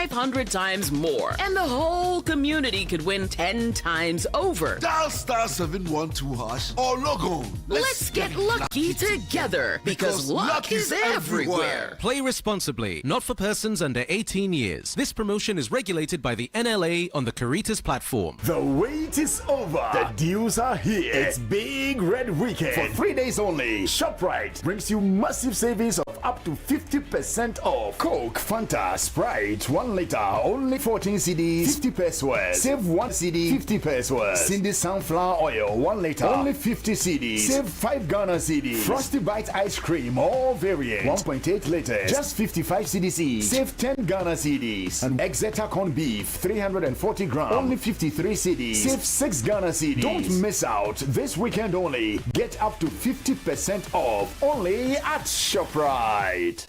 500 times more. And the whole community could win 10 times over. Dial *712# or log on. Let's get lucky together because luck is everywhere. Play responsibly, not for persons under 18 years. This promotion is regulated by the NLA on the Caritas platform. The wait is over. The deals are here. It's Big Red Weekend. For 3 days only, Shopright brings you massive savings of up to 50% off. Coke, Fanta, Sprite, 1 liter, only 14 cedis, 50 pesos worth. Save 1 CD, 50 pesos worth. Cindy Sunflower Oil, 1 liter, only 50 cedis. Save 5 Ghana cedis. Frosty Bite Ice Cream, all variant, 1.8 liters, just 55 cedis each. Save 10 Ghana cedis. And Exeter Corn Beef, 340 grams, only 53 cedis. Save 6 Ghana cedis. Don't miss out. This weekend only. Get up to 50% off only at Shopright.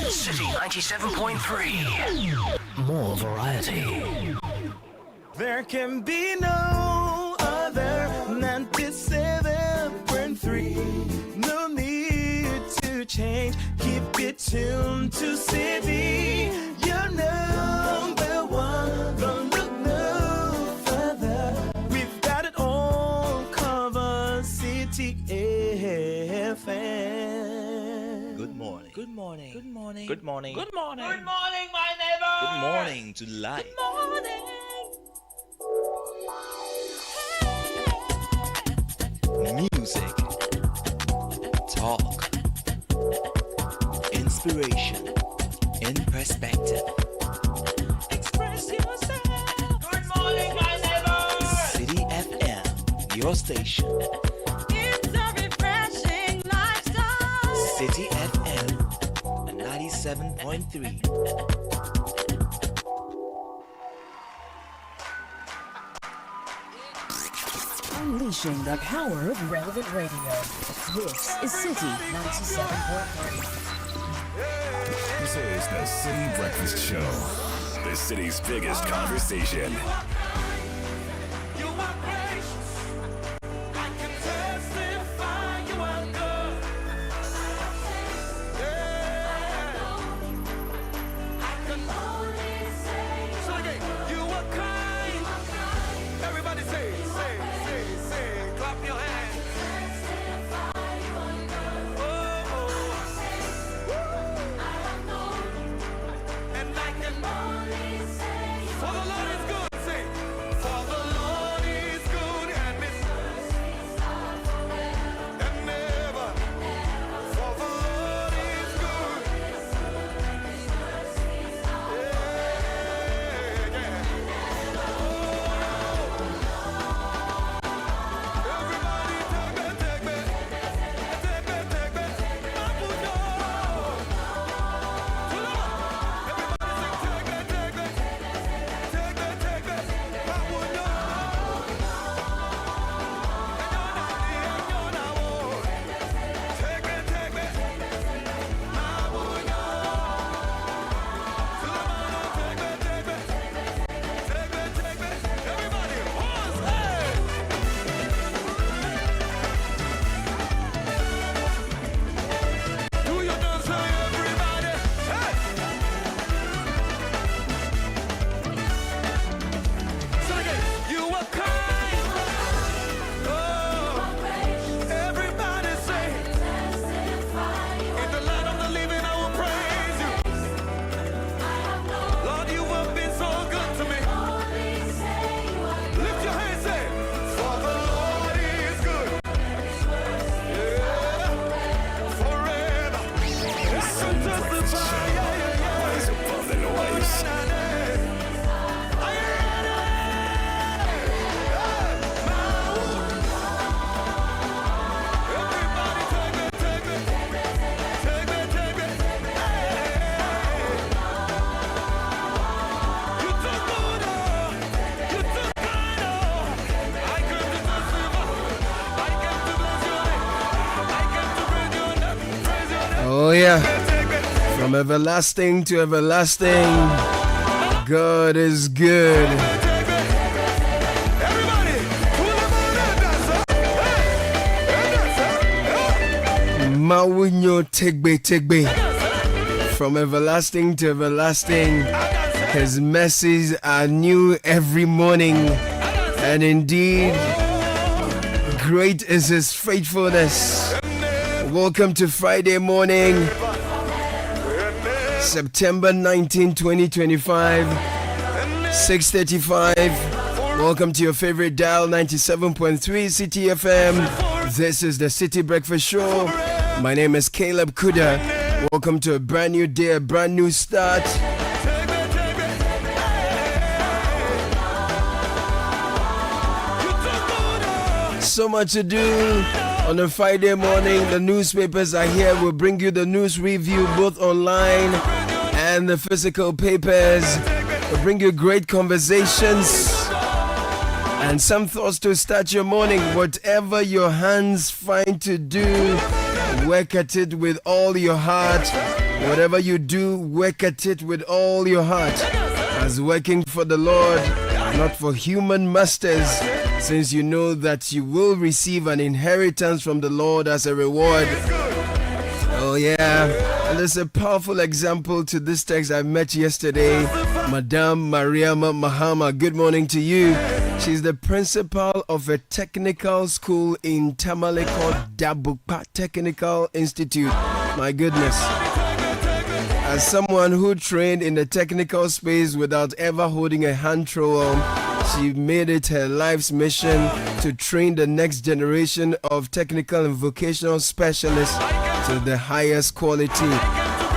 City 97.3. More variety. There can be no other 97.3. No need to change. Keep it tuned to City. You're number one. Don't look no further. We've got it all covered. City FM. Good morning. Good morning. Good morning. Good morning. Good morning. Good morning, my neighbor. Good morning to life. Good morning. Music, talk, inspiration, in perspective. Express yourself. Good morning, my neighbor. City FM, your station. It's a refreshing lifestyle. City FM 97.3. Unleashing the power of relevant radio. This is City 97.3. This is the City Breakfast Show. The city's biggest conversation. Oh yeah, from everlasting to everlasting, God is good. Mawunyo tegbe tegbe, from everlasting to everlasting, His mercies are new every morning, and indeed, great is His faithfulness. Welcome to Friday morning, September 19, 2025, 6:35. Welcome to your favorite dial, 97.3 Citi FM. This is the Citi Breakfast Show. My name is Caleb Kuda. Welcome to a brand new day, a brand new start. So much to do on a Friday morning. The newspapers are here. We'll bring you the news review both online and the physical papers. We'll bring you great conversations and some thoughts to start your morning. Whatever your hands find to do, work at it with all your heart. Whatever you do, work at it with all your heart. As working for the Lord, not for human masters, since you know that you will receive an inheritance from the Lord as a reward. Oh yeah, and there's a powerful example to this text I met yesterday. Madame Mariama Mahama, good morning to you. She's the principal of a technical school in Tamale called Dabukpa Technical Institute. My goodness. As someone who trained in the technical space without ever holding a hand trowel, she made it her life's mission to train the next generation of technical and vocational specialists to the highest quality.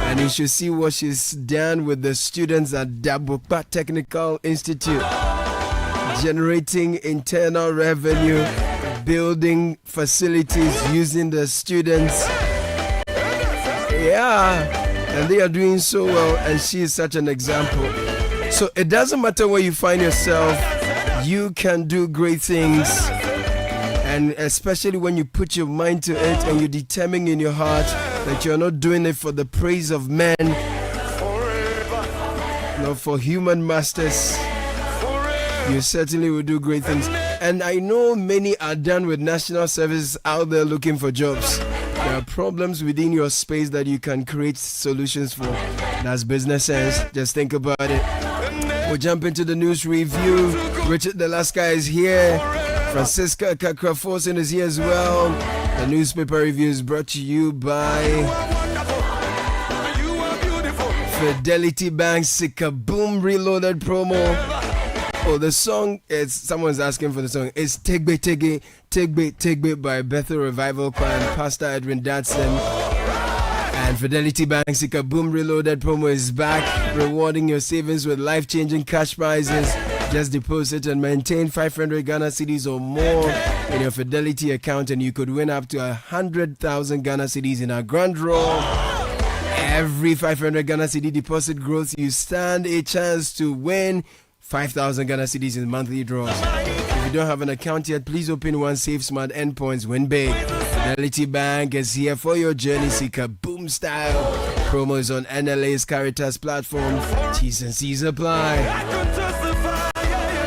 And you should see what she's done with the students at Dabukpa Technical Institute. Generating internal revenue, building facilities using the students. Yeah, and they are doing so well, and she is such an example. So it doesn't matter where you find yourself, you can do great things. And especially when you put your mind to it and you determine in your heart that you're not doing it for the praise of men, not for human masters, you certainly will do great things. And I know many are done with national service out there looking for jobs. There are problems within your space that you can create solutions for. That's business sense. Just think about it. We'll jump into the news review. Richard Delaska is here. Francisca Kakrafosin is here as well. The newspaper review is brought to you by Fidelity Bank Sikaboom Reloaded promo. Oh, the song is, someone's asking for the song. It's Tegbe Tegbe Tegbe Tegbe by Bethel Revival Choir and Pastor Edwin Dadson. And Fidelity Bank Sikaboom Reloaded promo is back, rewarding your savings with life-changing cash prizes. Just deposit and maintain 500 Ghana cedis or more in your Fidelity account, and you could win up to 100,000 Ghana cedis in our grand draw. Every 500 Ghana cedi deposit growth, you stand a chance to win 5,000 Ghana cedis in monthly draws. If you don't have an account yet, please open one. Save smart, endpoints, win big. Fidelity Bank is here for your journey. Seeker boom style. Promo is on NLA's Caritas platform. T's and C's apply.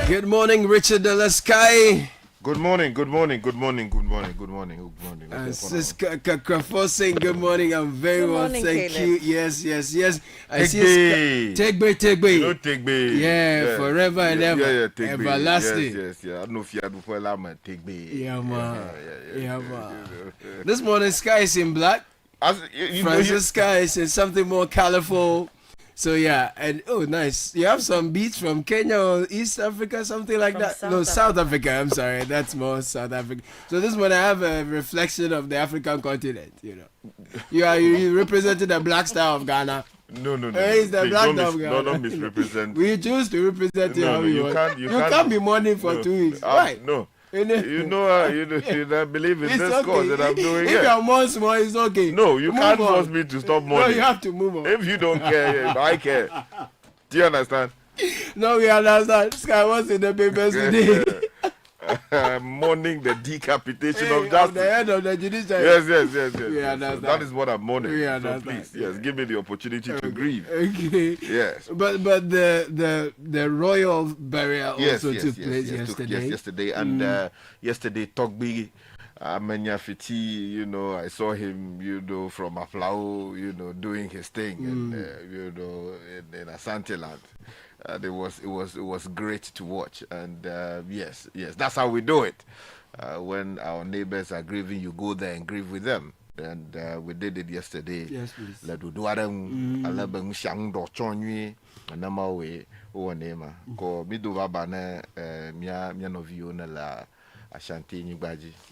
Good morning, Richard Delaskai. Good morning, good morning, good morning, good morning, good morning, good morning. Siska Kakrafo saying good morning. I'm very well, thank you. Yes. I see Tegbe. You know Tegbe. Yeah, forever and ever. Yeah, Tegbe. Everlasting. Yes. I don't know if you had before Lama Tegbe. Yeah, man. This morning, sky is in black. Francis sky is in something more colorful. So yeah, and oh nice. You have some beats from Kenya or East Africa, something like that. South Africa. I'm sorry, that's more South Africa. So this one I have a reflection of the African continent. You know, you represented the black star of Ghana. No. He's the black star of Ghana. Don't misrepresent. We choose to represent you. You can't be mourning for 2 weeks. Why? No. You don't believe in this cause that I'm doing. If you're more small, it's okay. No, you can't force me to stop mourning. No, you have to move on. If you don't care, I care. Do you understand? No, we understand. Sky was in the papers today. Mourning the decapitation of justice. The head of the judiciary. Yes. We understand. That is what I'm mourning. We So understand. please, yes, give me the opportunity to grieve. Okay. Yes. But the royal burial also took place yesterday. Yesterday, and yesterday Togbi Fiti, I saw him, from Aflao, doing his thing, and in Asante land. it was great to watch. And yes, that's how we do it. When our neighbors are grieving, you go there and grieve with them. And we did it yesterday. Yes, please.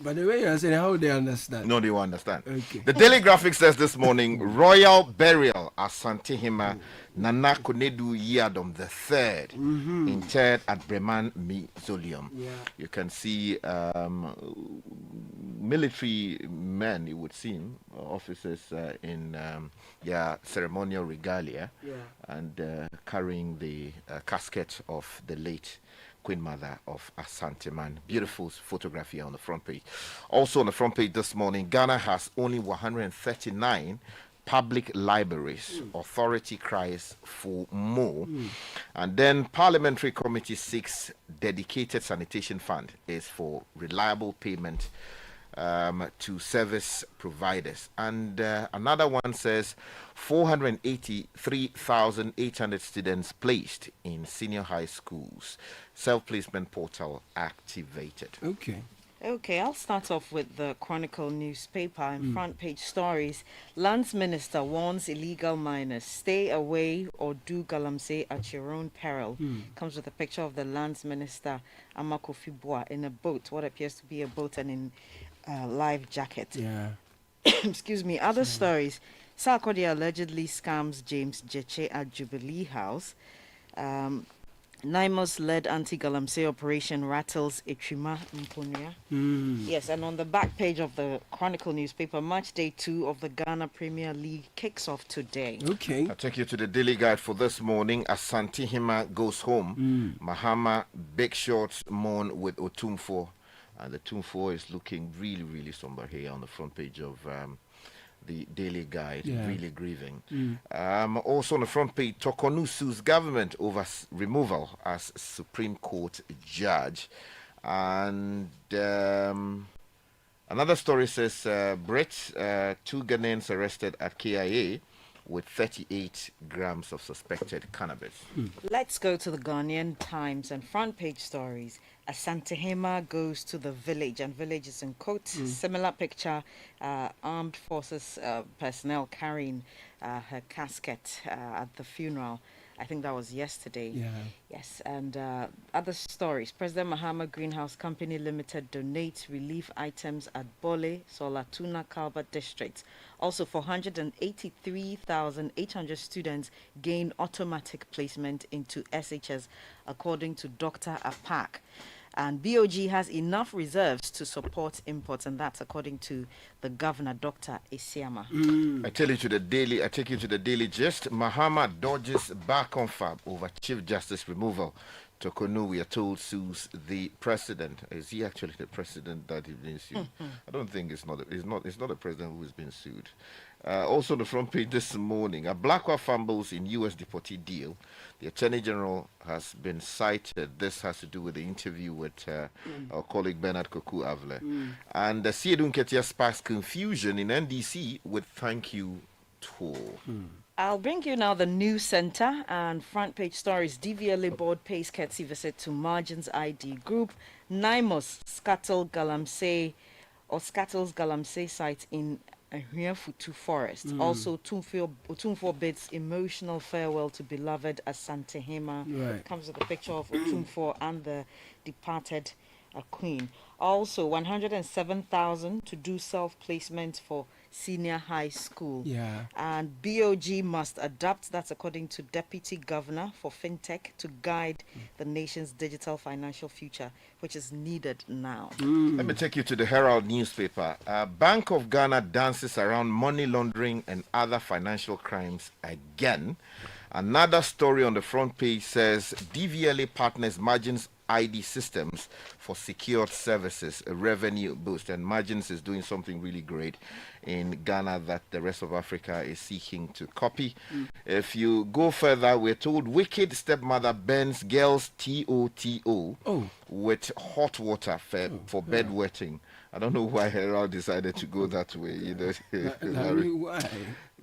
But the way you are saying, how they understand? No, they will understand. Okay. The Daily Graphic says this morning, Royal Burial Asante Hima Nana Konedu Yadom the Third, interred at Breman Mausoleum. Yeah. You can see military men, it would seem, officers in ceremonial regalia, and carrying the casket of the late Queen Mother of Asante Man. Beautiful photograph here on the front page. Also on the front page this morning, Ghana has only 139 public libraries. Authority cries for more. And then Parliamentary Committee 6 dedicated sanitation fund is for reliable payment to service providers. And another one says 483,800 students placed in senior high schools. Self-placement portal activated. Okay, I'll start off with the Chronicle newspaper and front page stories. Lands Minister warns illegal miners, stay away or do Galamsey at your own peril. Comes with a picture of the Lands Minister, Amakofi Boa, in a boat, what appears to be a boat, and in life jacket. Yeah. Excuse me. Other stories. Sarkodie allegedly scams James Jeche at Jubilee House. Naimos-led anti-Galamsey operation rattles Etrima Mponia. Yes, and on the back page of the Chronicle newspaper, match day 2 of the Ghana Premier League kicks off today. Okay. I'll take you to the Daily Guide for this morning. Asante Hima goes home. Mahama Big Shots mourn with Otumfo. And the Otumfo is looking really, really somber here on the front page of the Daily Guide, really grieving. Also on the front page, Tokonu sues government over removal as Supreme Court judge. And another story says, Brits, 2 Ghanaians arrested at KIA with 38 grams of suspected cannabis. Let's go to the Ghanaian Times and front page stories. Asante Hima goes to the village, and village is in quotes. Similar picture, armed forces personnel carrying her casket at the funeral. I think that was yesterday. Yes, and other stories. President Mahama Greenhouse Company Limited donates relief items at Bole, Solatuna, Kalba districts. Also, 483,800 students gain automatic placement into SHS, according to Dr. Apak. And BOG has enough reserves to support imports, and that's according to the governor, Dr. Isiama. I take you to the daily gist. Mahama dodges back on fab over Chief Justice removal. Tokonu, we are told, sues the president. Is he actually the president that he's been sued? I don't think it's not a president who is being sued. Also, the front page this morning, a Blackwell fumbles in U.S. deportee deal. The Attorney General has been cited. This has to do with the interview with our colleague Bernard Koku Avle. And the Siedun Ketia sparks confusion in NDC with thank you tour. I'll bring you now the news center and front page stories. DVLA board pays courtesy visit to Margins ID Group. Naimos scattles Galamsey site in Futu Forest. Also, Otumfo bids emotional farewell to beloved Asante Hima. Comes with a picture of Otumfo and the departed queen. Also, 107,000 to do self-placement for senior high school. And BOG must adapt, that's according to Deputy Governor for FinTech, to guide the nation's digital financial future, which is needed now. Let me take you to the Herald newspaper. Bank of Ghana dances around money laundering and other financial crimes again. Another story on the front page says DVLA partners Margins ID systems for secured services, a revenue boost. And Margins is doing something really great in Ghana that the rest of Africa is seeking to copy. If you go further, we're told wicked stepmother burns girls TOTO with hot water for bedwetting. I don't know why Herald decided to go that way. Why?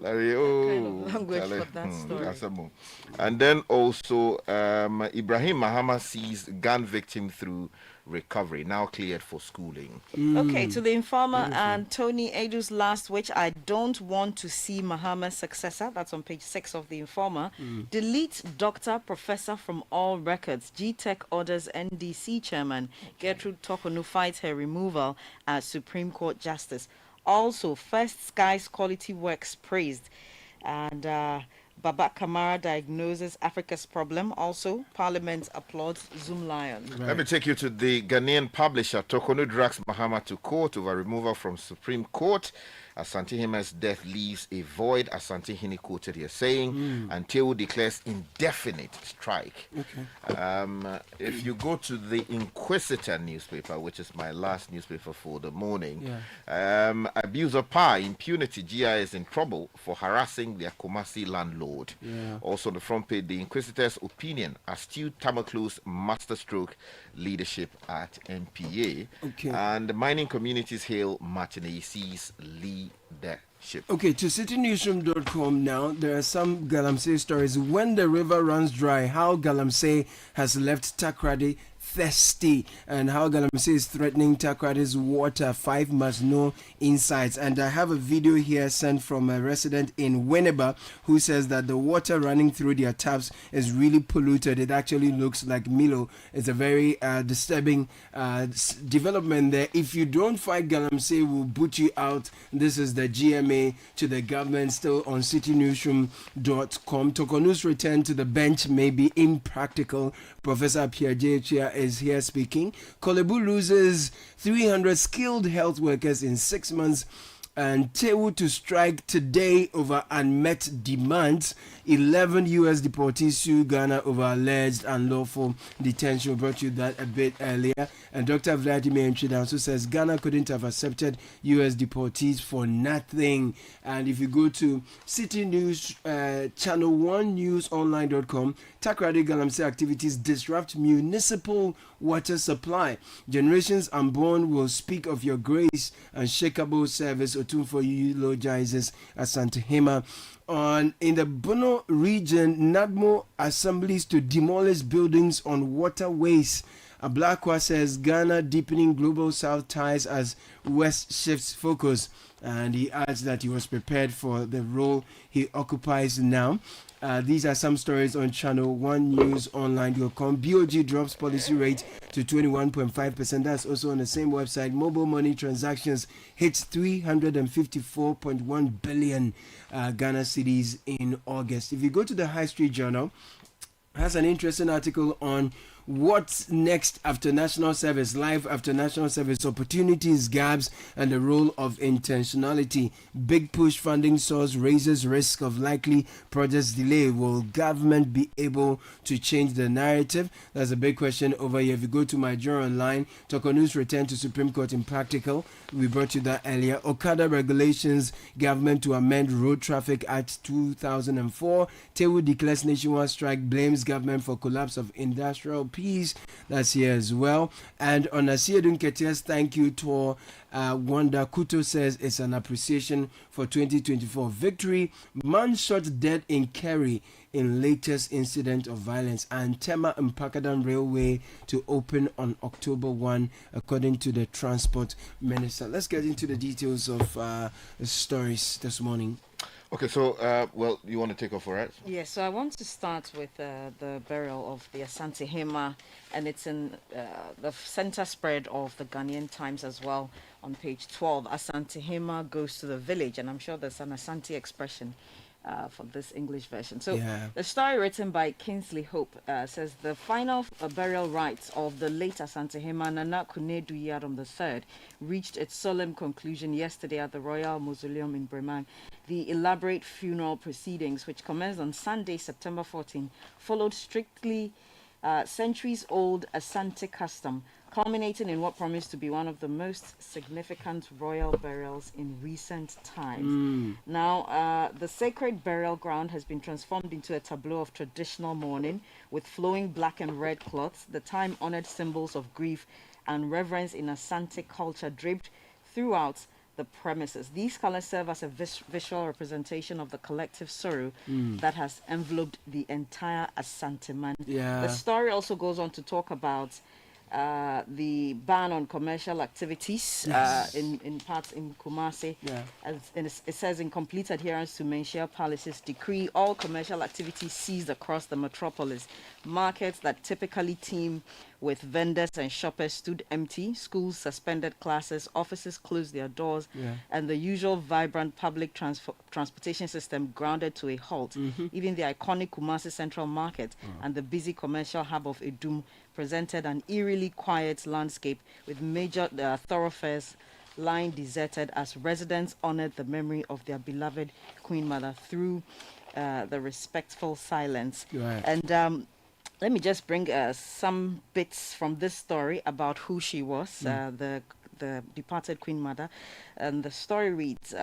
Larry, kind of language Charlie, for that story. Kasamo. And then also, Ibrahim Mahama sees gun victim through recovery, now cleared for schooling. Okay, to the informer and Tony Edu's last, which I don't want to see Mahama's successor. That's on page 6 of the informer. Delete doctor, professor from all records. G-Tech orders NDC chairman Gertrude Tokonu fights her removal as Supreme Court Justice. Also, First Skies Quality Works praised. And Baba Kamara diagnoses Africa's problem. Also, Parliament applauds Zoom Lion. Let me take you to the Ghanaian publisher. Tokonu drags Mahama to court over removal from Supreme Court. Asante Hima's death leaves a void, Asante Hini quoted here saying, and Tewu declares indefinite strike. If you go to the Inquisitor newspaper, which is my last newspaper for the morning, abuse of power, impunity, GI is in trouble for harassing their Kumasi landlord. Also on the front page, the Inquisitor's opinion, astute Tamaclus masterstroke leadership at MPA. And the mining communities hail Martinez's leadership. Okay, to citynewsroom.com now, there are some Galamsey stories. When the river runs dry, how Galamsey has left Takrady thirsty, and how Galamsey is threatening Takrady's water. 5 must know insights. And I have a video here sent from a resident in Winneba who says that the water running through their taps is really polluted. It actually looks like Milo. It's a very disturbing development there. If you don't fight Galamsey, we'll boot you out. This is the GMA to the government, still on citynewsroom.com. Tokonu's return to the bench may be impractical. Professor Pierre J. Chia is here speaking. Kolebu loses 300 skilled health workers in 6 months. And Tewu to strike today over unmet demands. 11 U.S. deportees sue Ghana over alleged unlawful detention. We brought you that a bit earlier. And Dr. Vladimir Nchidanso says Ghana couldn't have accepted U.S. deportees for nothing. And if you go to City News, Channel 1 Newsonline.com, Takrady Galamsey activities disrupt municipal water supply. Generations unborn will speak of your grace and shakable service. Otunfo eulogizes Asante Hima. In the Bono region, NADMO assemblies to demolish buildings on waterways. Ablakwa says Ghana deepening global south ties as West shifts focus. And he adds that he was prepared for the role he occupies now. These are some stories on Channel 1 Newsonline.com. BOG drops policy rate to 21.5%. That's also on the same website. Mobile money transactions hits 354.1 billion Ghana cedis in August. If you go to the High Street Journal, it has an interesting article on what's next after national service, life after national service, opportunities, gaps, and the role of intentionality. Big push funding source raises risk of likely projects delay. Will government be able to change the narrative? That's a big question over here. If you go to my journal online, Tokonu's return to Supreme Court impractical. We brought you that earlier. Okada regulations, government to amend Road Traffic Act 2004. Tewu declares nationwide strike, blames government for collapse of industrial peace. That's here as well. And on Asiedun Ketia's thank you tour, Wanda Kuto says it's an appreciation for 2024 victory. Man shot dead in Kerry in latest incident of violence. And Tema Mpakadan Railway to open on October 1, according to the Transport Minister. Let's get into the details of the stories this morning. Okay, so, well, you want to take off, all right? Yes, so I want to start with the burial of the Asante Hima, and it's in the center spread of the Ghanaian Times as well on page 12. Asante Hima goes to the village, and I'm sure there's an Asante expression for this English version. So the story written by Kingsley Hope says the final burial rites of the late Asante Hima Nana Kunedu Yarum III reached its solemn conclusion yesterday at the Royal Mausoleum in Bremang. The elaborate funeral proceedings, which commenced on Sunday, September 14, followed strictly centuries-old Asante custom, culminating in what promised to be one of the most significant royal burials in recent times. Now, the sacred burial ground has been transformed into a tableau of traditional mourning with flowing black and red cloths, the time-honored symbols of grief and reverence in Asante culture draped throughout the premises. These colors serve as a visual representation of the collective sorrow that has enveloped the entire Asante man. Yeah. The story also goes on to talk about the ban on commercial activities in parts in Kumasi. Yeah. And it says, in complete adherence to Menchia Palace's decree, all commercial activities ceased across the metropolis. Markets that typically teem with vendors and shoppers stood empty, schools suspended classes, offices closed their doors, and the usual vibrant public transportation system grounded to a halt. Even the iconic Kumasi Central Market and the busy commercial hub of Edum presented an eerily quiet landscape with major thoroughfares lying deserted as residents honored the memory of their beloved Queen Mother through the respectful silence. Right. And let me just bring some bits from this story about who she was, the departed Queen Mother. And the story reads,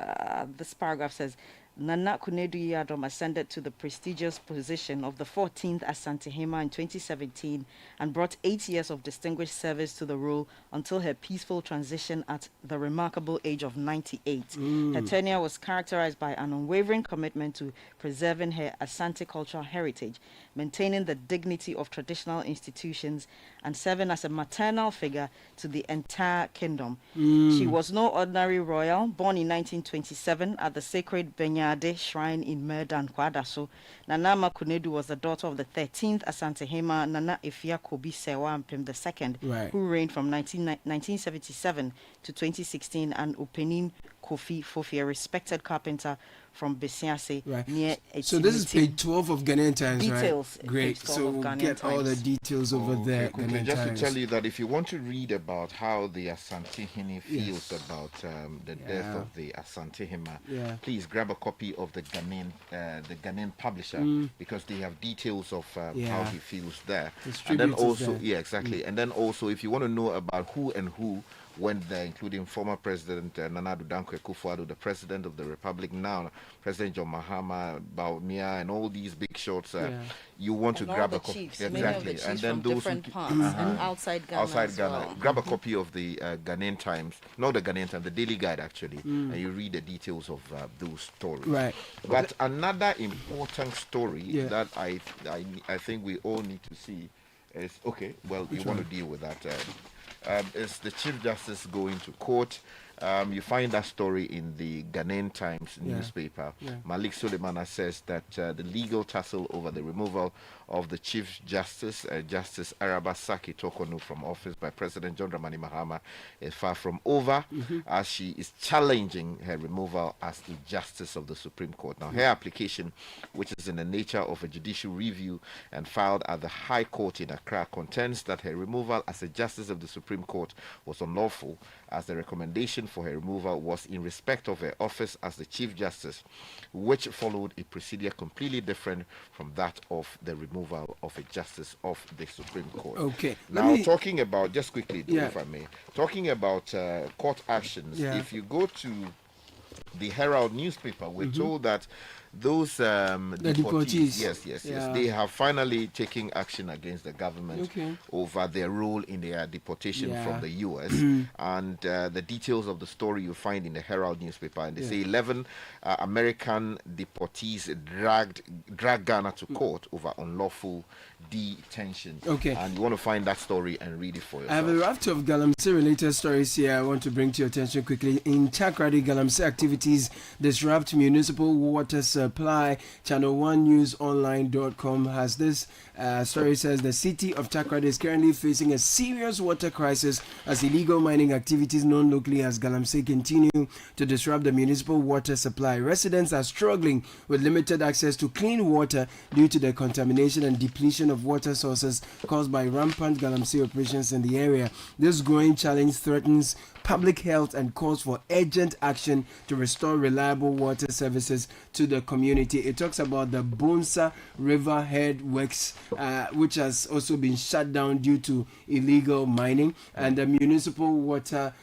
this paragraph says, Nana Kunedu Yadom ascended to the prestigious position of the 14th Asante Hema in 2017 and brought 8 years of distinguished service to the role until her peaceful transition at the remarkable age of 98. Her tenure was characterized by an unwavering commitment to preserving her Asante cultural heritage, maintaining the dignity of traditional institutions, and serving as a maternal figure to the entire kingdom. She was no ordinary royal, born in 1927 at the sacred Benyade Shrine in Merdan, Kwadaso. Nana Kunedu was the daughter of the 13th Asante Hema, Nana Efia Kobi Sewa Mpim II, who reigned from 1977 to 2016, and Openin Kofi Fofi, a respected carpenter from Besiase near Etimiti. So this is page 12 of Ghanaian Times, details, right? Great. So we'll get all the details over there. Quickly, just to tell you that if you want to read about how the Asante Hene feels about the death of the Asante Hema, please grab a copy of the Ghanaian publisher, because they have details of how he feels there. And then also, and then also, if you want to know about who and who went there, including former President Nana Addo Dankwa Akufo-Addo, the President of the Republic now, President John Mahama, Bawumia, and all these big shots. You want and to grab a copy, and then those different parts and outside Ghana. Well. Grab a copy of the Ghanaian Times, not the Ghanaian Times, the Daily Guide actually, and you read the details of those stories. Right. But another important story that I think we all need to see is you want to deal with that. Is the Chief Justice going to court? You find that story in the Ghanaian Times newspaper. Malik Suleiman says that the legal tussle over the removal of the Chief Justice, Justice Araba Saki Tokonu, from office by President John Dramani Mahama is far from over, as she is challenging her removal as a Justice of the Supreme Court. Now, her application, which is in the nature of a judicial review and filed at the High Court in Accra, contends that her removal as a Justice of the Supreme Court was unlawful, as the recommendation for her removal was in respect of her office as the Chief Justice, which followed a procedure completely different from that of the removal of a Justice of the Supreme Court. Okay. Now, talking about, just quickly, if I may, talking about court actions, if you go to the Herald newspaper, we're told that those deportees, they have finally taken action against the government over their role in their deportation from the U.S. And the details of the story you find in the Herald newspaper, and they say 11 American deportees dragged Ghana to court over unlawful detention. And you want to find that story and read it for yourself. I have a raft of Galamsey related stories here I want to bring to your attention quickly. In Chakradi, Galamsey activities disrupt municipal water supply. Channel1newsonline.com has this story. Says the city of Chakradi is currently facing a serious water crisis as illegal mining activities known locally as Galamsey continue to disrupt the municipal water supply. Residents are struggling with limited access to clean water due to the contamination and depletion of water sources caused by rampant Galamsey operations in the area. This growing challenge threatens public health and calls for urgent action to restore reliable water services to the community. It talks about the Bonsa River Head Works, which has also been shut down due to illegal mining, and the municipal water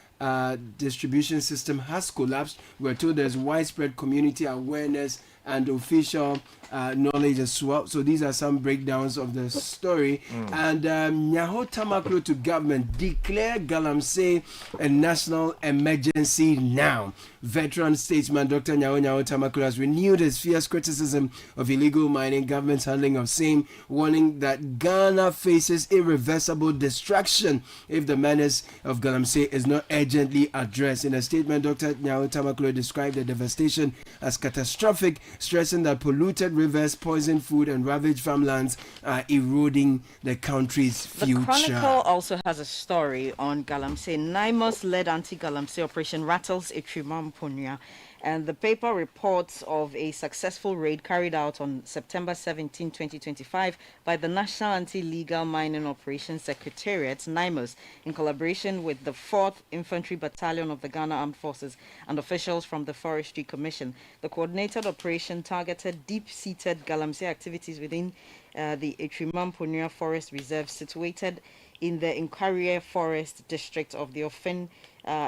distribution system has collapsed. We're told there's widespread community awareness and official knowledge as well. So these are some breakdowns of the story. And Nyaho Tamaklo to government declare Galamsey a national emergency now. Veteran statesman Dr. Nyaho Tamaklo has renewed his fierce criticism of illegal mining, government's handling of same, warning that Ghana faces irreversible destruction if the menace of Galamsey is not urgently addressed. In a statement, Dr. Nyaho Tamaklo described the devastation as catastrophic, stressing that polluted rivers, poisoned food, and ravaged farmlands are eroding the country's future. The Chronicle also has a story on Galamsey. NIMOS-led anti-Galamsey operation rattles Etrimamponia. And the paper reports of a successful raid carried out on September 17, 2025 by the National Anti-Legal Mining Operations Secretariat, NIMOS, in collaboration with the 4th Infantry Battalion of the Ghana Armed Forces and officials from the Forestry Commission. The coordinated operation targeted deep-seated Galamsey activities within the Etrimamponia Forest Reserve situated in the Inkarie Forest District of the Ofin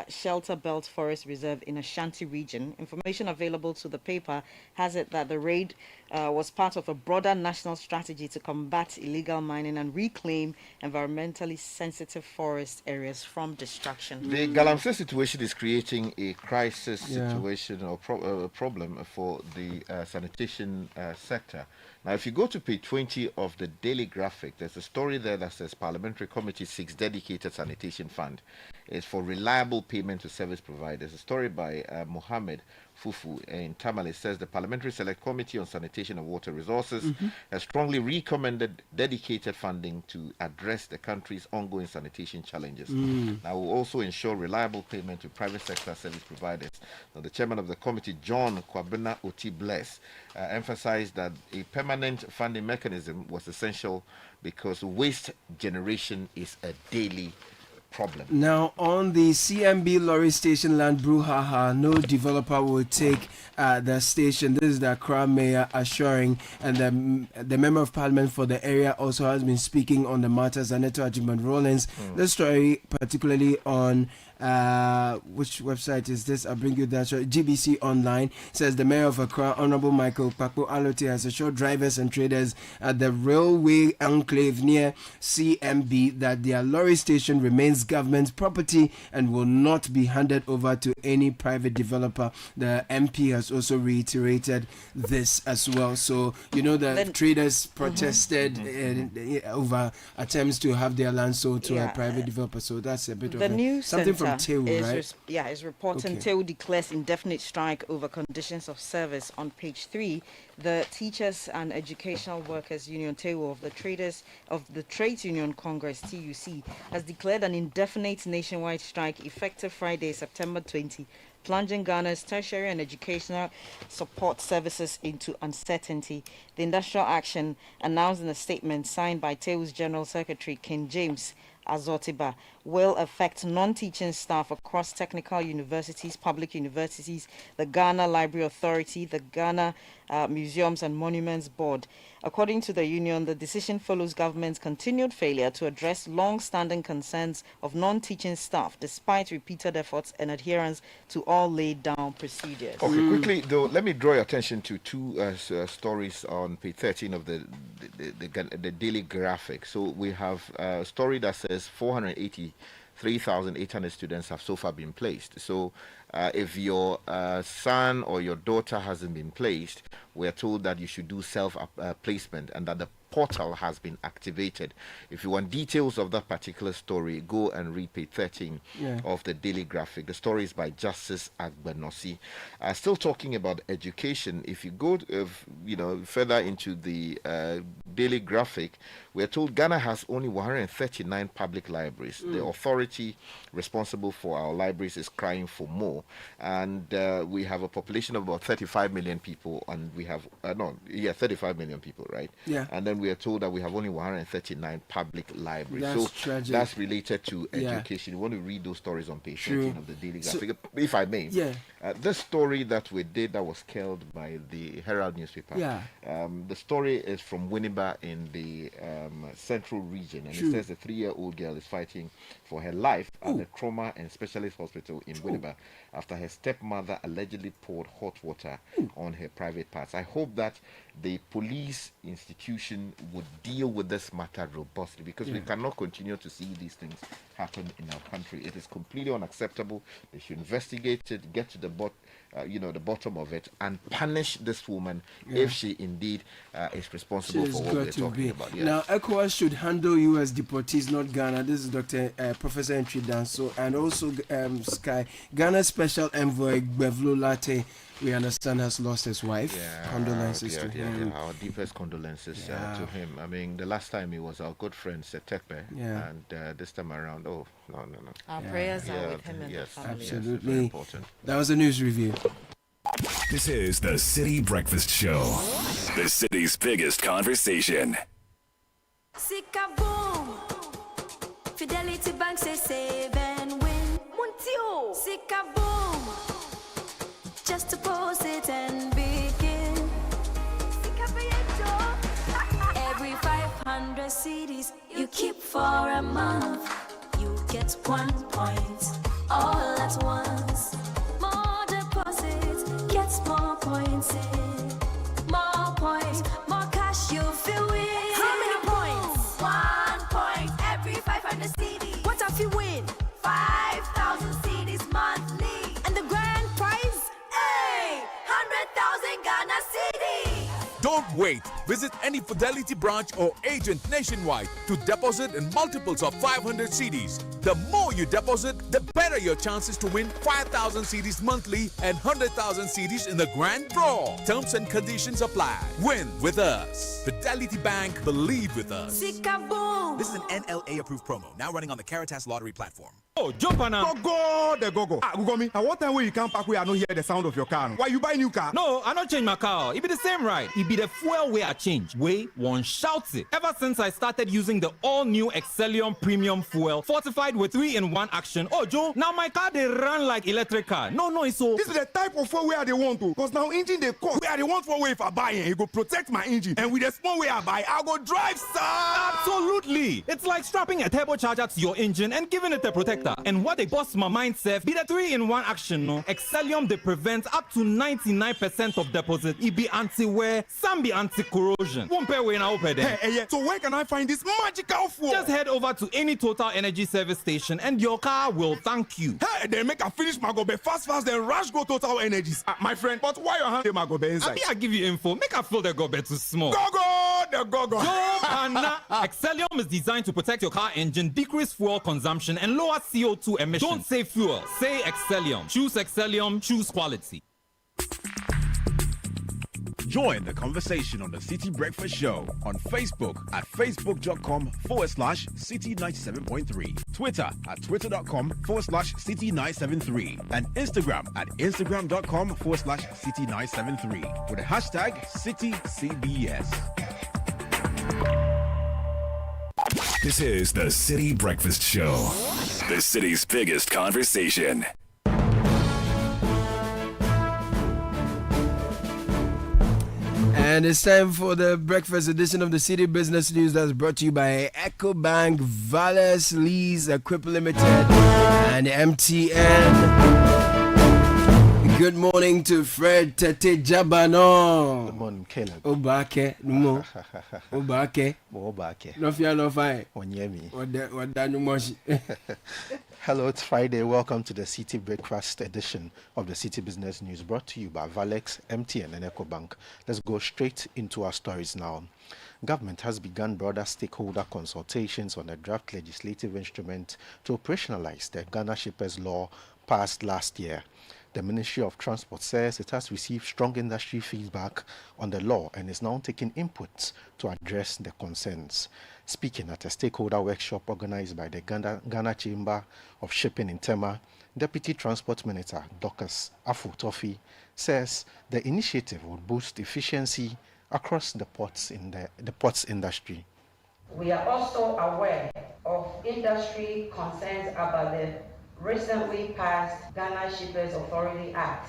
Shelter Belt Forest Reserve in Ashanti region. Information available to the paper has it that the raid was part of a broader national strategy to combat illegal mining and reclaim environmentally sensitive forest areas from destruction. The Galamsey situation is creating a crisis situation or problem for the sanitation sector. Now, if you go to page 20 of the Daily Graphic, there's a story there that says Parliamentary Committee seeks dedicated sanitation fund. It's for reliable payment to service providers. A story by Mohammed Fufu in Tamale says the Parliamentary Select Committee on Sanitation and Water Resources has strongly recommended dedicated funding to address the country's ongoing sanitation challenges. Now, will also ensure reliable payment to private sector service providers. Now, the chairman of the committee, John Kwabena Oti Bless, emphasized that a permanent funding mechanism was essential because waste generation is a daily problem. Now, on the CMB lorry station land brouhaha, no developer will take the station. This is the Accra mayor assuring, and the member of parliament for the area also has been speaking on the matters. Aneto Ajimban Rollins. This story, particularly on which website is this? I'll bring you that. GBC Online says the mayor of Accra, Honorable Michael Pakpo Alote, has assured drivers and traders at the railway enclave near CMB that their lorry station remains government property and will not be handed over to any private developer. The MP has also reiterated this as well. So, you know, the traders protested over attempts to have their land sold to a private developer. So that's a bit of something from Teu, right? Is reporting Teu declares indefinite strike over conditions of service. On page 3, the Teachers and Educational Workers Union Teu of the Trades Union Congress TUC has declared an indefinite nationwide strike effective Friday, September 20, plunging Ghana's tertiary and educational support services into uncertainty. The industrial action, announced in a statement signed by Teu's General Secretary King James Azotiba, will affect non-teaching staff across technical universities, public universities, the Ghana Library Authority, the Ghana Museums and Monuments Board. According to the union, the decision follows government's continued failure to address long-standing concerns of non-teaching staff, despite repeated efforts and adherence to all laid-down procedures. Okay, quickly though, let me draw your attention to two stories on page 13 of the Daily Graphic. So we have a story that says 483,800 students have so far been placed. So if your son or your daughter hasn't been placed, we are told that you should do self-placement and that the portal has been activated. If you want details of that particular story, go and read page 13 of the Daily Graphic. The story is by Justice Agbenosi. Still talking about education, if you go further into the Daily Graphic, we're told Ghana has only 139 public libraries. The authority responsible for our libraries is crying for more, and we have a population of about 35 million people, and we have 35 million people, right? Yeah. And then we are told that we have only 139 public libraries. That's tragic. That's related to education. You want to read those stories on page 13 of the Daily Graphic, if I may. Yeah. This story that we did that was killed by the Herald newspaper. Yeah. The story is from Winneba in the central region, and it says a 3-year-old girl is fighting for her life at the Trauma and Specialist Hospital in Winneba after her stepmother allegedly poured hot water on her private parts. I hope that the police institution would deal with this matter robustly, because we cannot continue to see these things happen in our country. It is completely unacceptable. They should investigate it, get to the bottom of it, and punish this woman if she indeed is responsible for what we're talking about. Yes. Now, ECOWAS should handle U.S. deportees, not Ghana. This is Dr. Professor Entry Danso, and also Sky. Ghana's special envoy, Bevlo Latte, we understand, has lost his wife. Condolences to him. Our deepest condolences to him. I mean, the last time he was our good friend Setepe, and this time around, no. Our prayers are with him and the family. Absolutely. Very important. That was the news review. This is the City Breakfast Show, the city's biggest conversation. Sika boom. Fidelity Bank say save and win. Muntio. Sika boom. Just deposit and begin. Sika every 500 CDs you keep for a month, you get 1 point all at once. More deposits, gets more points in. More points, more cash you feel win. How many points? 1 point every 500 CDs. What if you win? 5,000 CDs monthly. And the grand prize? Hey! 100,000 Ghana CDs. Don't wait. Visit any Fidelity branch or agent nationwide to deposit in multiples of 500 CDs. The more you deposit, the better your chances to win 5,000 CDs monthly and 100,000 CDs in the grand draw. Terms and conditions apply. Win with us. Fidelity Bank, believe with us. This is an NLA approved promo, now running on the Caritas Lottery platform. Oh, jump on now. Go. Google me. What time will you come back where I don't hear the sound of your car? Why you buy new car? No, I don't change my car. It be the same ride. It be the fuel way I change. Way one shouts it. Ever since I started using the all-new Excellium Premium Fuel, fortified with 3-in-1 action. Oh, Joe, now my car they run like electric car. No, it's so. This is the type of fuel where they want to. Because now engine they cost. Where they want for way if I buy it, it go protect my engine. And with the small way I buy, I'll go drive, sir. Absolutely. It's like strapping a turbocharger to your engine and giving it a protector. And what they bust my mind, Seth, be the 3-in-1 action, no? Excellium, they prevent up to 99% of deposit. It be anti-wear, some be anti-corrosion. So where can I find this magical fuel? Just head over to any Total Energy service station and your car will thank you. Hey, they make a finish my gobe fast, then rush go Total Energies. My friend, but why your hand my gobe inside? I give you info. Make a fill the gobe too small. Go. Excellium is designed to protect your car engine, decrease fuel consumption, and lower CO2 emissions. Don't say fuel, say Excellium. Choose Excellium, choose quality. Join the conversation on the City Breakfast Show on Facebook at facebook.com/City97.3, Twitter at twitter.com/City973, and Instagram at instagram.com/City973 with the hashtag CityCBS. This is the City Breakfast Show, the city's biggest conversation. And it's time for the breakfast edition of the City Business News that's brought to you by EcoBank, Valles Lease Equip Limited, and MTN. Good morning to Fred Tete Jabano. Good morning, Caleb. Obake, Numo. Obake. No fear, no fight. Hello, it's Friday. Welcome to the City Breakfast edition of the City Business News, brought to you by Valex, MTN, and EcoBank. Let's go straight into our stories now. Government has begun broader stakeholder consultations on a draft legislative instrument to operationalize the Ghana Shippers Law passed last year. The Ministry of Transport says it has received strong industry feedback on the law and is now taking inputs to address the concerns. Speaking at a stakeholder workshop organized by the Ghana Chamber of Shipping in Tema, Deputy Transport Minister Dorcas Afu-Tofi says the initiative will boost efficiency across the ports industry. We are also aware of industry concerns about the recently passed Ghana Shippers Authority Act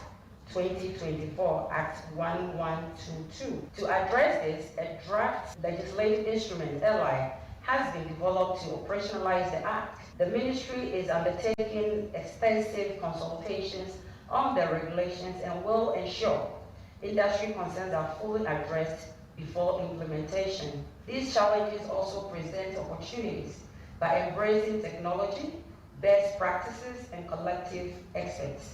2024, Act 1122. To address this, a draft legislative instrument, LI, has been developed to operationalize the Act. The Ministry is undertaking extensive consultations on the regulations and will ensure industry concerns are fully addressed before implementation. These challenges also present opportunities by embracing technology, best practices, and collective expertise.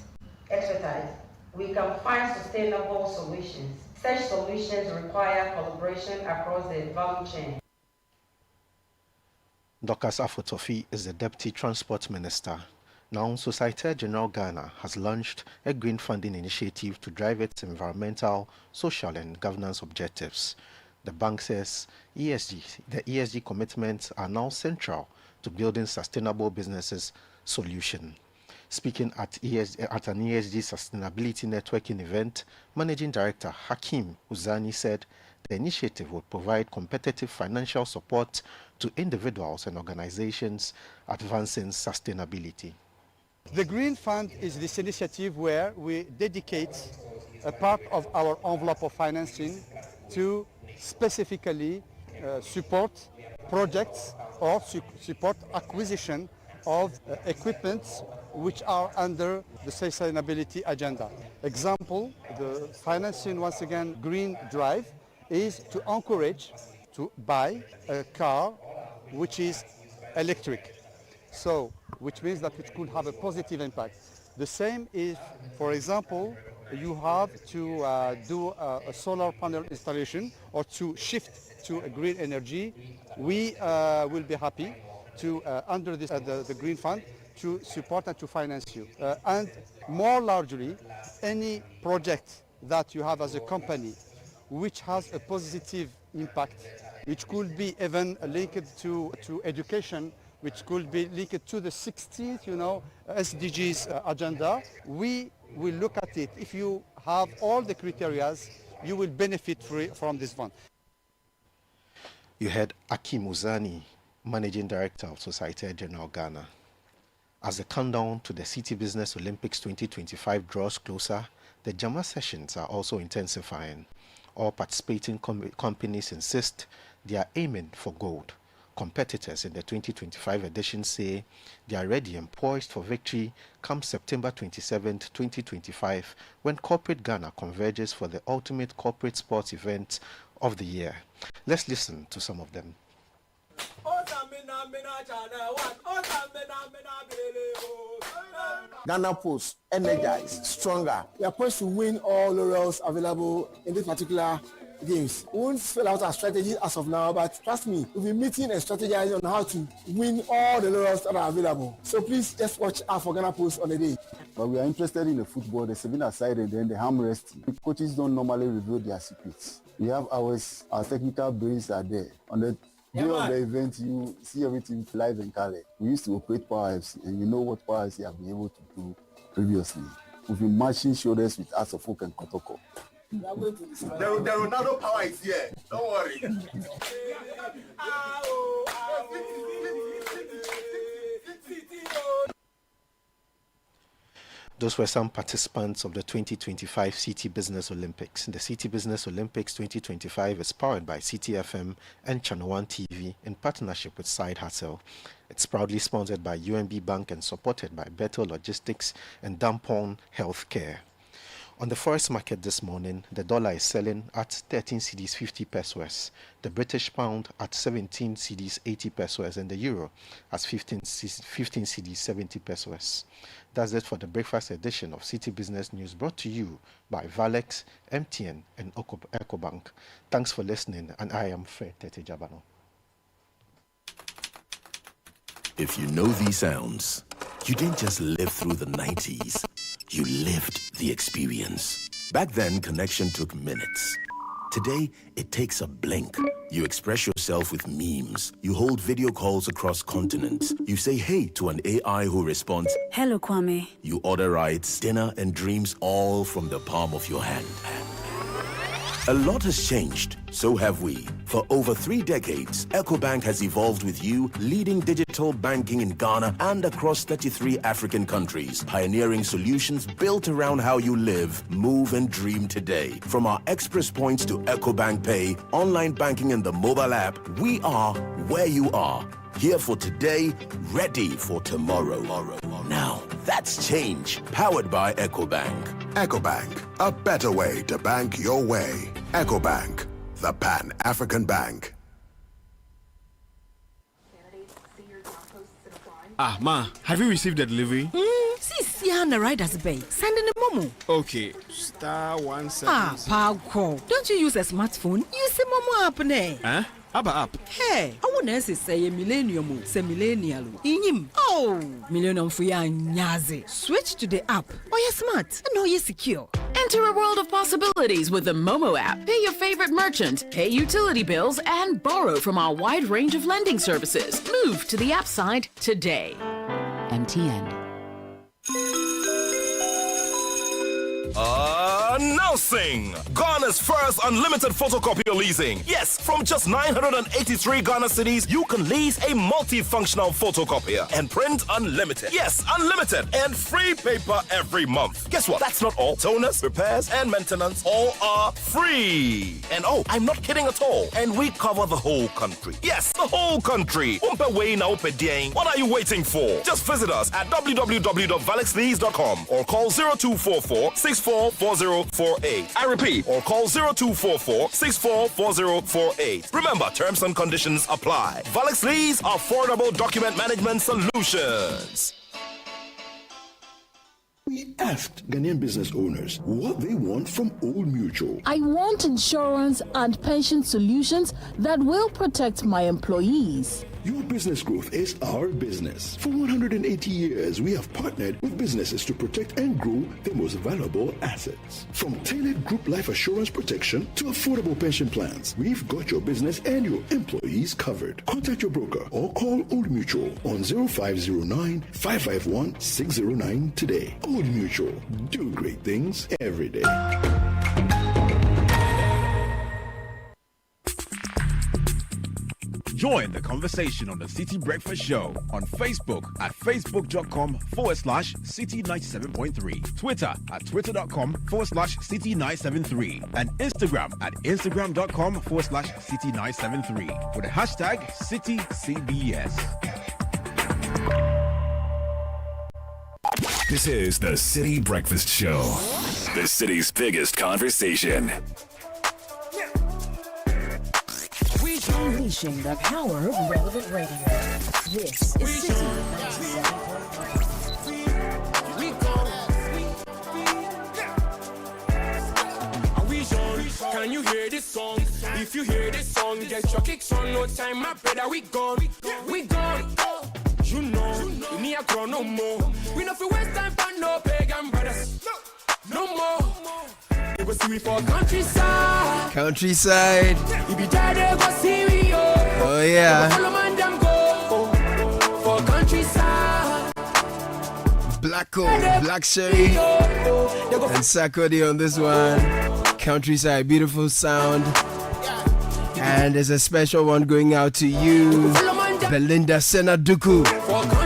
We can find sustainable solutions. Such solutions require collaboration across the value chain. Dorcas Afotofi is the Deputy Transport Minister. Now, Societe Generale Ghana has launched a green funding initiative to drive its environmental, social, and governance objectives. The bank says the ESG commitments are now central to building sustainable businesses solution. Speaking at an ESG Sustainability Networking event, Managing Director Hakeem Uzani said the initiative will provide competitive financial support to individuals and organizations advancing sustainability. The Green Fund is this initiative where we dedicate a part of our envelope of financing to specifically support projects or support acquisition of equipment which are under the sustainability agenda. Example, the financing, once again, Green Drive, is to encourage to buy a car which is electric. So, which means that it could have a positive impact. The same is, for example, you have to do a solar panel installation or to shift to a green energy. We will be happy to, under this, the Green Fund, to support and to finance you. And more largely, any project that you have as a company which has a positive impact, which could be even linked to education, which could be linked to the 16th, SDGs agenda, we will look at it. If you have all the criteria, you will benefit from this fund. You heard Hakeem Uzani, Managing Director of Societe Generale Ghana. As the countdown to the City Business Olympics 2025 draws closer, the JAMA sessions are also intensifying. All participating companies insist they are aiming for gold. Competitors in the 2025 edition say they are ready and poised for victory come September 27, 2025, when Corporate Ghana converges for the ultimate corporate sports event of the year. Let's listen to some of them. Ghana Post, energized, stronger. We are poised to win all laurels available in this particular games. We won't spell out our strategy as of now, but trust me, we'll be meeting and strategizing on how to win all the laurels that are available. So please just watch out for Ghana Post on the day. But we are interested in the football, the 7-a-side and then the armrest. The coaches don't normally reveal their secrets. We have our technical brains are there. On the day of the event, you see everything live and color. We used to operate Power FC, and you know what Power FC have been able to do previously. We've been matching shoulders with Asofok and Kotoko. The Ronaldo power is here. Don't worry. Those were some participants of the 2025 City Business Olympics. The City Business Olympics 2025 is powered by Citi FM and Channel 1 TV in partnership with Side Hustle. It's proudly sponsored by UMB Bank and supported by Better Logistics and Dampon Healthcare. On the forex market this morning, the dollar is selling at 13 cedis 50 pesos, the British pound at 17 cedis 80 pesos, and the euro at 15 cedis 70 pesos. That's it for the breakfast edition of City Business News, brought to you by Valex, MTN, and EcoBank. Thanks for listening, and I am Fred Tete Jabano. If you know these sounds, you didn't just live through the 90s. You lived the experience. Back then, connection took minutes. Today, it takes a blink. You express yourself with memes. You hold video calls across continents. You say hey to an AI who responds, "Hello, Kwame." You order rides, dinner, and dreams all from the palm of your hand. A lot has changed, so have we. For over 3 decades, EcoBank has evolved with you, leading digital banking in Ghana and across 33 African countries, pioneering solutions built around how you live, move, and dream today. From our express points to EcoBank Pay, online banking, and the mobile app, we are where you are. Here for today, ready for tomorrow. Now, That's change, powered by EcoBank. EcoBank, a better way to bank your way. EcoBank, the Pan-African Bank. Ah, Ma, have you received the delivery? See, the rider's bay. Sending the momo. Okay, star 17. Ah, Paco. Don't you use a smartphone? Use the momo app, ne? Huh? Abba app. Hey, I want to say a millennium, say millennial. Inim. Oh, millennium for ya nyaze. Switch to the app. Oh, you're smart. And oh, you're secure. Enter a world of possibilities with the Momo app. Pay your favorite merchant, pay utility bills, and borrow from our wide range of lending services. Move to the app side today. MTN. Announcing Ghana's first unlimited photocopier leasing. Yes, from just 983 Ghana cedis, you can lease a multifunctional photocopier and print unlimited. Yes, unlimited and free paper every month. Guess what? That's not all. Toners, repairs, and maintenance all are free. And oh, I'm not kidding at all. And we cover the whole country. Yes, the whole country. What are you waiting for? Just visit us at www.valexlease.com or call 0244 644048. I repeat, or call 0244 644048. Remember, terms and conditions apply. Valix Lease, affordable document management solutions. We asked Ghanaian business owners what they want from Old Mutual. I want insurance and pension solutions that will protect my employees. Your business growth is our business. For 180 years, we have partnered with businesses to protect and grow their most valuable assets. From tailored group life assurance protection to affordable pension plans, we've got your business and your employees covered. Contact your broker or call Old Mutual on 0509 551 609 today. Old Mutual, do great things every day. Join the conversation on the City Breakfast Show on Facebook at facebook.com/City97.3, Twitter at twitter.com/City973, and Instagram at instagram.com/City973 with the hashtag CityCBS. This is the City Breakfast Show, the city's biggest conversation. Unleashing the power of relevant radio. This is Citi 97.3. Can you hear this song? If you hear this song, get your kicks on. No time, my brother, we gone. We gone. You know, me a grow no more. We no fi waste time for no pagan brothers. No more. You go see we for countryside. Countryside. You be there, they go see we. Oh yeah. For countryside. Blacko, Black Sherry, and Sakodi on this one. Countryside, beautiful sound. And there's a special one going out to you, Belinda Senaduku.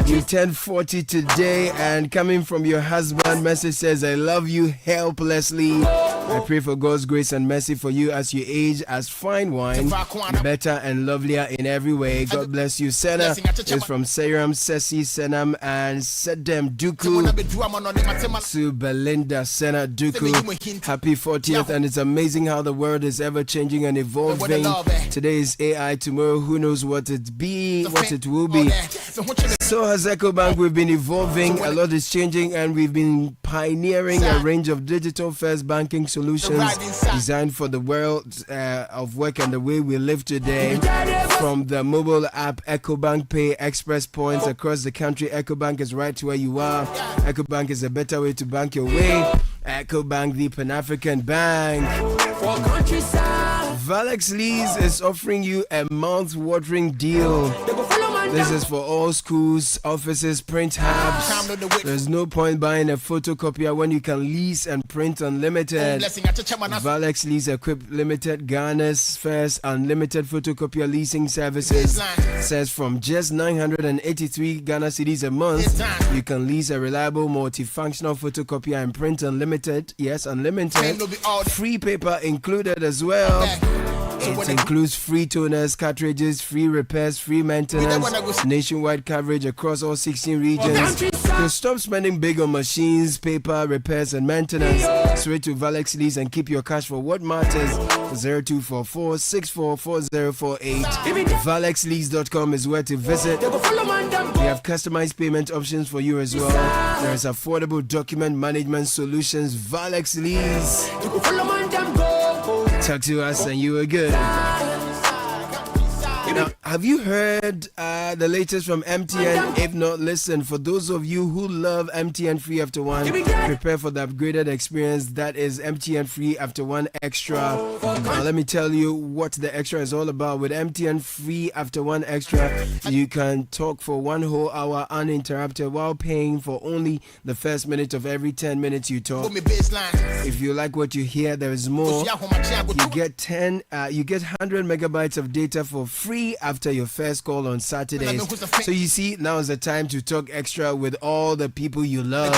You turned 40 today, and coming from your husband, message says, I love you helplessly. I pray for God's grace and mercy for you as you age as fine wine, better and lovelier in every way. God bless you. Sena is from Seram, Sesi, Senam, and Sedem Duku to Belinda Sena Duku. Happy 40th, and it's amazing how the world is ever changing and evolving. Today is AI, tomorrow who knows what it will be. So has EcoBank. We've been evolving, a lot is changing, and we've been pioneering a range of digital first banking solutions designed for the world of work and the way we live today. From the mobile app EcoBank Pay, Express Points across the country, EcoBank is right where you are. EcoBank is a better way to bank your way. EcoBank, the Pan-African Bank. Valex Lease is offering you a mouth-watering deal. This is for all schools, offices, print hubs. There's no point buying a photocopier when you can lease and print unlimited. Valex Lease Equip Limited, Ghana's first unlimited photocopier leasing services, says from just 983 Ghana cedis a month, you can lease a reliable multifunctional photocopier and print unlimited. Yes, unlimited. Free paper included as well. It includes free toners, cartridges, free repairs, free maintenance, nationwide coverage across all 16 regions. So stop spending big on machines, paper, repairs, and maintenance. Switch to Valex Lease and keep your cash for what matters. 0244 644048. ValexLease.com is where to visit. We have customized payment options for you as well. There is affordable document management solutions. Valex Lease. Talk to us and you are good. Now, have you heard the latest from MTN? If not, listen. For those of you who love MTN Free After One, prepare for the upgraded experience that is MTN Free After One Extra. Now, let me tell you what the extra is all about. With MTN Free After One Extra, you can talk for 1 whole hour uninterrupted while paying for only the first minute of every 10 minutes you talk. If you like what you hear, there is more. You get 100 megabytes of data for free after your first call on Saturdays. So you see, now is the time to talk extra with all the people you love.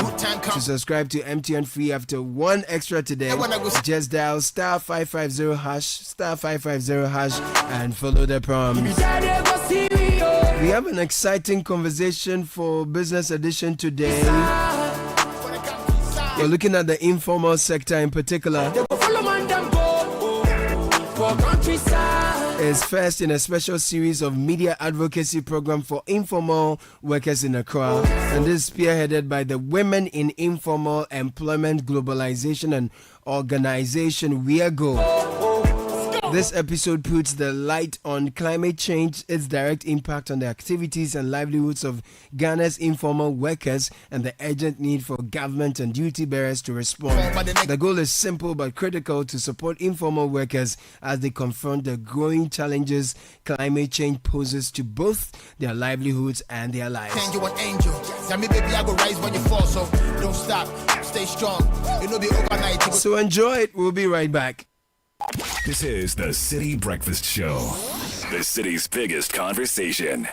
To subscribe to MTN Free After One Extra today, just dial star 550 hash and follow the prompts. We have an exciting conversation for Business Edition today. We're looking at the informal sector in particular. Is first in a special series of media advocacy program for informal workers in Accra, and this is spearheaded by the Women in Informal Employment Globalization and Organization WeAgo. This episode puts the light on climate change, its direct impact on the activities and livelihoods of Ghana's informal workers, and the urgent need for government and duty bearers to respond. The goal is simple but critical to support informal workers as they confront the growing challenges climate change poses to both their livelihoods and their lives. You an angel. Tell me, baby, I go rise when you fall, so don't stop, stay strong. It'll be overnight. So enjoy it. We'll be right back. This is the Citi Breakfast Show, the city's biggest conversation.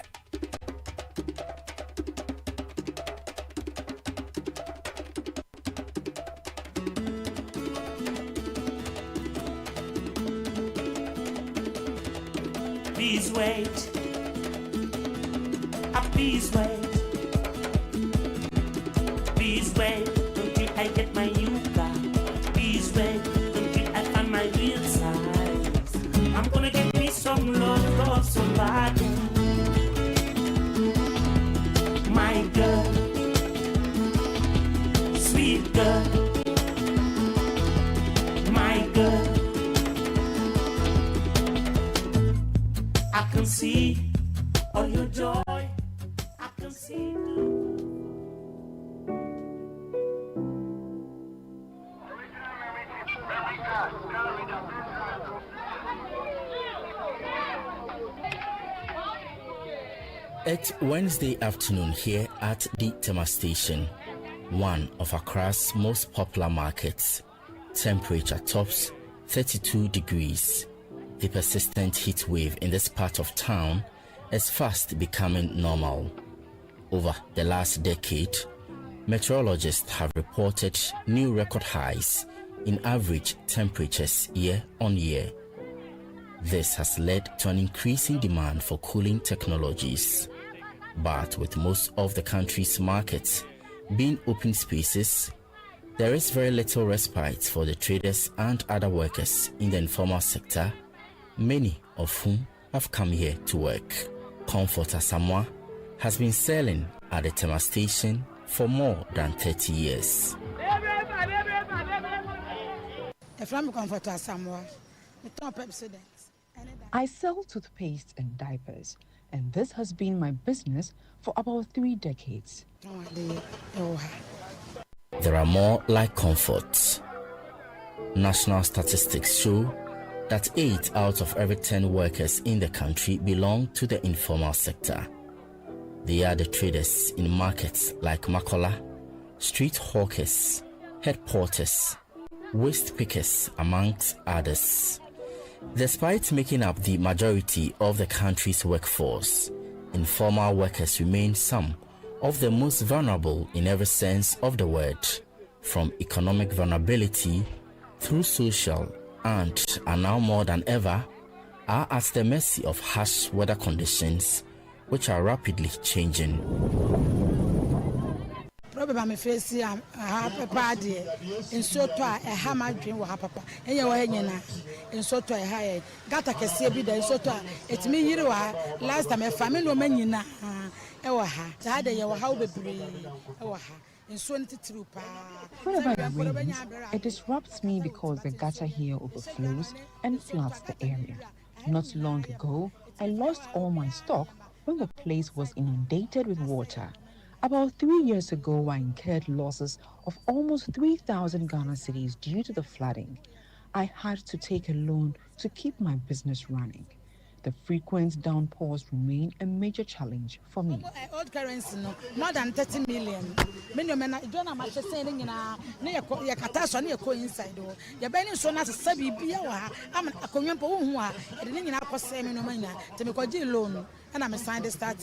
Please wait. Please wait. Please wait until I get my new car. Please wait until I find my real size. I'm gonna get me some love, somebody. My girl, sweet girl, my girl. I can see all your joy. I can see you. It's Wednesday afternoon here at the Sanitation, one of Accra's most popular markets. Temperature tops 32 degrees. The persistent heat wave in this part of town is fast becoming normal. Over the last decade, meteorologists have reported new record highs in average temperatures year on year. This has led to an increasing demand for cooling technologies. But with most of the country's markets being open spaces, there is very little respite for the traders and other workers in the informal sector, many of whom have come here to work. Comfort Asamoah has been selling at the Sanitation for more than 30 years. I sell toothpaste and diapers, and this has been my business for about 3 decades. There are more like comforts. National statistics show that 8 out of every 10 workers in the country belong to the informal sector. They are the traders in markets like Makola, street hawkers, head porters, waste pickers, amongst others. Despite making up the majority of the country's workforce, informal workers remain some of the most vulnerable in every sense of the word, from economic vulnerability through social and are now more than ever are at the mercy of harsh weather conditions, which are rapidly changing. Problem I'm facing papa in soto a hammer dream wa papa enye wa nyina in soto a high gata kese bi da in soto it me yiri wa last time family no manyina e wa ha ta da ye wa ha obebre e wa ha in so ntitru pa. Whenever it rains, it disrupts me because the gutter here overflows and floods the area. Not long ago, I lost all my stock when the place was inundated with water. About 3 years ago, I incurred losses of almost 3,000 Ghana cedis due to the flooding. I had to take a loan to keep my business running. The frequent downpours remain a major challenge for me. Old currency no more than 30 million. Many men don't am saying na ya kata so na ko inside o. Ya be ni so na sabi bia wa am akonwempo hu a e de nyina akose me no manya. Te me kwaji loan and I'm signed the start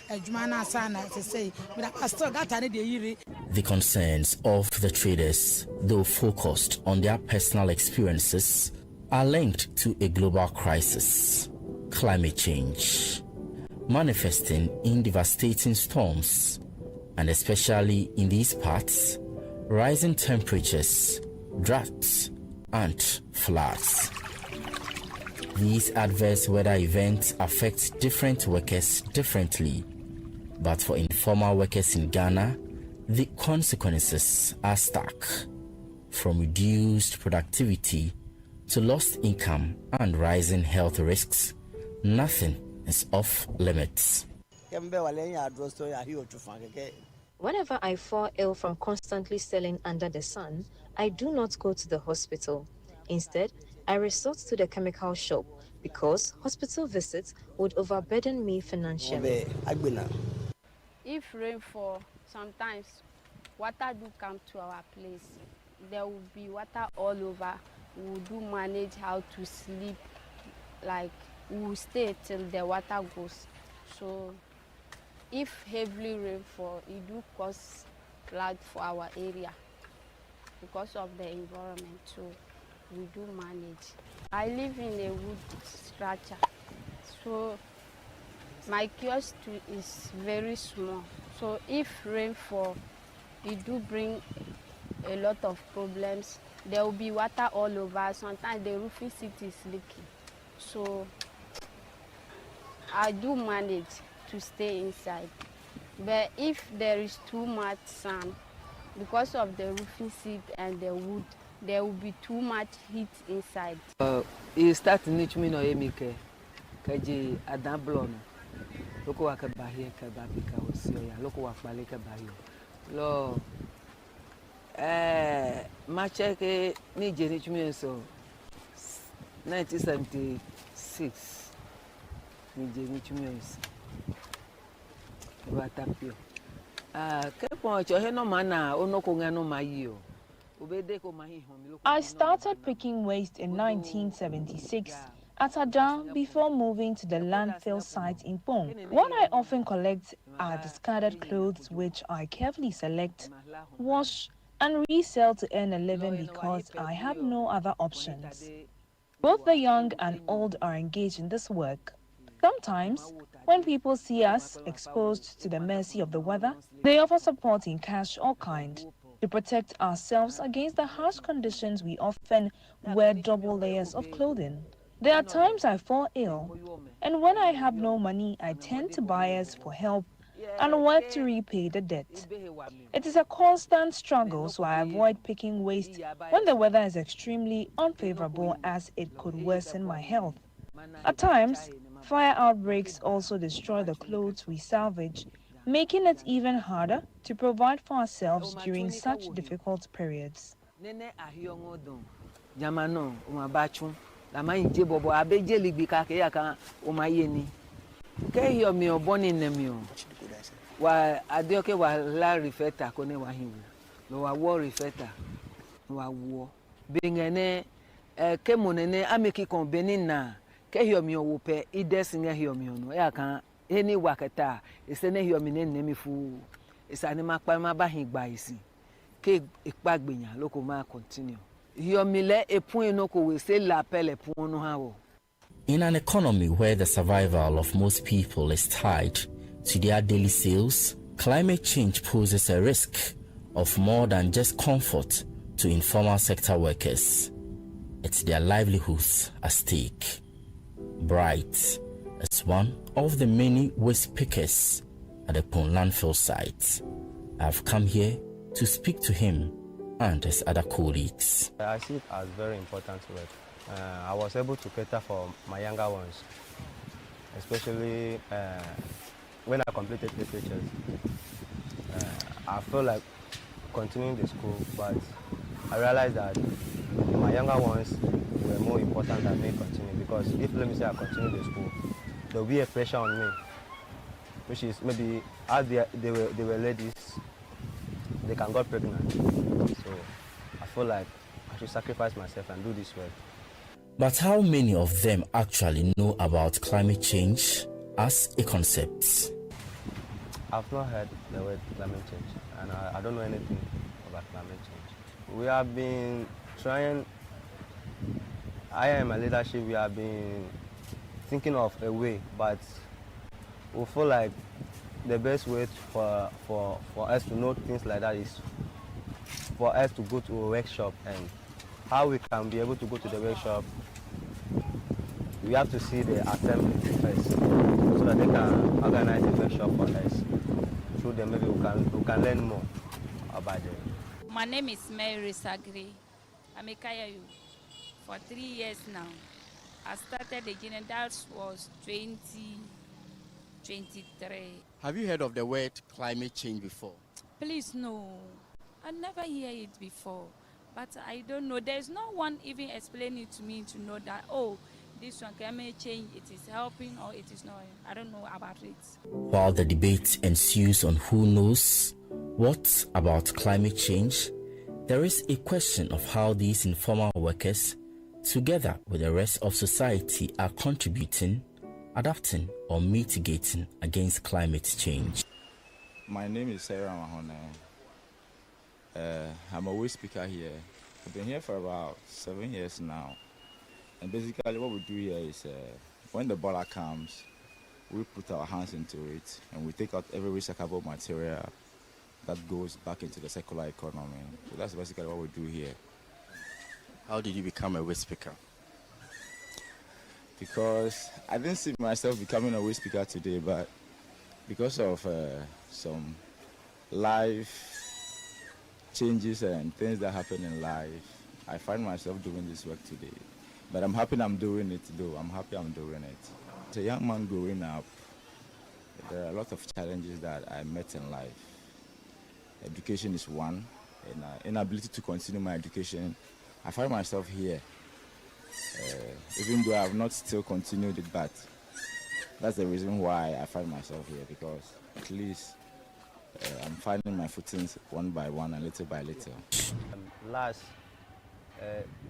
adwuma na sana to say me I still got any de yiri. The concerns of the traders, though focused on their personal experiences, are linked to a global crisis. Climate change, manifesting in devastating storms, and especially in these parts, rising temperatures, droughts, and floods. These adverse weather events affect different workers differently, but for informal workers in Ghana, the consequences are stark, from reduced productivity to lost income and rising health risks. Nothing is off limits. Whenever I fall ill from constantly selling under the sun, I do not go to the hospital. Instead, I resort to the chemical shop because hospital visits would overburden me financially. If rain fall, sometimes water do come to our place. There will be water all over. We do manage how to sleep, like we will stay till the water goes. So if heavily rainfall, it do cause flood for our area because of the environment. So we do manage. I live in a wood structure, so my kiosk is very small. So if rainfall, it do bring a lot of problems. There will be water all over. Sometimes the roofing seat is leaking. So I do manage to stay inside. But if there is too much sun, because of the roofing seat and the wood, there will be too much heat inside. You start to niche me no emike. Kaji adablono. Loko wakabahi kababika osioya. Loko wakbaleka bayo. Lo macheke ni niche me so 1976. I started picking waste in 1976 at Adam before moving to the landfill site in Pong. What I often collect are discarded clothes which I carefully select, wash, and resell to earn a living because I have no other options. Both the young and old are engaged in this work. Sometimes, when people see us exposed to the mercy of the weather, they offer support in cash or kind to protect ourselves against the harsh conditions. We often wear double layers of clothing. There are times I fall ill, and when I have no money, I tend to buyers for help and work to repay the debt. It is a constant struggle, so I avoid picking waste when the weather is extremely unfavorable, as it could worsen my health. At times, fire outbreaks also destroy the clothes we salvage, making it even harder to provide for ourselves during such difficult periods. Ke hiomi owope ides nge hiomi ono ya kan eni wakata ese ne hiomi ne nemi fu isani makpa ma ba hin gba isi ke ipagbenya loko ma continue hiomi le epun eno ko we se la pele pun no ha wo. In an economy where the survival of most people is tied to their daily sales, climate change poses a risk of more than just comfort to informal sector workers. It's their livelihoods at stake. Bright is one of the many waste pickers at the Pond landfill site. I've come here to speak to him and his other colleagues. I see it as very important work. I was able to cater for my younger ones, especially when I completed SHS. I feel like continuing the school, but I realized that my younger ones were more important than me continuing, because if, let me say, I continue the school, there will be a pressure on me, which is maybe as they were ladies, they can get pregnant. So I feel like I should sacrifice myself and do this work. But how many of them actually know about climate change as a concept? I've not heard the word climate change, and I don't know anything about climate change. We have been trying, I am my leadership, we have been thinking of a way, but we feel like the best way for us to know things like that is for us to go to a workshop, and how we can be able to go to the workshop, we have to see the assembly first, so that they can organize a workshop for us. Through them, maybe we can learn more about them. My name is Mary Sagri. I'm a Kayayu for 3 years now. I started again, and that was 2023. Have you heard of the word climate change before? Please, no. I never hear it before. But I don't know. There's no one even explaining to me to know that, oh, this one climate change, it is helping or it is not. I don't know about it. While the debate ensues on who knows what about climate change, there is a question of how these informal workers, together with the rest of society, are contributing, adapting, or mitigating against climate change. My name is Sarah Mahone. I'm a waste speaker here. I've been here for about 7 years now. And basically what we do here is when the boiler comes, we put our hands into it and we take out every recyclable material that goes back into the circular economy. So that's basically what we do here. How did you become a waste picker? Because I didn't see myself becoming a waste picker today, but because of some life changes and things that happen in life, I find myself doing this work today. But I'm happy I'm doing it though. I'm happy I'm doing it. As a young man growing up, there are a lot of challenges that I met in life. Education is one, and inability to continue my education. I find myself here, even though I have not still continued it, but that's the reason why I find myself here, because at least I'm finding my footings one by one and little by little.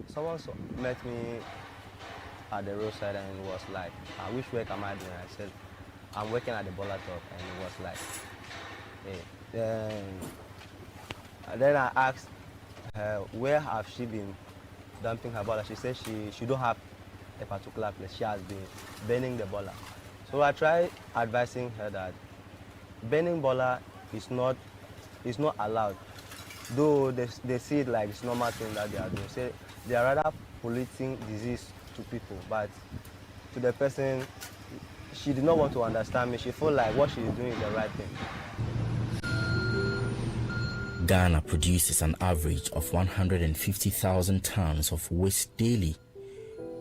Someone met me at the roadside and it was like, which work am I doing? I said, I'm working at the boiler top, and it was like, hey. Then I asked her, where have she been dumping her boiler? She said she don't have a particular place. She has been burning the boiler. So I tried advising her that burning boiler is not allowed. Though they see it like it's normal thing that they are doing. Say they are rather polluting disease to people, but to the person, she did not want to understand me. She felt like what she is doing is the right thing. Ghana produces an average of 150,000 tons of waste daily,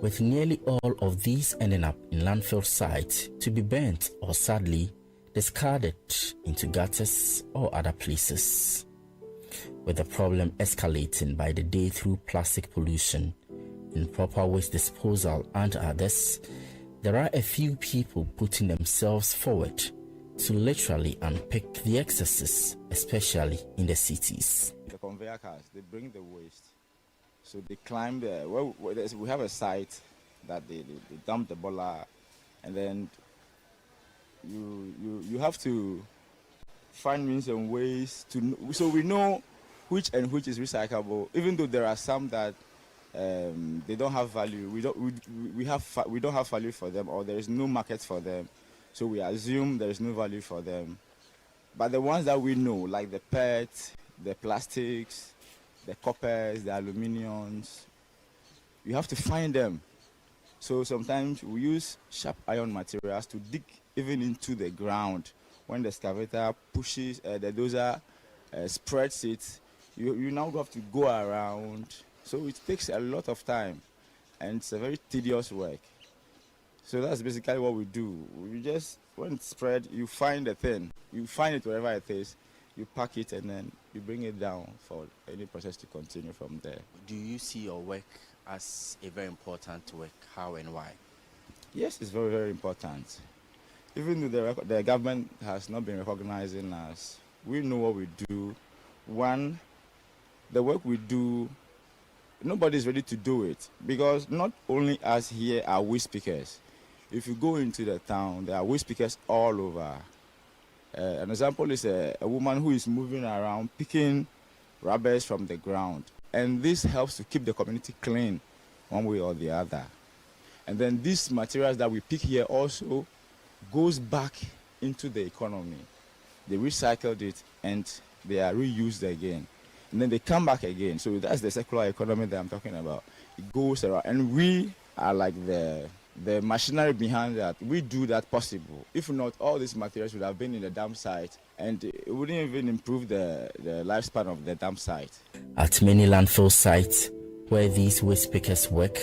with nearly all of these ending up in landfill sites to be burnt or sadly discarded into gutters or other places. With the problem escalating by the day through plastic pollution, improper waste disposal and others, there are a few people putting themselves forward to literally unpick the excesses, especially in the cities. The conveyor cars, they bring the waste. So they climb there. Well, we have a site that they dump the boiler, and then you have to find means and ways to, so we know which is recyclable, even though there are some that they don't have value. We don't have value for them, or there is no market for them. So we assume there is no value for them. But the ones that we know, like the PET, the plastics, the coppers, the aluminiums, you have to find them. So sometimes we use sharp iron materials to dig even into the ground. When the excavator pushes, the dozer spreads it, you now have to go around. So it takes a lot of time, and it's a very tedious work. So that's basically what we do. We just, when it's spread, you find the thing. You find it wherever it is, you pack it, and then you bring it down for any process to continue from there. Do you see your work as a very important work? How and why? Yes, it's very, very important. Even though the government has not been recognizing us, we know what we do. One, the work we do, nobody's ready to do it, because not only us here are we speakers. If you go into the town, there are we speakers all over. An example is a woman who is moving around picking rubbish from the ground, and this helps to keep the community clean one way or the other. And then these materials that we pick here also goes back into the economy. They recycled it and they are reused again, and then they come back again. So that's the circular economy that I'm talking about. It goes around, and we are like the machinery behind that. We do that possible. If not, all these materials would have been in the dump site, and it wouldn't even improve the lifespan of the dump site. At many landfill sites where these waste pickers work,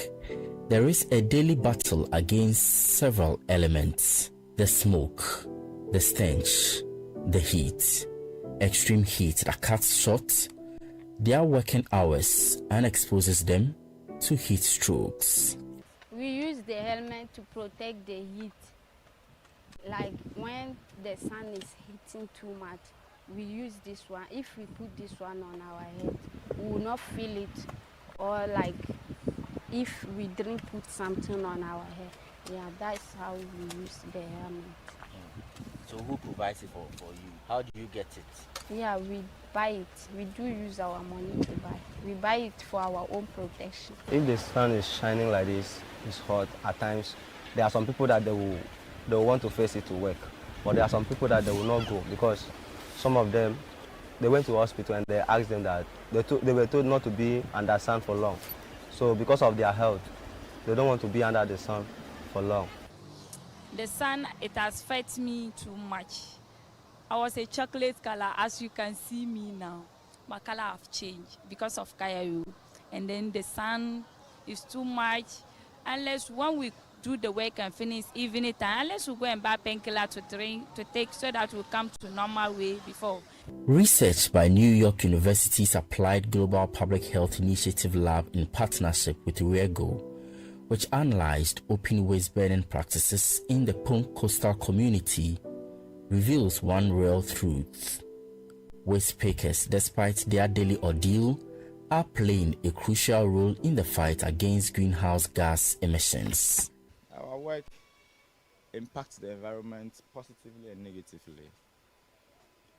there is a daily battle against several elements: the smoke, the stench, the heat, extreme heat that cuts short their working hours and exposes them to heat strokes. We use the helmet to protect the heat. Like when the sun is hitting too much, we use this one. If we put this one on our head, we will not feel it. Or like if we didn't put something on our head, yeah, that's how we use the helmet. So who provides it for you? How do you get it? Yeah, we buy it. We do use our money to buy. We buy it for our own protection. If the sun is shining like this, it's hot. At times, there are some people that they will want to face it to work, but there are some people that they will not go, because some of them, they went to hospital and they asked them that they were told not to be under sun for long. So because of their health, they don't want to be under the sun for long. The sun, it has affected me too much. I was a chocolate color, as you can see me now. My color have changed because of Kayaru. And then the sun is too much. Unless when we do the work and finish evening time, unless we go and buy painkiller to take, so that we come to normal way before. Research by New York University's Applied Global Public Health Initiative Lab in partnership with Riego, which analyzed open waste burning practices in the Pong coastal community, reveals one real truth. Waste pickers, despite their daily ordeal, are playing a crucial role in the fight against greenhouse gas emissions. Our work impacts the environment positively and negatively.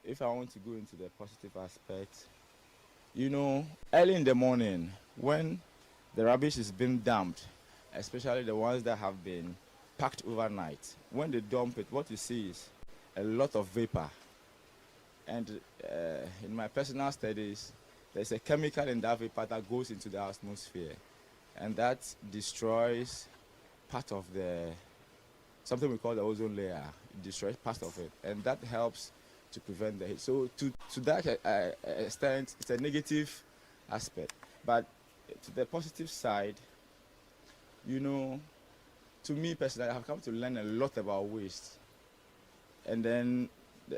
If I want to go into the positive aspect, early in the morning, when the rubbish is being dumped, especially the ones that have been packed overnight, when they dump it, what you see is a lot of vapor. And in my personal studies, there's a chemical in that vapor that goes into the atmosphere, and that destroys part of something we call the ozone layer. It destroys part of it, and that helps to prevent the heat. So to that extent, it's a negative aspect. But to the positive side, to me personally, I've come to learn a lot about waste. And then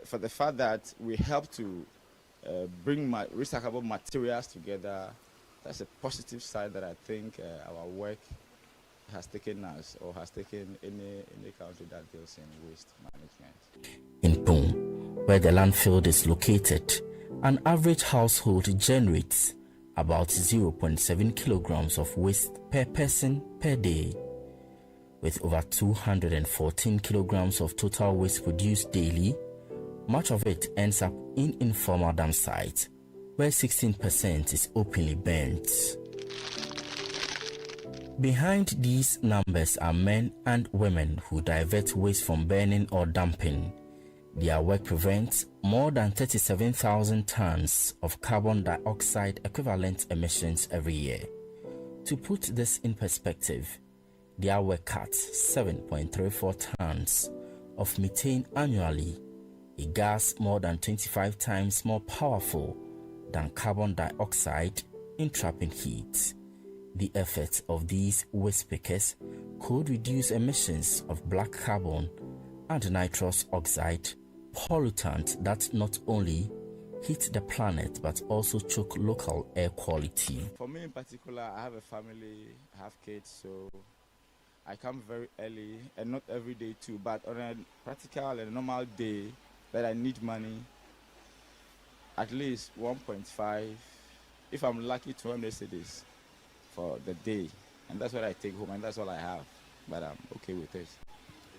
for the fact that we help to bring recyclable materials together, that's a positive side that I think our work has taken us, or has taken any country that deals in waste management. In Pong, where the landfill is located, an average household generates about 0.7 kilograms of waste per person per day. With over 214 kilograms of total waste produced daily, much of it ends up in informal dump sites, where 16% is openly burnt. Behind these numbers are men and women who divert waste from burning or dumping. Their work prevents more than 37,000 tons of carbon dioxide equivalent emissions every year. To put this in perspective, their work cuts 7.34 tons of methane annually, a gas more than 25 times more powerful than carbon dioxide in trapping heat. The effect of these waste pickers could reduce emissions of black carbon and nitrous oxide, pollutants that not only hit the planet but also choke local air quality. For me in particular, I have a family, I have kids, so I come very early, and not every day too, but on a practical and normal day that I need money, at least 1.5, if I'm lucky, 200 cedis for the day, and that's what I take home, and that's all I have, but I'm okay with it. Is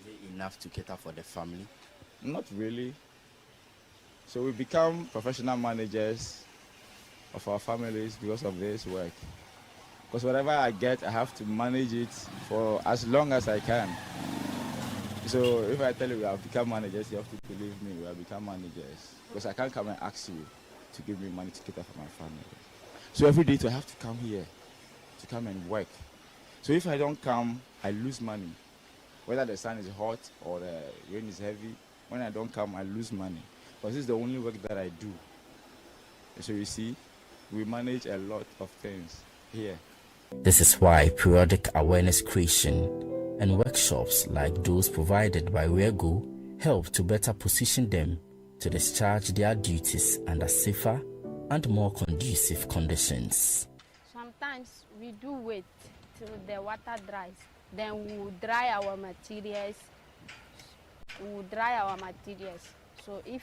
it enough to cater for the family? Not really. So we become professional managers of our families because of this work. Because whatever I get, I have to manage it for as long as I can. So if I tell you we have become managers, you have to believe me, we have become managers. Because I can't come and ask you to give me money to cater for my family. So every day I have to come here, to come and work. So if I don't come, I lose money. Whether the sun is hot or the rain is heavy, when I don't come, I lose money. Because this is the only work that I do. So you see, we manage a lot of things here. This is why periodic awareness creation and workshops like those provided by WearGo help to better position them to discharge their duties under safer and more conducive conditions. Sometimes we do wait till the water dries. Then we will dry our materials. So if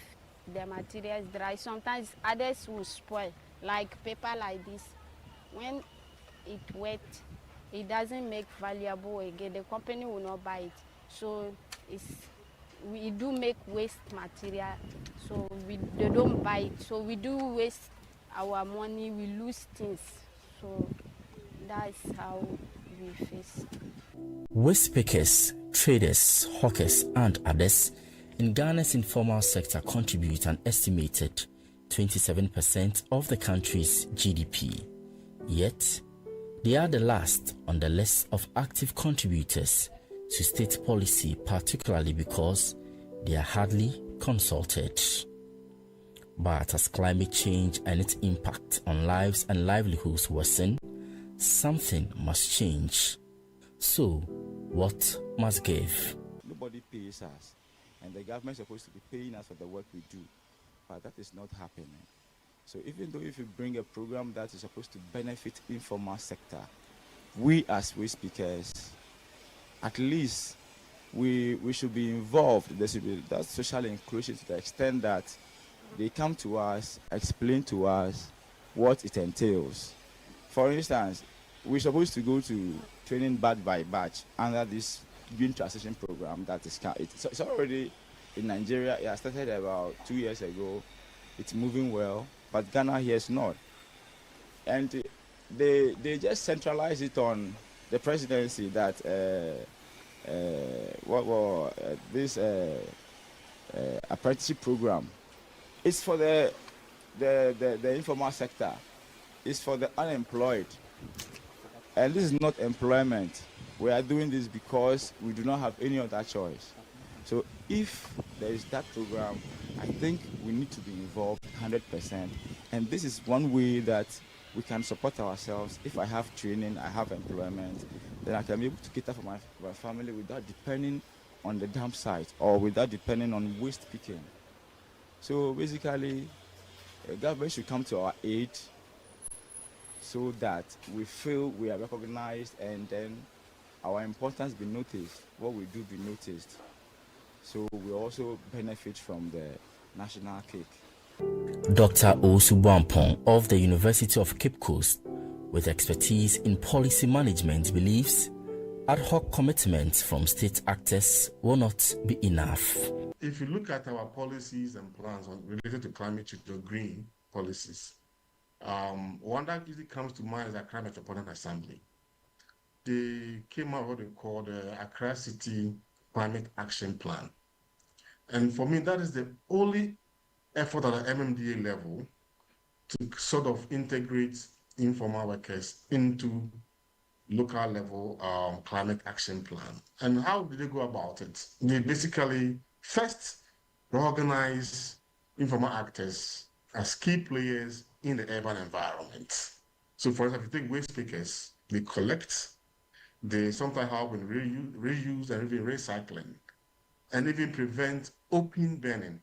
the materials dry, sometimes others will spoil, like paper like this. When it wet, it doesn't make valuable again. The company will not buy it. So we do make waste material. So they don't buy it. So we do waste our money. We lose things. So that's how we face. Waste pickers, traders, hawkers, and others in Ghana's informal sector contribute an estimated 27% of the country's GDP. Yet, they are the last on the list of active contributors to state policy, particularly because they are hardly consulted. But as climate change and its impact on lives and livelihoods worsen, something must change. So, what must give? Nobody pays us, and the government is supposed to be paying us for the work we do, but that is not happening. So even though if you bring a program that is supposed to benefit informal sector, we as waste speakers, at least we should be involved. There should be that social inclusion to the extent that they come to us, explain to us what it entails. For instance, we're supposed to go to training batch by batch under this green transition program that is it's already in Nigeria. It started about 2 years ago. It's moving well, but Ghana here is not. And they just centralize it on the presidency that this apprenticeship program. It's for the informal sector. It's for the unemployed. And this is not employment. We are doing this because we do not have any other choice. So if there is that program, I think we need to be involved 100%. And this is one way that we can support ourselves. If I have training, I have employment, then I can be able to cater for my family without depending on the dump site or without depending on waste picking. So basically, the government should come to our aid so that we feel we are recognized and then our importance be noticed, what we do be noticed. So we also benefit from the national cake. Dr. Osu Bampong of the University of Cape Coast, with expertise in policy management, believes ad hoc commitments from state actors will not be enough. If you look at our policies and plans related to climate change or green policies, one that usually comes to mind is the Climate Metropolitan Assembly. they came out with what they call the Accra City Climate Action Plan. And for me, that is the only effort at the MMDA level to sort of integrate informal workers into local level climate action plan. And how did they go about it? They basically first organize informal actors as key players in the urban environment. So for example, if you take waste pickers, they collect, they sometimes help in reuse and even recycling, and even prevent open burning.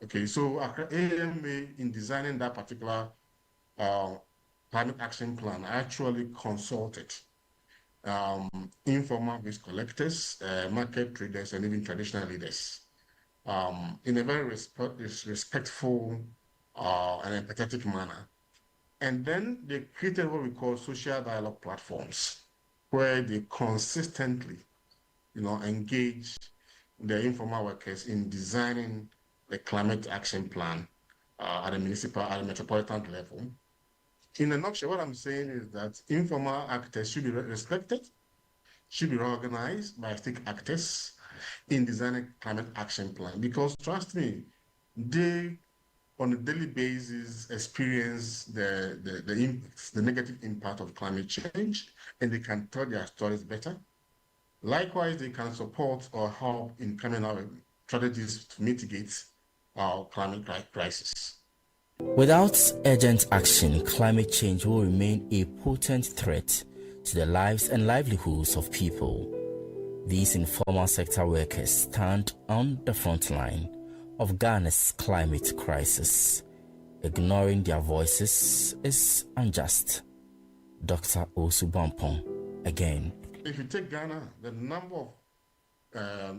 Okay, so AMA, in designing that particular climate action plan, actually consulted informal waste collectors, market traders, and even traditional leaders in a very respectful and empathetic manner. And then they created what we call social dialogue platforms, where they consistently, engage the informal workers in designing the climate action plan at the metropolitan level. In a nutshell, what I'm saying is that informal actors should be respected, should be organized by state actors in designing climate action plan, because trust me, they on a daily basis experience the negative impact of climate change, and they can tell their stories better. Likewise, they can support or help in coming out with strategies to mitigate our climate crisis. Without urgent action, climate change will remain a potent threat to the lives and livelihoods of people. These informal sector workers stand on the front line of Ghana's climate crisis. Ignoring their voices is unjust. Dr. Osu Bampong, again. If you take Ghana, the number of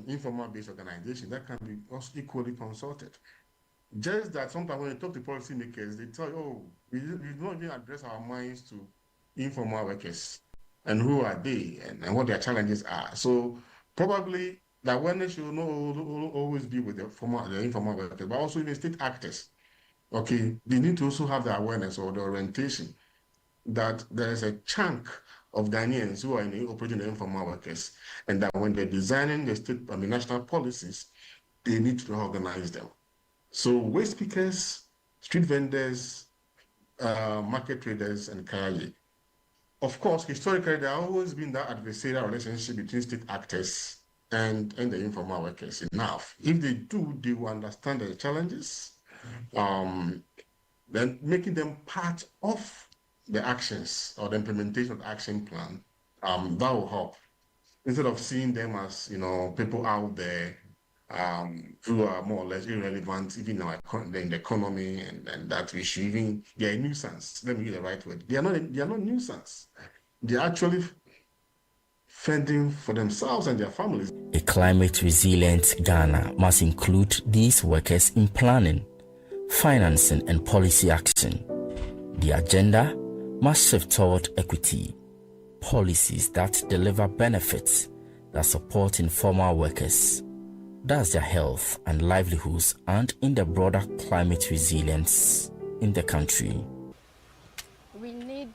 informal-based organizations that can be also equally consulted. Just that sometimes when you talk to policymakers, they tell you, oh, we don't even address our minds to informal workers and who are they and what their challenges are. So probably the awareness should not always be with the informal workers, but also even state actors. Okay, they need to also have the awareness or the orientation that there is a chunk of Ghanaians who are operating the informal workers, and that when they're designing the national policies, they need to organize them. So waste pickers, street vendors, market traders, and Kayaye. Of course, historically, there has always been that adversarial relationship between state actors and the informal workers. Enough. If they do, they will understand the challenges, then making them part of the actions or the implementation of the action plan, that will help. Instead of seeing them as, people out there who are more or less irrelevant, even in the economy, and that we should even, they're a nuisance. Let me use the right word. They are not nuisance. They're actually fending for themselves and their families. A climate resilient Ghana must include these workers in planning, financing, and policy action. The agenda must shift toward equity, policies that deliver benefits that support informal workers, thus their health and livelihoods, and in the broader climate resilience in the country. We need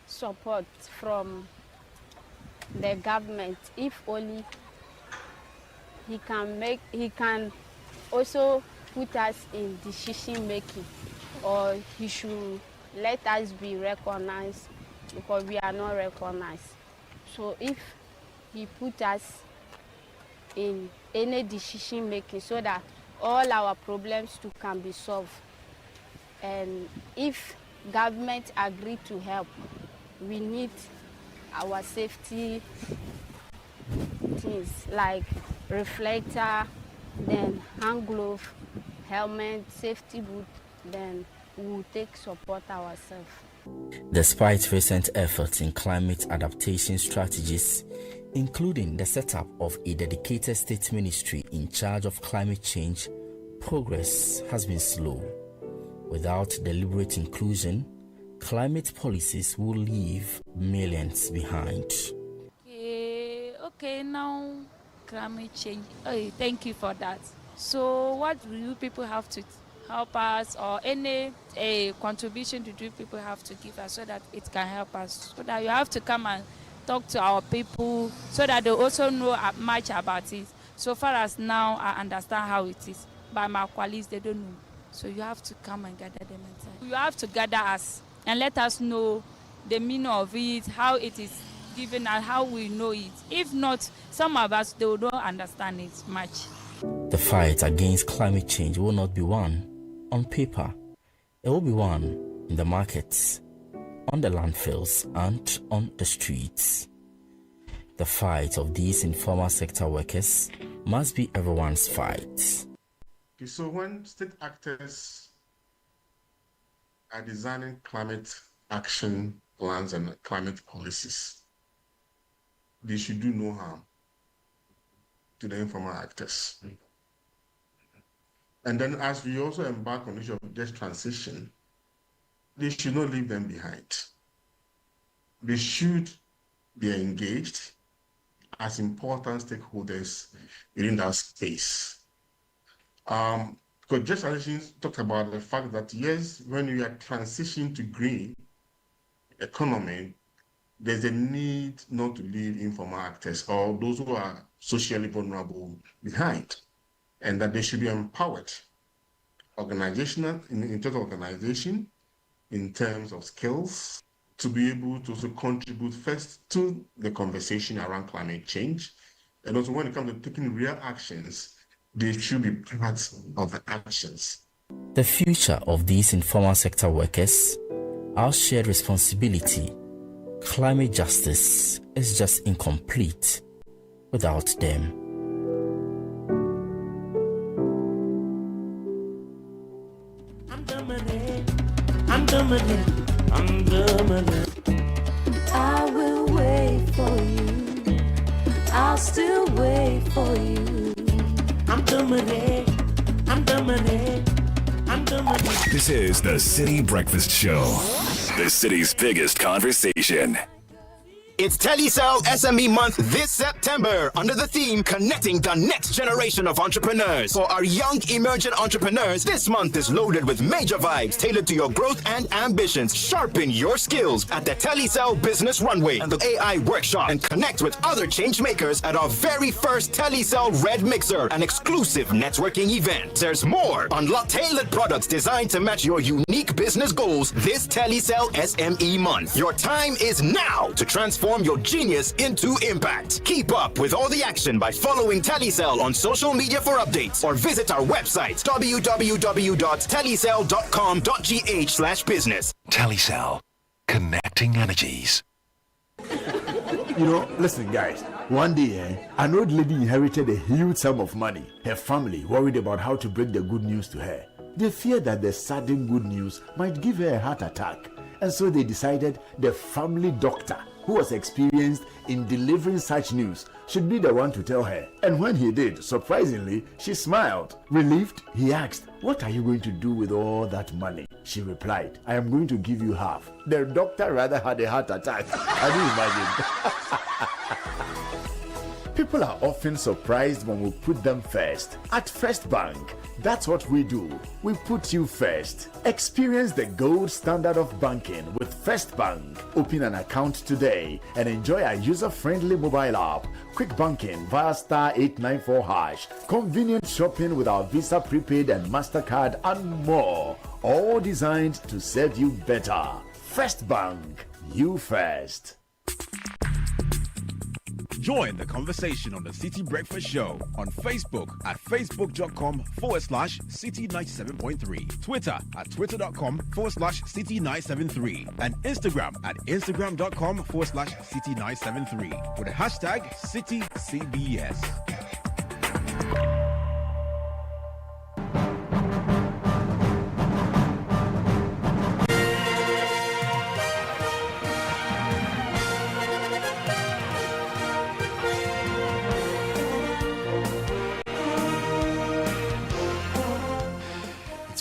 support from the government. If only he can also put us in decision making, or he should let us be recognized, because we are not recognized. So if he put us in any decision making, so that all our problems can be solved, and if government agree to help, we need our safety things like reflector, then hand glove, helmet, safety boot, then we will take support ourselves. Despite recent efforts in climate adaptation strategies, including the setup of a dedicated state ministry in charge of climate change, progress has been slow. Without deliberate inclusion, climate policies will leave millions behind. Okay, now climate change. Oh, thank you for that. So what will you people have to help us, or any a contribution to do people have to give us so that it can help us. So that you have to come and talk to our people so that they also know much about it. So far as now, I understand how it is. But my colleagues, they don't know. So you have to come and gather them inside. You have to gather us and let us know the meaning of it, how it is given, and how we know it. If not, some of us, they don't understand it much. The fight against climate change will not be won on paper. It will be won in the markets, on the landfills, and on the streets. The fight of these informal sector workers must be everyone's fight. Okay, so when state actors are designing climate action plans and climate policies, they should do no harm to the informal actors. And then as we also embark on the issue of just transition, they should not leave them behind. They should be engaged as important stakeholders within that space. Because just transition talked about the fact that yes, when we are transitioning to green economy, there's a need not to leave informal actors or those who are socially vulnerable behind, and that they should be empowered organizational, in terms of organization, in terms of skills, to be able to also contribute first to the conversation around climate change. And also when it comes to taking real actions, they should be part of the actions. The future of these informal sector workers, our shared responsibility. Climate justice is just incomplete without them. I'm dominant. I will wait for you. I'll still wait for you. I'm dominant. This is the City Breakfast Show, the city's biggest conversation. It's Telecel SME Month this September under the theme Connecting the Next Generation of Entrepreneurs. For our young emerging entrepreneurs, this month is loaded with major vibes tailored to your growth and ambitions. Sharpen your skills at the Telecel Business Runway and the AI Workshop, and connect with other change makers at our very first Telecel Red Mixer, an exclusive networking event. There's more. Unlock tailored products designed to match your unique business goals this Telecel SME Month. Your time is now to transform your genius into impact. Keep up with all the action by following Telecel on social media for updates, or visit our website www.telecel.com.gh/business. Telecel, connecting energies. You know, listen guys, one day an old lady inherited a huge sum of money. Her family worried about how to break the good news to her. They feared that the sudden good news might give her a heart attack, and so they decided the family doctor, who was experienced in delivering such news, should be the one to tell her. And when he did, surprisingly, she smiled. Relieved, he asked, "What are you going to do with all that money?" She replied, "I am going to give you half." The doctor rather had a heart attack. Can you imagine? People are often surprised when we put them first. At First Bank, that's what we do. We put you first. Experience the gold standard of banking with First Bank. Open an account today and enjoy our user-friendly mobile app, quick banking via *894#, convenient shopping with our Visa Prepaid and MasterCard, and more. All designed to serve you better. First Bank, you first. Join the conversation on the City Breakfast Show on Facebook at facebook.com/City97.3, Twitter at twitter.com/City973, and Instagram at instagram.com/City973 with the hashtag CityCBS.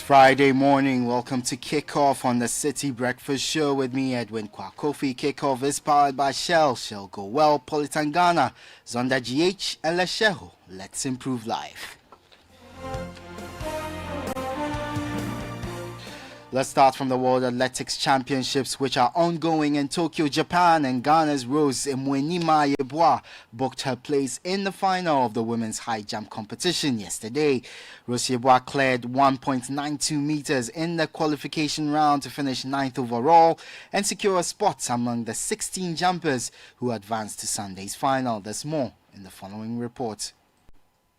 Friday morning. Welcome to Kickoff on the City Breakfast Show with me, Edwin Kwakofi. Kickoff is powered by Shell, Shell Go Well, Politangana, Zonda GH, and Lesheho. Let's improve life. Let's start from the World Athletics Championships, which are ongoing in Tokyo, Japan, and Ghana's Rose Emuenima Yeboah booked her place in the final of the women's high jump competition yesterday. Rose Yeboah cleared 1.92 meters in the qualification round to finish 9th overall and secure a spot among the 16 jumpers who advanced to Sunday's final. There's more in the following report.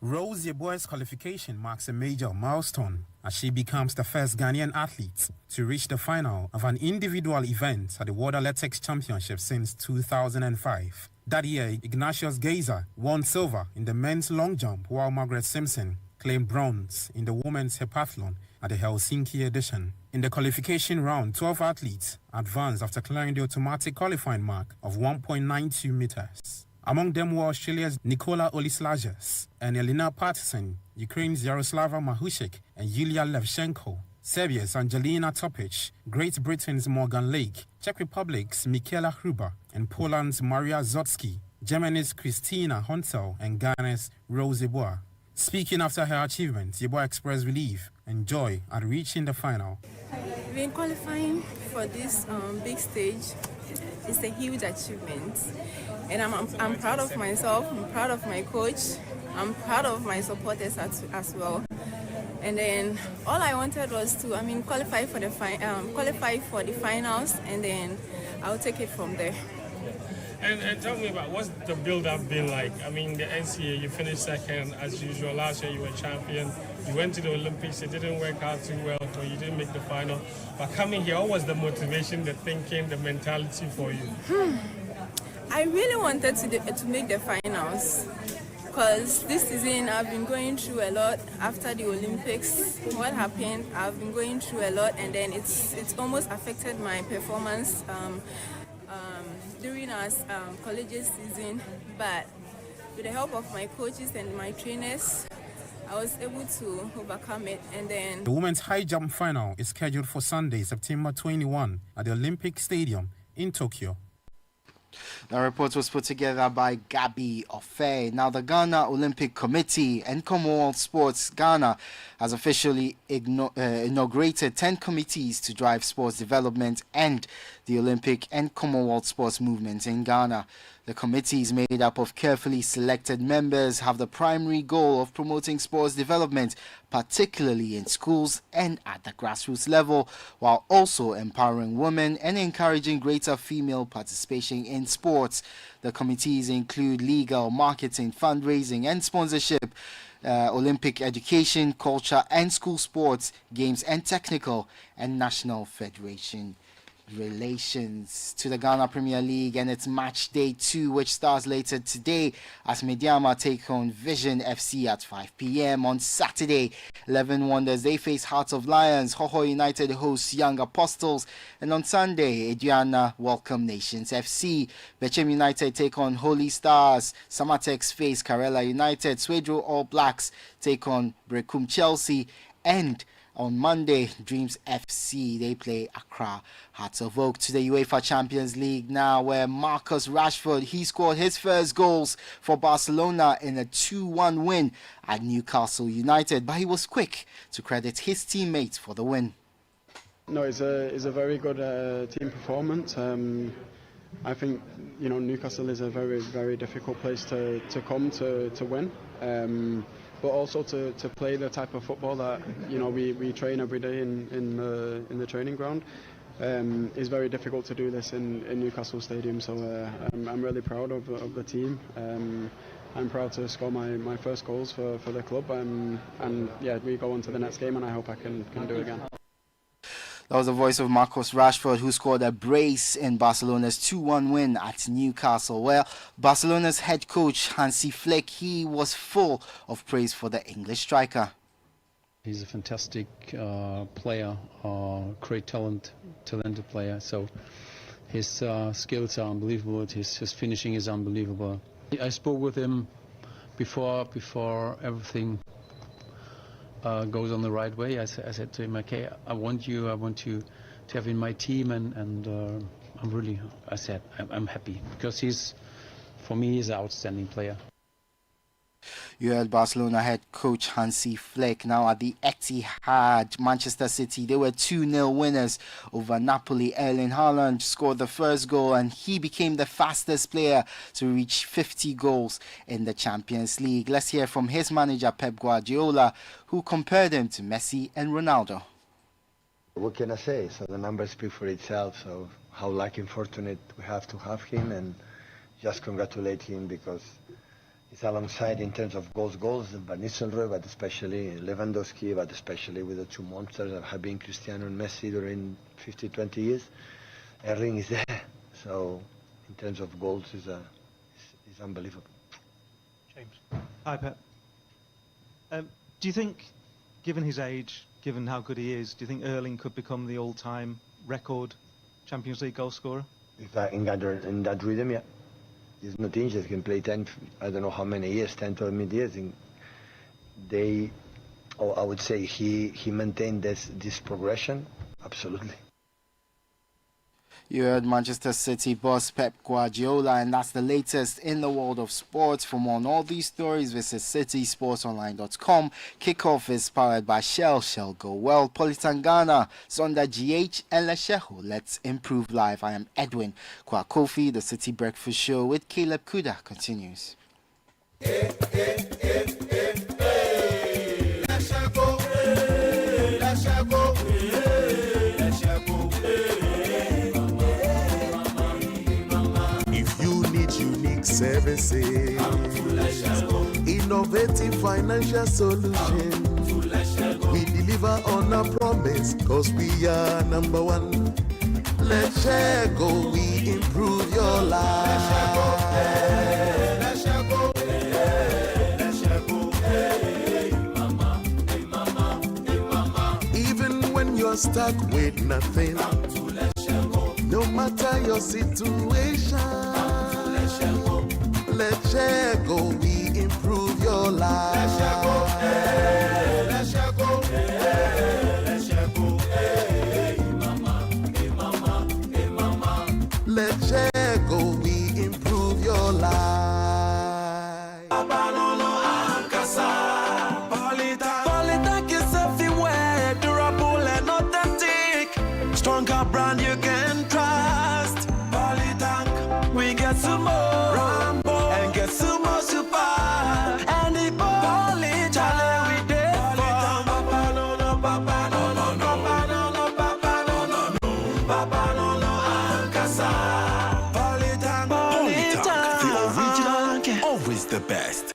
Rose Yeboah's qualification marks a major milestone as she becomes the first Ghanaian athlete to reach the final of an individual event at the World Athletics Championship since 2005. That year, Ignatius Geyser won silver in the men's long jump, while Margaret Simpson claimed bronze in the women's heptathlon at the Helsinki edition. In the qualification round, 12 athletes advanced after clearing the automatic qualifying mark of 1.92 meters. Among them were Australia's Nicola Olislages and Elena Patterson, Ukraine's Yaroslava Mahushik and Yulia Levchenko, Serbia's Angelina Topic, Great Britain's Morgan Lake, Czech Republic's Michaela Hruber, and Poland's Maria Zotsky, Germany's Christina Hontel, and Ghana's Rose Yeboah. Speaking after her achievement, Yeboah expressed relief and joy at reaching the final. Being qualifying for this big stage is a huge achievement, and I'm proud of myself. I'm proud of my coach. I'm proud of my supporters as well. And then all I wanted was to, qualify for the finals, and then I'll take it from there. And tell me about what's the build-up been like? The NCAA, you finished second as usual. Last year you were champion. You went to the Olympics. It didn't work out too well, so you didn't make the final. But coming here, what was the motivation, the thinking, the mentality for you? I really wanted to make the finals, because this season I've been going through a lot after the Olympics. What happened? I've been going through a lot, and then it's almost affected my performance during our colleges season. But with the help of my coaches and my trainers, I was able to overcome it. And then the women's high jump final is scheduled for Sunday, September 21 at the Olympic Stadium in Tokyo. The report was put together by Gabi Ofe. Now, the Ghana Olympic Committee and Commonwealth Sports Ghana has officially inaugurated 10 committees to drive sports development and the Olympic and Commonwealth sports movement in Ghana. The committees, made up of carefully selected members, have the primary goal of promoting sports development, particularly in schools and at the grassroots level, while also empowering women and encouraging greater female participation in sports. The committees include legal, marketing, fundraising and sponsorship, Olympic education, culture and school sports, games and technical, and national federation relations. To the Ghana Premier League and its match day 2, which starts later today as Mediama take on Vision FC at 5 p.m. on Saturday. 11 Wonders, they face Hearts of Lions. Hoho United hosts Young Apostles, and on Sunday Aduana welcome Nations FC. Bechem United take on Holy Stars. Samatex face Karela United. Swedro All Blacks take on Brekum Chelsea, and on Monday, Dreams FC, they play Accra Hearts of Oak. To the UEFA Champions League now, where Marcus Rashford, he scored his first goals for Barcelona in a 2-1 win at Newcastle United, but he was quick to credit his teammates for the win. No, it's a very good team performance. I think Newcastle is a very, very difficult place to come to win. But also to play the type of football that we train every day in the training ground. It's very difficult to do this in Newcastle Stadium, so I'm really proud of the team. I'm proud to score my first goals for the club, and yeah, we go on to the next game, and I hope I can do it again. That was the voice of Marcus Rashford, who scored a brace in Barcelona's 2-1 win at Newcastle. Well, Barcelona's head coach, Hansi Flick, he was full of praise for the English striker. He's a fantastic player, great talented player. So his skills are unbelievable. His finishing is unbelievable. I spoke with him before everything goes on the right way. I said to him, okay, I want you to have in my team, and I'm happy because for me he's an outstanding player. You heard Barcelona head coach Hansi Flick. Now at the Etihad, Manchester City, they were 2-0 winners over Napoli. Erling Haaland scored the first goal and he became the fastest player to reach 50 goals in the Champions League. Let's hear from his manager Pep Guardiola, who compared him to Messi and Ronaldo. What can I say? So the numbers speak for itself. So how lucky and fortunate we have to have him, and just congratulate him because it's alongside in terms of goals, Van Nistelrooy, but especially Lewandowski, but especially with the two monsters that have been Cristiano and Messi during 50, 20 years. Erling is there. So in terms of goals, is unbelievable. James. Hi, Pep. Do you think, given his age, given how good he is, do you think Erling could become the all-time record Champions League goal scorer? If I in that rhythm, yeah. He's not injured, he can play 10, I don't know how many years, 10, 12 years. And I would say he maintained this progression, absolutely. You heard Manchester City boss Pep Guardiola, and that's the latest in the world of sports. For more on all these stories, visit citysportsonline.com. Kickoff is powered by Shell. Shell Go Well. Politangana, Zonda GH, and Lesheho. Let's improve life. I am Edwin Kwakofi. The City Breakfast Show with Caleb Kuda continues. Services, innovative financial solutions. We deliver on our promise, cause we are number one. Let's share go, we improve your life. Let's share go, let's share go, hey mama, hey mama, hey mama. Even when you're stuck with nothing, no matter your situation, let's share go, we improve your life. Let's share go, hey, let's share go, hey, let's share go, hey mama, hey mama, hey mama. Let's share go, we improve your life. Polytank is everywhere, durable and authentic. Stronger brand you can trust. Polytank, we get some more. The best.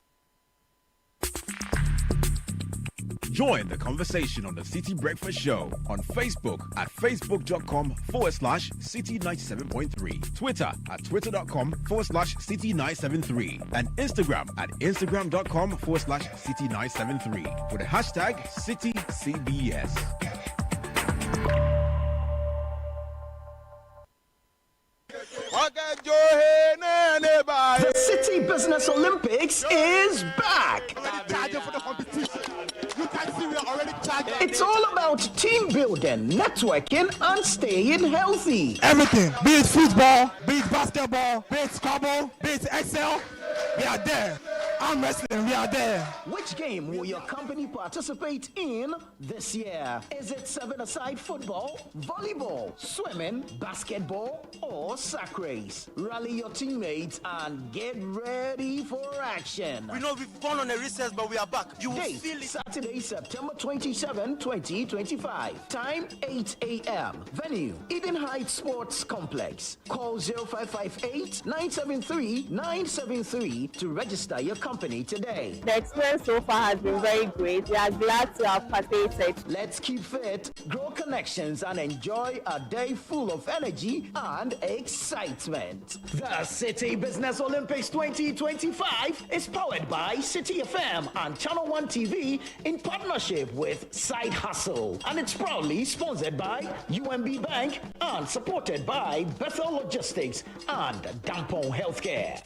Join the conversation on the City Breakfast Show on Facebook at facebook.com/City97.3, Twitter at twitter.com/City973, and Instagram at instagram.com/City973 with the hashtag CityCBS. The City Business Olympics is back. It's all about team building, networking, and staying healthy. Everything, be it football, be it basketball, be it Scrabble, be it Excel, we are there. Arm wrestling, we are there. Which game will your company participate in this year? Is it 7-a-side football, volleyball, swimming, basketball, or sack race? Rally your teammates and get ready for action. We know we've gone on a recess, but we are back. You will feel it. Saturday, September 27, 2025. Time 8 a.m. Venue, Eden Heights Sports Complex. Call 0558-973-973 to register your company today. The experience so far has been very great. We are glad to have participated. Let's keep fit, grow connections, and enjoy a day full of energy and excitement. The City Business Olympics 2025 is powered by City FM and Channel 1 TV in partnership with Side Hustle, and it's proudly sponsored by UMB Bank and supported by Bethel Logistics and Dampon Healthcare.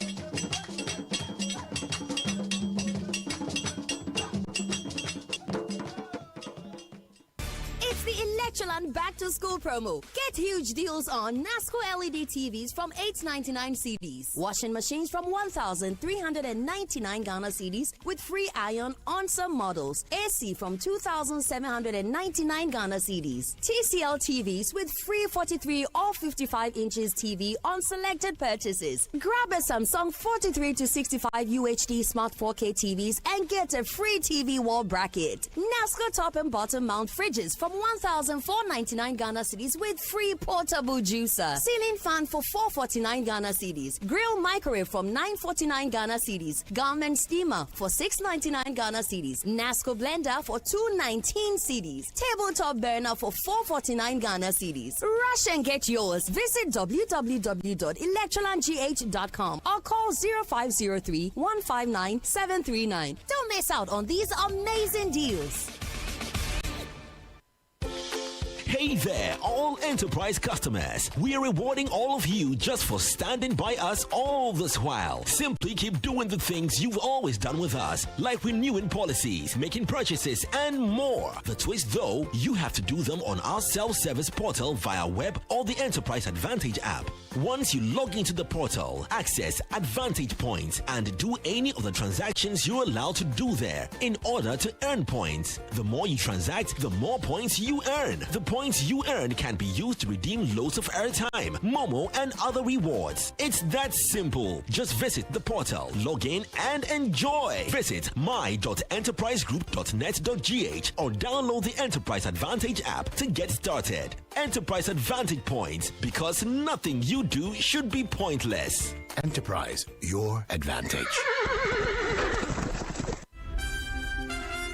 It's the Electroland Back to School promo. Get huge deals on NASCO LED TVs from 899 cedis, washing machines from 1,399 Ghana cedis with free iron on some models, AC from 2,799 Ghana cedis, TCL TVs with free 43 or 55 inches TV on selected purchases. Grab a Samsung 43 to 65 UHD Smart 4K TVs and get a free TV wall bracket. NASCO top and bottom mount fridges from 1,499 Ghana cedis with free portable juicer. Ceiling fan for 449 Ghana cedis. Grill microwave from 949 Ghana cedis. Garment steamer for 699 Ghana cedis. NASCO blender for 219 cedis. Tabletop burner for 449 Ghana cedis. Rush and get yours. Visit www.electrolandgh.com or call 0503 159 739. Don't miss out on these amazing deals. Hey there, all enterprise customers. We are rewarding all of you just for standing by us all this while. Simply keep doing the things you've always done with us, like renewing policies, making purchases, and more. The twist, though, you have to do them on our self-service portal via web or the Enterprise Advantage app. Once you log into the portal, access Advantage Points and do any of the transactions you're allowed to do there in order to earn points. The more you transact, the more points you earn. The points you earn can be used to redeem loads of airtime, Momo, and other rewards. It's that simple. Just visit the portal, log in, and enjoy. Visit my.enterprisegroup.net.gh or download the Enterprise Advantage app to get started. Enterprise Advantage Points, because nothing you do should be pointless. Enterprise, your advantage.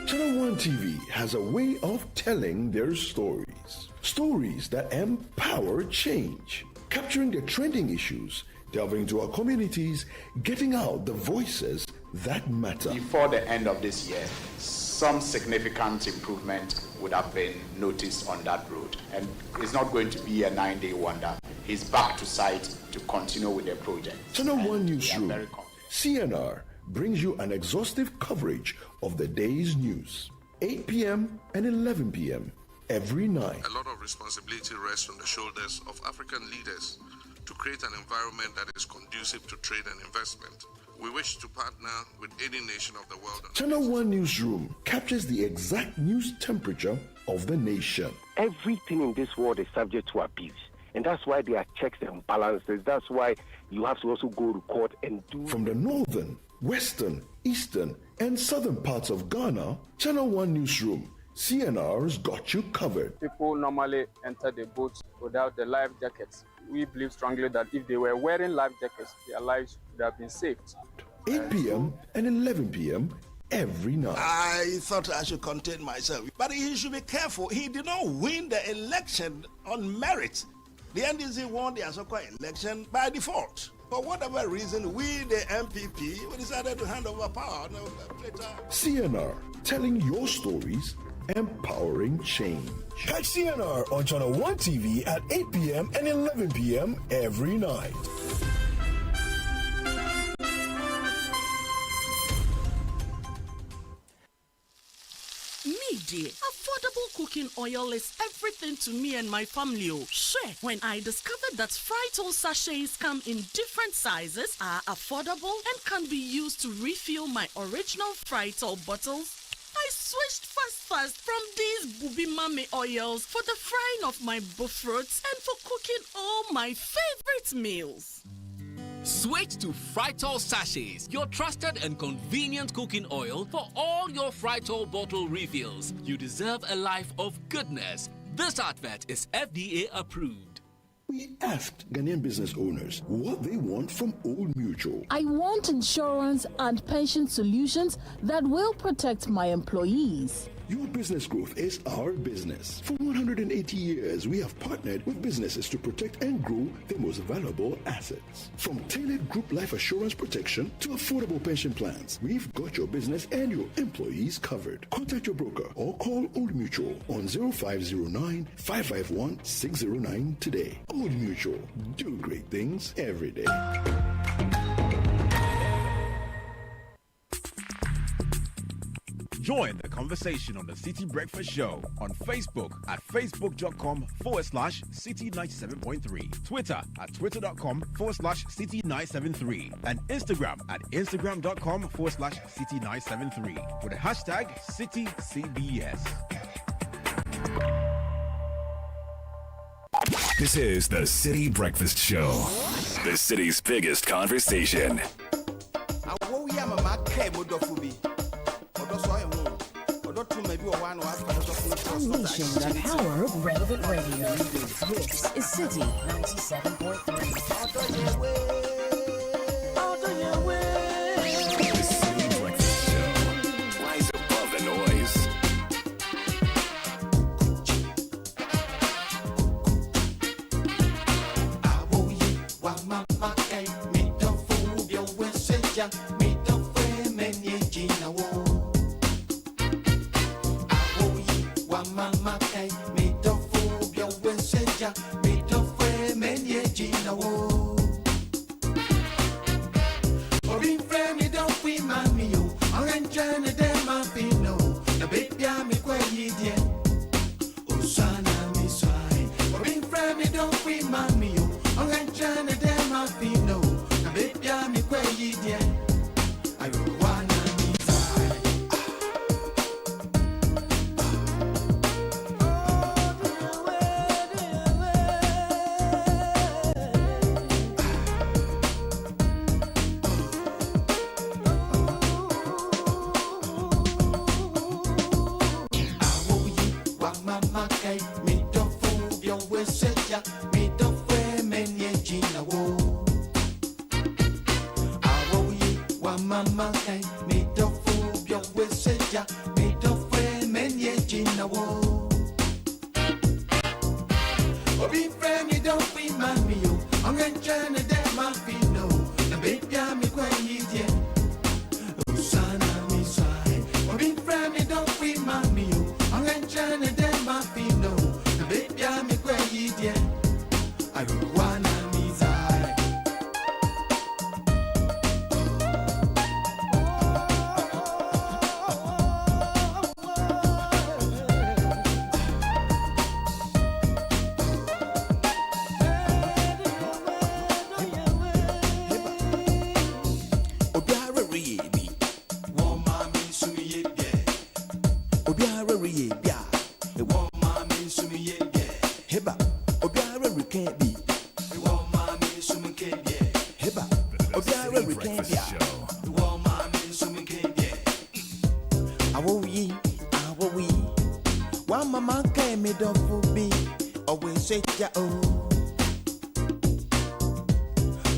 Channel 1 TV has a way of telling their stories. Stories that empower change. Capturing the trending issues, delving into our communities, getting out the voices that matter. Before the end of this year, some significant improvement would have been noticed on that road. And it's not going to be a 9-day wonder. He's back to site to continue with the project. Channel 1 Newsroom, CNR, brings you an exhaustive coverage of the day's news. 8 p.m. and 11 p.m. every night. A lot of responsibility rests on the shoulders of African leaders to create an environment that is conducive to trade and investment. We wish to partner with any nation of the world. Channel 1 Newsroom captures the exact news temperature of the nation. Everything in this world is subject to abuse. And that's why there are checks and balances. That's why you have to also go to court and do... From the northern, western, eastern, and southern parts of Ghana, Channel 1 Newsroom, CNR's got you covered. People normally enter the boat without the life jackets. We believe strongly that if they were wearing life jackets, their lives would have been saved. 8 p.m. and 11 p.m. every night. I thought I should contain myself. But he should be careful. He did not win the election on merit. The NDC won the Asokwa election by default. For whatever reason, we, the MPP, we decided to hand over power. CNR, telling your stories, empowering change. Catch CNR on Channel 1 TV at 8 p.m. and 11 p.m. every night. Me, dear, affordable cooking oil is everything to me and my family. Sure, when I discovered that Frytol sachets come in different sizes, are affordable, and can be used to refill my original Frytol bottles, I switched fast from these Bubi Mame oils for the frying of my buffroots and for cooking all my favorite meals. Switch to Frytol sachets, your trusted and convenient cooking oil for all your Frytol bottle refills. You deserve a life of goodness. This advert is FDA approved. We asked Ghanaian business owners what they want from Old Mutual. I want insurance and pension solutions that will protect my employees. Your business growth is our business. For 180 years, we have partnered with businesses to protect and grow their most valuable assets. From tailored group life assurance protection to affordable pension plans, we've got your business and your employees covered. Contact your broker or call Old Mutual on 0509-551-609 today. Old Mutual, do great things every day. Join the conversation on the Citi Breakfast Show on Facebook at facebook.com/Citi97.3, Twitter at twitter.com/Citi973, and Instagram at instagram.com/Citi973 with the hashtag CitiCBS. This is the Citi Breakfast Show, the city's biggest conversation. Unleashing the power of relevant radio. This is Citi 97.3. The Citi Breakfast Show. Rise above the noise.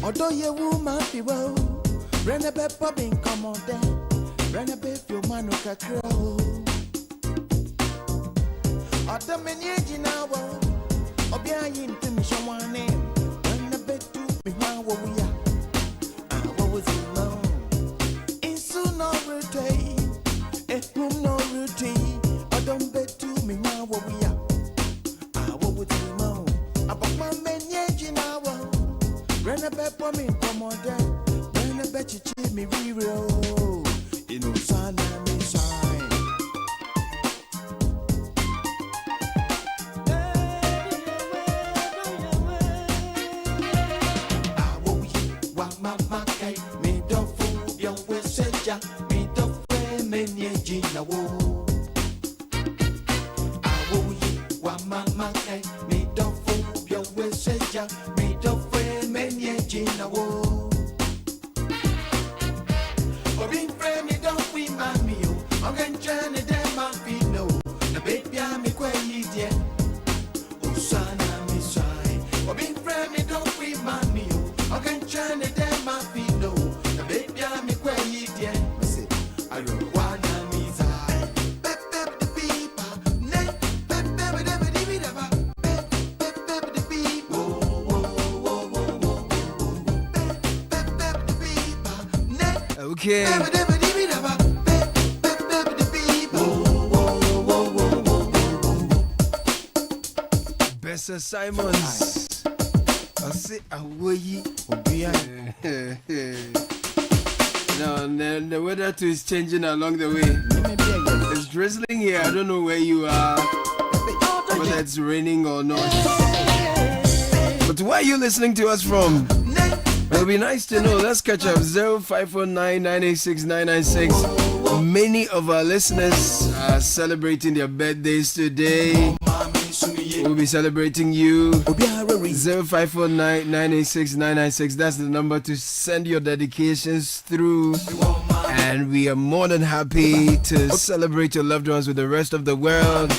Although you woman be well, run a bit popping, come on there, run a bit your man who can grow. Other many now, or behind to me, someone name, run a bit to me now, what we are. What was it now? It's soon no routine, it's room no routine. I don't bet to me now, what we are. What was it now? About my many now. Run a bet for me, come on there. Run a bet you cheat me, real. You know, son, I'm inside. I will eat what my makai, me don't fool, young West Saja, me don't play many Gina. I will eat what my makai, me don't fool, young West Saja, me don't Gina wo. Obi frame me don't we mami yo. I'm going to dem my fino. The baby I'm a quay idiot. Usana me shy. Obi frame me don't we mami yo. I'm going to dem my fino. The baby I'm a quay idiot. I don't want to me side. Pepe the people. Net. Pepe the Okay. Besser Simons. I say away. No, the weather too is changing along the way. It's drizzling here. I don't know where you are, whether it's raining or not. But where are you listening to us from? It'll be nice to know. Let's catch up. 0549-986-996. Many of our listeners are celebrating their birthdays today. We'll be celebrating you. 0549-986-996. That's the number to send your dedications through. And we are more than happy to celebrate your loved ones with the rest of the world.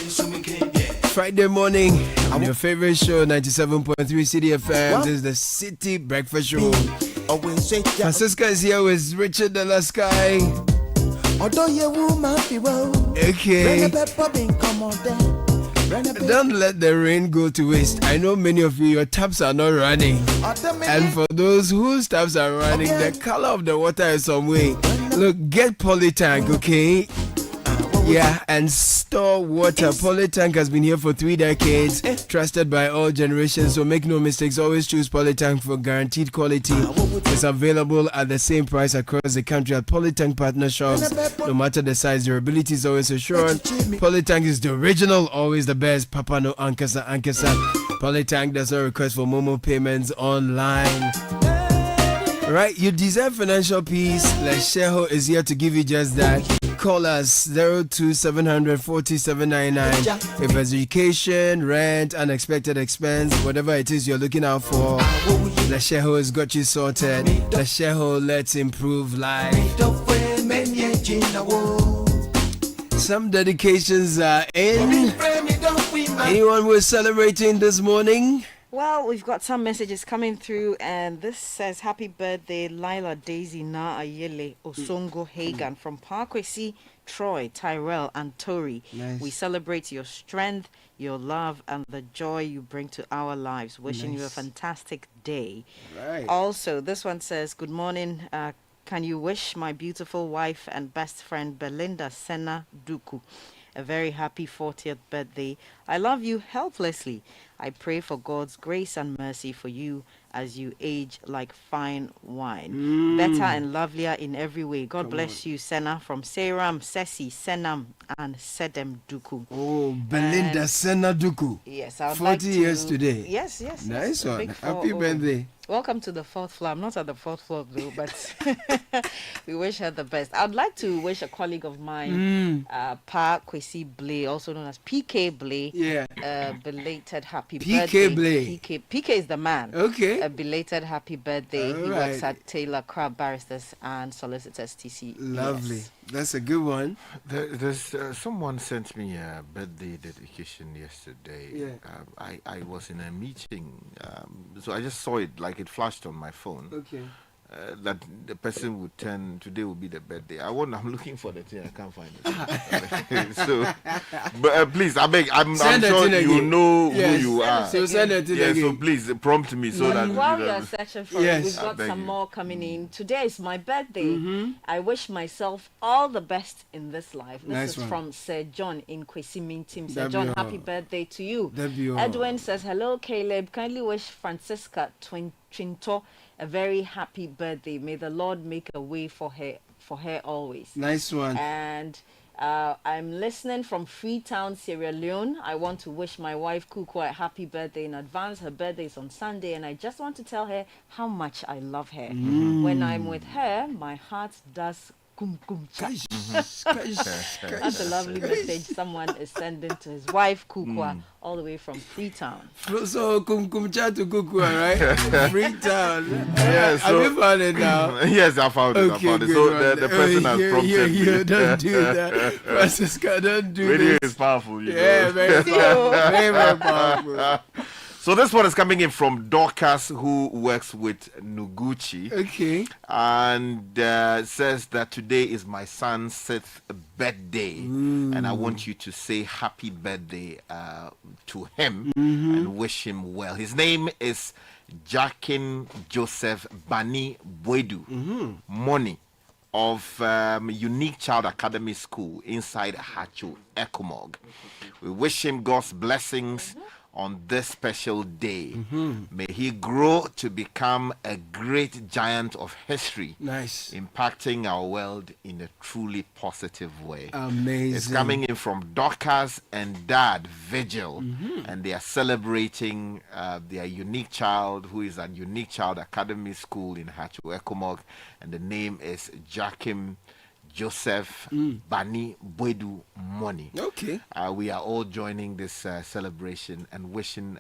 Friday morning on your favorite show, 97.3 Citi FM. This is the Citi Breakfast Show. Francisca is here with Richard de la Sky. Okay. Don't let the rain go to waste. I know many of you, your taps are not running. And for those whose taps are running, the color of the water is some way. Look, get Polytank, okay? Yeah, and store water. Polytank has been here for 3 decades, trusted by all generations, so make no mistakes. Always choose Polytank for guaranteed quality. It's available at the same price across the country at Polytank partner shops. No matter the size, durability is always assured. Polytank is the original, always the best. Papa no Ankasa. Polytank does not request for Momo payments online. Right, you deserve financial peace. Lesheho is here to give you just that. Call us 02700 4799. If it's education, rent, unexpected expense, whatever it is you're looking out for, Lesheho has got you sorted. Lesheho, let's improve life. Some dedications are in. Anyone we're celebrating this morning? Well, we've got some messages coming through, and this says, happy birthday, Lila Daisy Na Ayele Osongo Hagan from Parkwesi, Troy, Tyrell, and Tori. Nice. We celebrate your strength, your love, and the joy you bring to our lives. Wishing you a fantastic day. Right. Also, this one says, good morning. Can you wish my beautiful wife and best friend, Belinda Senna Duku, a very happy 40th birthday? I love you helplessly. I pray for God's grace and mercy for you as you age like fine wine. Better and lovelier in every way. God bless you, Senna, from Seram, Sesi, Senam, and Sedem Duku. Oh, Belinda Senna Duku. Yes, I would 40 like to, years today. Yes. Nice one. Happy birthday. Welcome to the 4th floor. I'm not at the 4th floor though, but we wish her the best. I'd like to wish a colleague of mine, Pa Kwesi Blay, also known as PK Blay, belated happy birthday. PK Blay. PK is the man. Okay. A belated happy birthday. All he right. works at Taylor Crabb Barristers and Solicitors TC. Lovely. Yes. That's a good one. There's someone sent me a birthday dedication yesterday. Yeah. I was in a meeting, so I just saw it, like it flashed on my phone. Okay. That the person would turn, today will be the birthday. I'm looking for the thing, I can't find it. So, but please, I beg, I'm sure you know who you are. So send it again. So please prompt me so that. While you're searching for it, we've got some more coming in. Today is my birthday. I wish myself all the best in this life. This is from Sir John in Kwesi Mintim. Sir John, happy birthday to you. Edwin says, hello, Caleb. Kindly wish Francisca Twinto a very happy birthday. May the Lord make a way for her always. Nice one. And I'm listening from Freetown, Sierra Leone. I want to wish my wife Kuku a happy birthday in advance. Her birthday is on Sunday, and I just want to tell her how much I love her. When I'm with her, my heart does kum kum cha. That's a lovely message someone is sending to his wife Kukua all the way from Freetown. So kum kum cha to Kukua, right? Freetown. Yes. Have you found it now? Yes, I found it. Okay, So the person has prompted me. Don't do that, Francisca. Don't do Radio this. is powerful. You know. Very powerful. Very powerful. So this one is coming in from Dorcas, who works with Nuguchi. Okay. And says that today is my son's 6th birthday. And I want you to say happy birthday to him and wish him well. His name is Jackin Joseph Bani Bwedu Money of Unique Child Academy School inside Hacho, Ekomog. We wish him God's blessings on this special day. May he grow to become a great giant of history. Nice. Impacting our world in a truly positive way. Amazing. It's coming in from Dorcas and Dad Vigil. And they are celebrating their unique child, who is at Unique Child Academy School in Hachu Ekomog. And the name is Joachim Joseph Bani Bwedu Money. Okay. We are all joining this celebration and wishing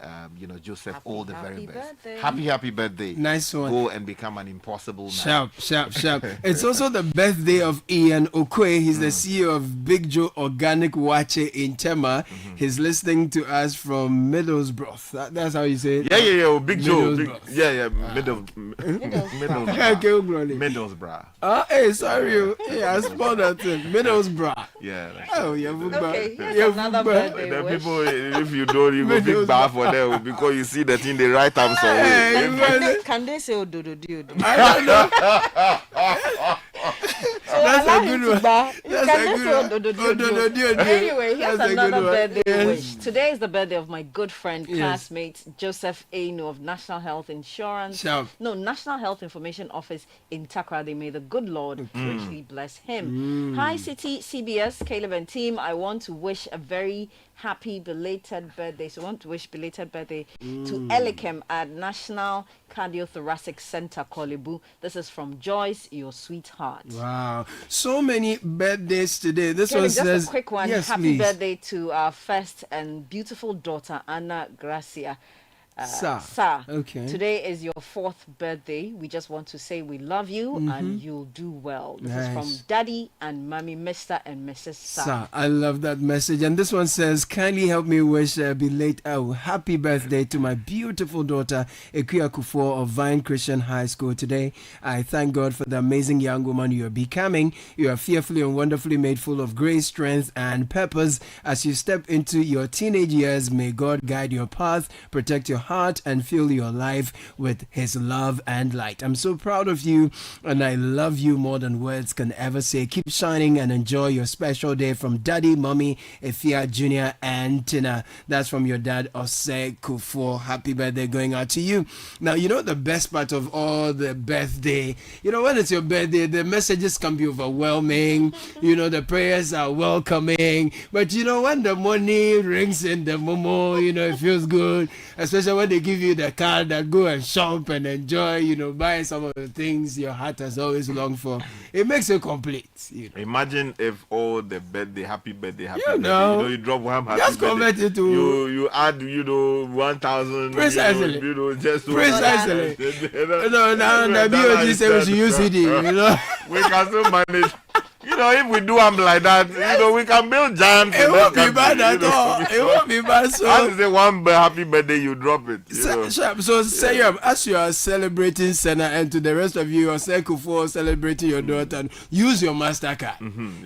Joseph all the very best. Birthday. Happy birthday. Nice one. Go and become an impossible man. Sharp. It's also the birthday of Ian Okwe. He's the CEO of Big Joe Organic Wache in Tema. He's listening to us from Middlesbrough. That's how you say it? Yeah. Big Joe. Middlesbrough. Hey, sorry. Yeah, I spelled that thing. Middlesbrough. Yeah. Oh, yeah. Okay, here's another birthday The wish. people, if you don't, you go big bar for them because you see that in the right time. Can they say Ododo? I don't know. That's a good one. Anyway, here's That's another birthday Yes. wish. Today is the birthday of my good friend, classmate Joseph Aino of National Health Insurance. National Health Information Office in Takoradi. May the good Lord richly bless him. Hi, Citi, CBS, Caleb and team. I want to wish a very happy belated birthday. So I want to wish belated birthday to Elikem at National Cardiothoracic Center, Kolebu. This is from Joyce, your sweetheart. Wow. So many birthdays today. This Kevin, one just says... a quick one. Yes, Happy please. birthday to our first and beautiful daughter, Anna Gracia. Sa. Okay. Today is your 4th birthday. We just want to say we love you and you'll do well. This is from Daddy and Mommy, Mr. and Mrs. Sa. I love that message. And this one says, kindly help me wish happy birthday to my beautiful daughter, Ekuya Kufo of Vine Christian High School today. I thank God for the amazing young woman you are becoming. You are fearfully and wonderfully made, full of grace, strength, and purpose. As you step into your teenage years, may God guide your path, protect your heart, and fill your life with his love and light. I'm so proud of you, and I love you more than words can ever say. Keep shining and enjoy your special day from Daddy, Mommy, Efia Jr. and Tina. That's from your dad, Ose Kufo. Happy birthday going out to you. Now, you know the best part of all the birthday, when it's your birthday, the messages can be overwhelming. The prayers are welcoming. But when the money rings in the momo, it feels good. Especially when they give you the card that go and shop and enjoy, buy some of the things your heart has always longed for. It makes you complete. Imagine if all the happy birthday, you drop one happy just birthday. convert it to you add 1,000. Precisely. Just to Precisely. No, now the BOG say we should use CD. We can still manage. If we do them like that, we can build giants. It won't be bad at all. It won't be bad. So as say one happy birthday, you drop it. So say as you are celebrating Senna, and to the rest of you, are for celebrating your daughter, and use your MasterCard.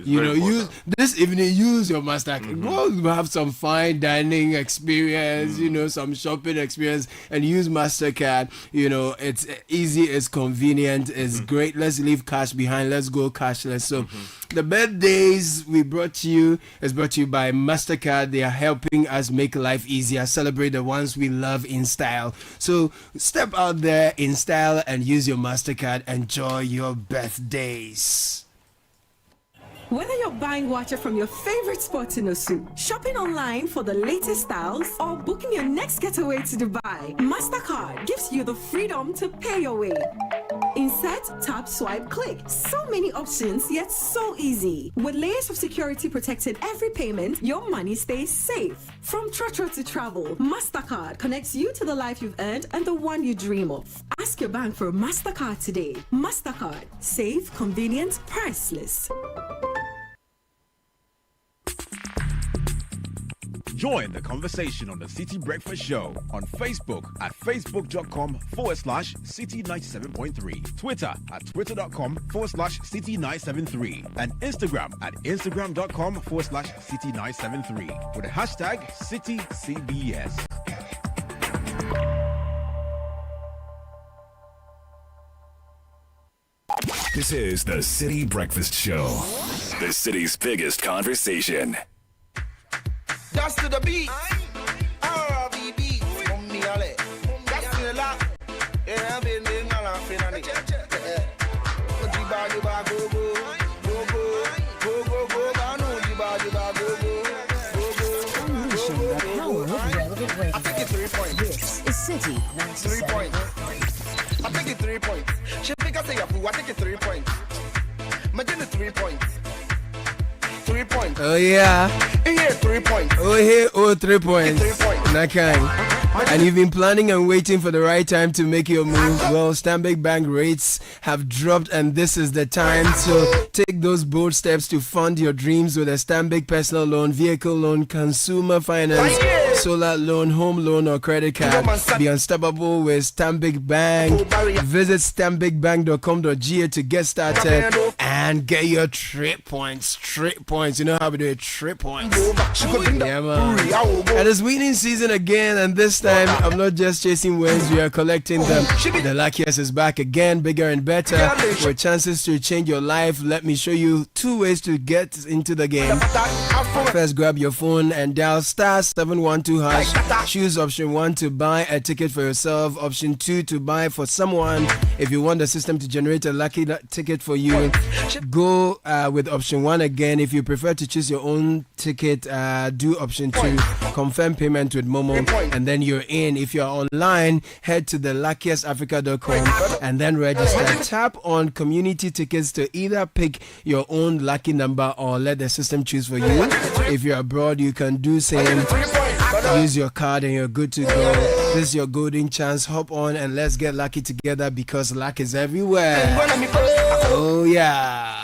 Use this evening. Use your MasterCard. Go have some fine dining experience. Some shopping experience, and use MasterCard. It's easy, it's convenient, it's great. Let's leave cash behind. Let's go cashless. So. The birthdays we brought to you is brought to you by MasterCard. They are helping us make life easier. Celebrate the ones we love in style. So step out there in style and use your MasterCard. Enjoy your birthdays. Whether you're buying watcher from your favorite spots in Osu, shopping online for the latest styles, or booking your next getaway to Dubai, MasterCard gives you the freedom to pay your way. Insert, tap, swipe, click. So many options, yet so easy. With layers of security protecting every payment, your money stays safe. From Trotro to travel, MasterCard connects you to the life you've earned and the one you dream of. Ask your bank for a MasterCard today. MasterCard. Safe, convenient, priceless. Join the conversation on the City Breakfast Show on Facebook at facebook.com/City97.3, Twitter at twitter.com/City973, and Instagram at instagram.com/City973 with the hashtag CityCBS. This is the City Breakfast Show, the city's biggest conversation. Dance to the beat. RBB. it 3 points. This is Citi 3 points. I take it 3 points. She think I say a fool. I take it 3 points. Imagine the 3 points. 3 points. Oh yeah. Here 3 points. Oh here, 3 points. 3 points. Nakai. And you've been planning and waiting for the right time to make your move. Well, Stanbic Bank rates have dropped, and this is the time to take those bold steps to fund your dreams with a Stanbic personal loan, vehicle loan, consumer finance, solar loan, home loan, or credit card. Be unstoppable with Stanbic Bank. Visit stanbicbank.com.ga to get started and get your trip points. Trip points. You know how we do it? Trip points. Yeah, man. And it's winning season again, and this time I'm not just chasing wins, we are collecting them. The luckiest is back again, bigger and better, with chances to change your life. Let me show you 2 ways to get into the game. First, grab your phone and dial *712#. Choose option 1 to buy a ticket for yourself, option 2 to buy for someone. If you want the system to generate a lucky ticket for you, go with option 1 again. If you prefer to choose your own ticket, do option 2, confirm payment with Momo, and then you're in. If you're online, head to theluckiestafrica.com and then register. Tap on community tickets to either pick your own lucky number or let the system choose for you. If you're abroad, you can do same. Use your card and you're good to go. This is your golden chance. Hop on and let's get lucky together, because luck is everywhere. Oh yeah.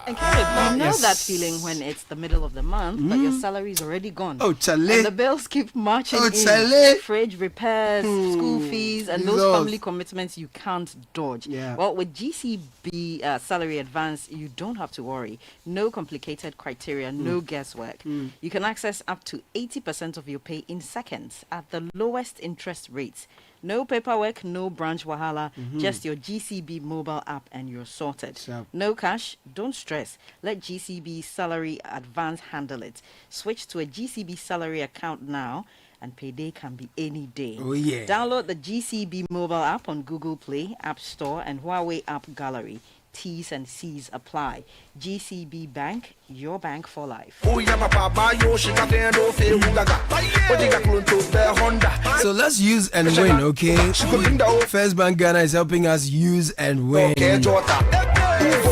And Caleb, you know that feeling when it's the middle of the month, but your salary is already gone. Oh, chale. And the bills keep marching in. Chale. Fridge repairs, school fees, and those family commitments you can't dodge. Yeah. Well, with GCB salary advance, you don't have to worry. No complicated criteria, no guesswork. You can access up to 80% of your pay in seconds at the lowest interest rates. No paperwork, no branch wahala, just your GCB mobile app and you're sorted. No cash, don't stress. Let GCB Salary Advance handle it. Switch to a GCB salary account now, and payday can be any day. Oh yeah. Download the GCB mobile app on Google Play, App Store, and Huawei App Gallery. T's and C's apply. GCB Bank, your bank for life. So let's use and win, okay? First Bank Ghana is helping us use and win.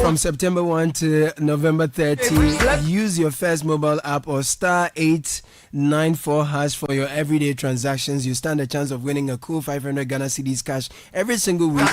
From September 1 to November 30, use your first mobile app or *894# for your everyday transactions. You stand a chance of winning a cool 500 Ghana cedis cash every single week.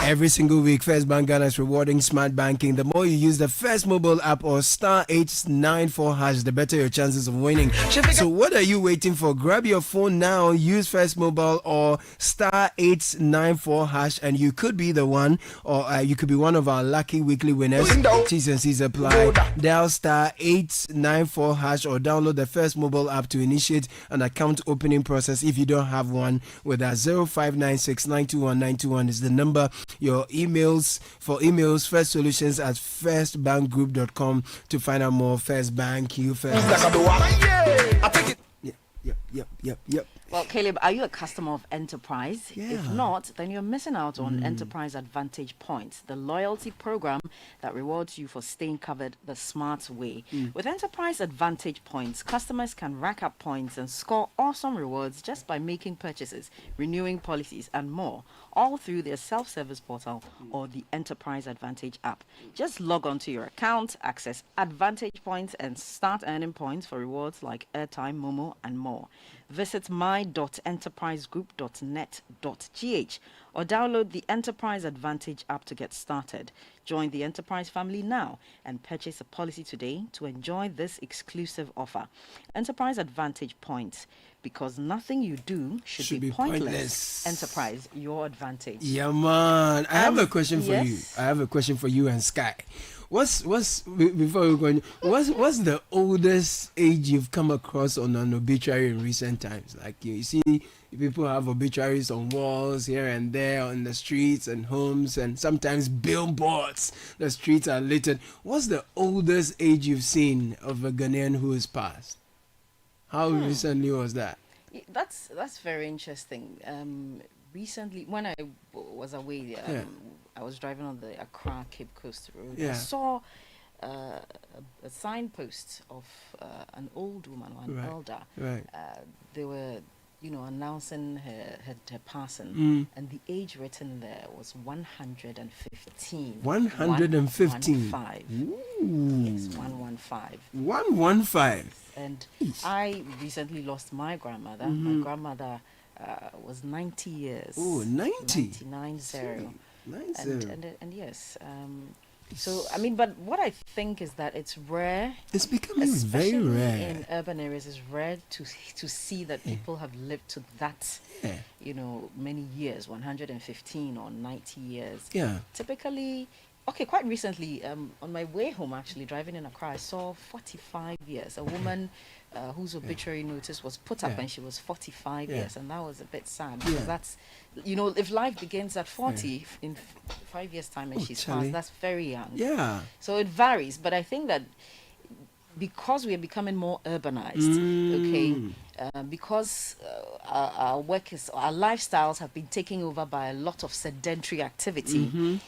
Every single week, First Bank Ghana is rewarding smart banking. The more you use the first mobile app or *894#, the better your chances of winning. So what are you waiting for? Grab your phone now, use First Mobile or *894#, and you could be the one, or you could be one of our lucky weekly winners. T's and C's apply. Dial *894# or download the First Mobile app to initiate an account opening process if you don't have one. With our 0596921921 is the number. Your emails, firstsolutions@firstbankgroup.com to find out more. First Bank, you first. Yep. Well, Caleb, are you a customer of Enterprise? Yeah. If not, then you're missing out on Enterprise Advantage Points, the loyalty program that rewards you for staying covered the smart way. With Enterprise Advantage Points, customers can rack up points and score awesome rewards just by making purchases, renewing policies, and more, all through their self-service portal or the Enterprise Advantage app. Just log on to your account, access Advantage Points, and start earning points for rewards like airtime, Momo, and more. Visit my.enterprisegroup.net.gh or download the Enterprise Advantage app to get started. Join the Enterprise family now and purchase a policy today to enjoy this exclusive offer. Enterprise Advantage Points, because nothing you do should be pointless. Enterprise, your advantage. Yeah, man. I have a question for you. I have a question for you and Sky. What's before we go in, what's the oldest age you've come across on an obituary in recent times? Like you see people have obituaries on walls here and there on the streets and homes, and sometimes billboards. The streets are littered. What's the oldest age you've seen of a Ghanaian who has passed? How recently was that? That's very interesting. Recently, when I was away, I was driving on the Accra Cape Coast Road. I saw a signpost of an old woman or an elder. Right. They were announcing her passing, and the age written there was 115. 115. 115. Yes, 115. 115. And I recently lost my grandmother. My grandmother was 90 years. Oh, 90. 90. 90. And yes. So, I mean, but what I think is that it's rare. It's becoming very rare. In urban areas, it's rare to see that people have lived to that, many years, 115 or 90 years. Yeah. Typically, quite recently, on my way home, actually, driving in Accra, I saw 45 years. A woman whose obituary notice was put up when she was 45 years, and that was a bit sad, because that's, if life begins at 40, in 5 years' time and she's passed, that's very young. Yeah. So it varies, but I think that because we are becoming more urbanized, because our lifestyles have been taken over by a lot of sedentary activity,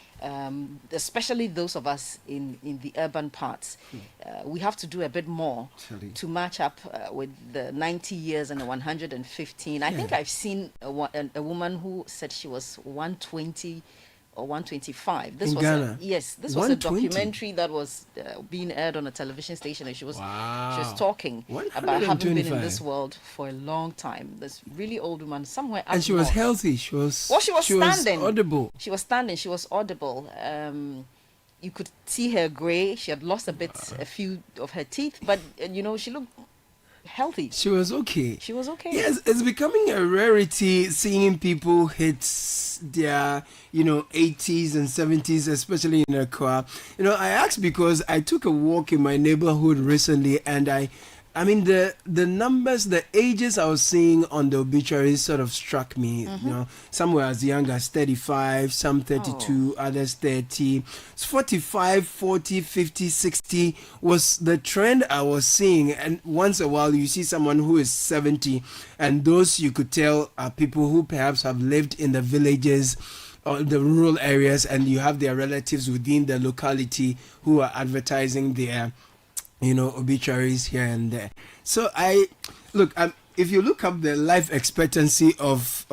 especially those of us in the urban parts, we have to do a bit more to match up with the 90 years and the 115. I think I've seen a woman who said she was 120 or 125. This in was Ghana. This was a documentary that was being aired on a television station, and she was talking about having been in this world for a long time. This really old woman somewhere up and she was healthy. She was standing. Was audible. She was standing. She was audible. You could see her grey. She had lost a few of her teeth, but she looked healthy. She was okay. Yes, it's becoming a rarity seeing people hit their 80s and 70s, especially in Accra. I asked because I took a walk in my neighborhood recently, and I mean the numbers, the ages I was seeing on the obituaries sort of struck me. Some were as young as 35, some 32, others 30. 45, 40, 50, 60 was the trend I was seeing. And once a while you see someone who is 70, and those you could tell are people who perhaps have lived in the villages or the rural areas, and you have their relatives within the locality who are advertising their obituaries here and there. So if you look up the life expectancy of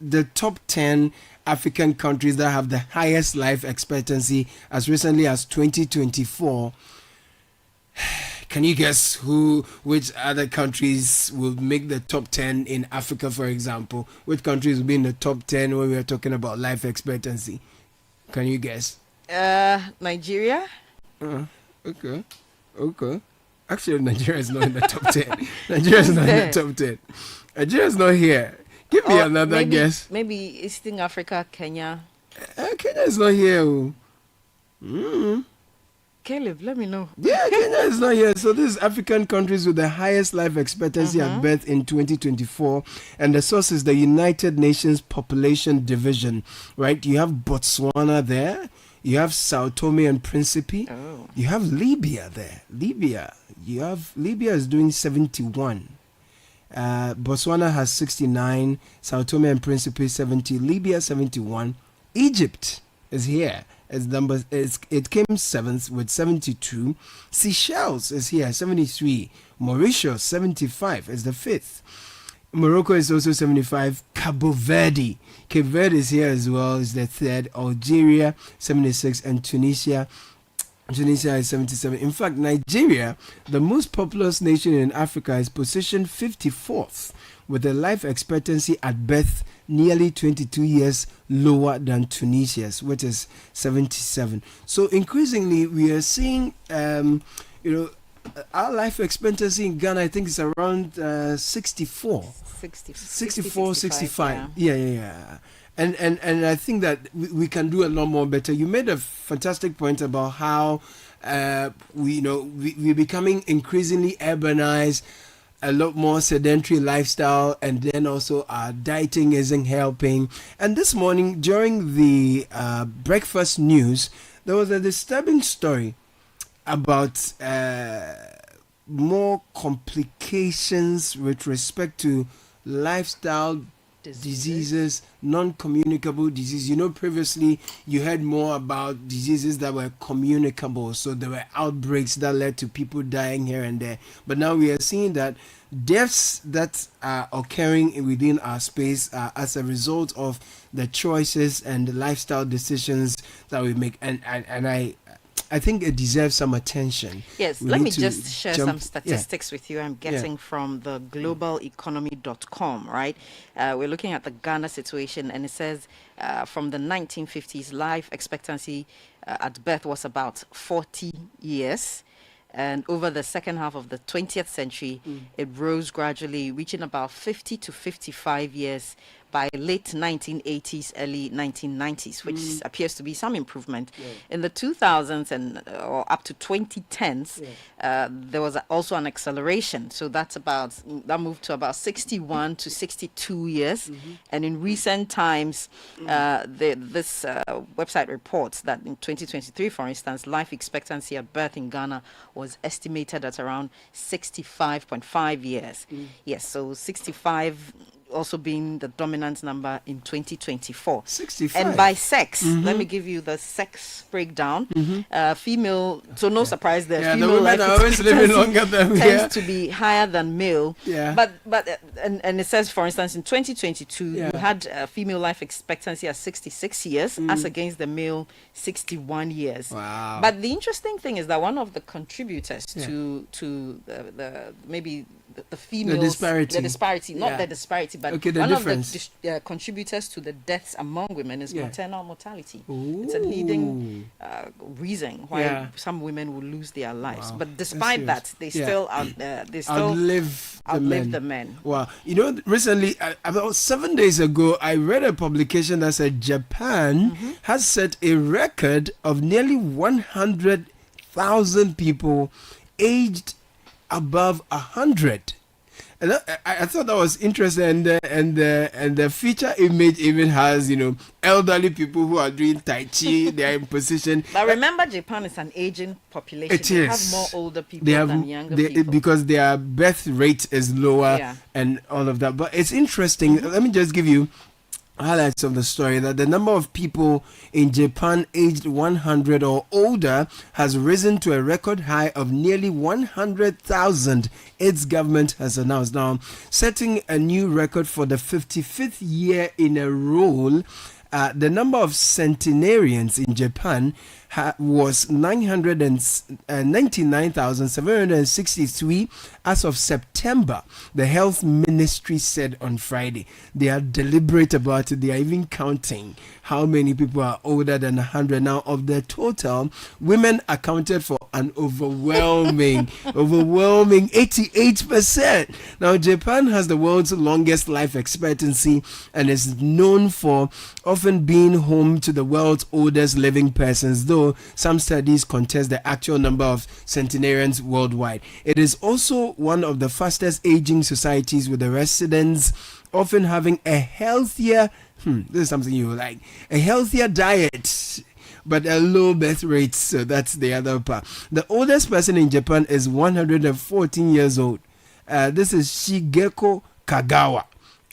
the top 10 African countries that have the highest life expectancy as recently as 2024, can you guess which other countries will make the top 10 in Africa, for example? Which countries will be in the top 10 when we are talking about life expectancy? Can you guess? Nigeria. Okay. Actually, Nigeria is not in the top 10. Nigeria is not in the top 10. Nigeria is not here. Give me another guess. Maybe Eastern Africa, Kenya. Kenya is not here. Caleb, let me know. Yeah, Kenya is not here. So these African countries with the highest life expectancy at birth in 2024, and the source is the United Nations Population Division, right? You have Botswana there. You have Sao Tome and Principe. You have Libya there. Libya is doing 71. Botswana has 69. Sao Tome and Principe 70. Libya 71. Egypt is here. It came 7th with 72. Seychelles is here 73. Mauritius 75 is the 5th. Morocco is also 75. Cabo Verde. Cape Verde is here as well, is the 3rd. Algeria 76, and Tunisia is 77. In fact, Nigeria, the most populous nation in Africa, is positioned 54th with a life expectancy at birth nearly 22 years lower than Tunisia's, which is 77. So increasingly, we are seeing, our life expectancy in Ghana, I think, is around 64. 64, 65. Yeah. And I think that we can do a lot more better. You made a fantastic point about how we're becoming increasingly urbanized, a lot more sedentary lifestyle, and then also our dieting isn't helping. And this morning during the breakfast news, there was a disturbing story about more complications with respect to lifestyle diseases, non-communicable disease. You know, previously you heard more about diseases that were communicable, so there were outbreaks that led to people dying here and there. But now we are seeing that deaths that are occurring within our space are as a result of the choices and the lifestyle decisions that we make, and I think it deserves some attention. Yes, let me just share some statistics with you I'm getting from the globaleconomy.com, right? We're looking at the Ghana situation, and it says from the 1950s, life expectancy at birth was about 40 years. And over the second half of the 20th century, it rose gradually, reaching about 50 to 55 years by late 1980s, early 1990s, which appears to be some improvement. In the 2000s and or up to 2010s, there was also an acceleration. So that moved to about 61 to 62 years. And in recent times, this website reports that in 2023, for instance, life expectancy at birth in Ghana was estimated at around 65.5 years. Yes, so 65 also being the dominant number in 2024. 65. And by sex, let me give you the sex breakdown. Female, so no surprise there. Female the women are always living longer than tends to be higher than male. But it says, for instance, in 2022, you had female life expectancy at 66 years, as against the male 61 years. Wow. But the interesting thing is that one of the contributors to the maybe the females, the disparity, not the disparity, but one of the contributors to the deaths among women is maternal mortality. It's a leading reason why some women will lose their lives. But despite that, they still outlive the men. Wow. You know, recently, about 7 days ago, I read a publication that said Japan has set a record of nearly 100,000 people aged above 100. And I thought that was interesting, and the feature image even has, you know, elderly people who are doing tai chi. They are in position. But remember, Japan is an aging population. They have more older people than younger people because their birth rate is lower and all of that. But it's interesting. Let me just give you highlights of the story that the number of people in Japan aged 100 or older has risen to a record high of nearly 100,000. Its government has announced, now setting a new record for the 55th year in a row. The number of centenarians in Japan was 99,763 as of September, the health ministry said on Friday. They are deliberate about it. They are even counting how many people are older than 100. Now, of the total, women accounted for an overwhelming 88%. Now, Japan has the world's longest life expectancy and is known for often being home to the world's oldest living persons, though some studies contest the actual number of centenarians worldwide. It is also one of the fastest aging societies, with the residents often having a healthier, this is something you like, a healthier diet, but a low birth rate. So that's the other part. The oldest person in Japan is 114 years old. This is Shigeko Kagawa,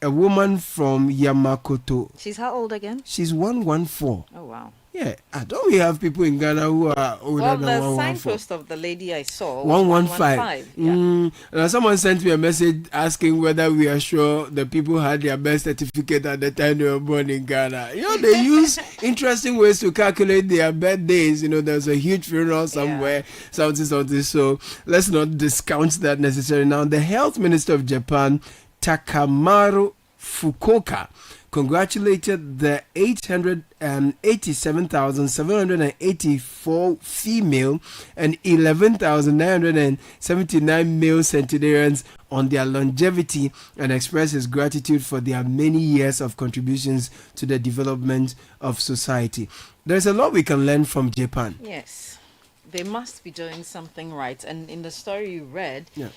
a woman from Yamakoto. She's how old again? She's 114. Oh, wow. Yeah, don't we have people in Ghana who are older than 114? Well, the signpost of the lady I saw was 115. Someone sent me a message asking whether we are sure the people had their birth certificate at the time they were born in Ghana. You know, they use interesting ways to calculate their birthdays. You know, there's a huge funeral somewhere, something. So let's not discount that necessarily. Now, the health minister of Japan, Takamaru Fukuoka, congratulated the 887,784 female and 11,979 male centenarians on their longevity and expressed his gratitude for their many years of contributions to the development of society. There's a lot we can learn from Japan. Yes, they must be doing something right. And in the story you read, you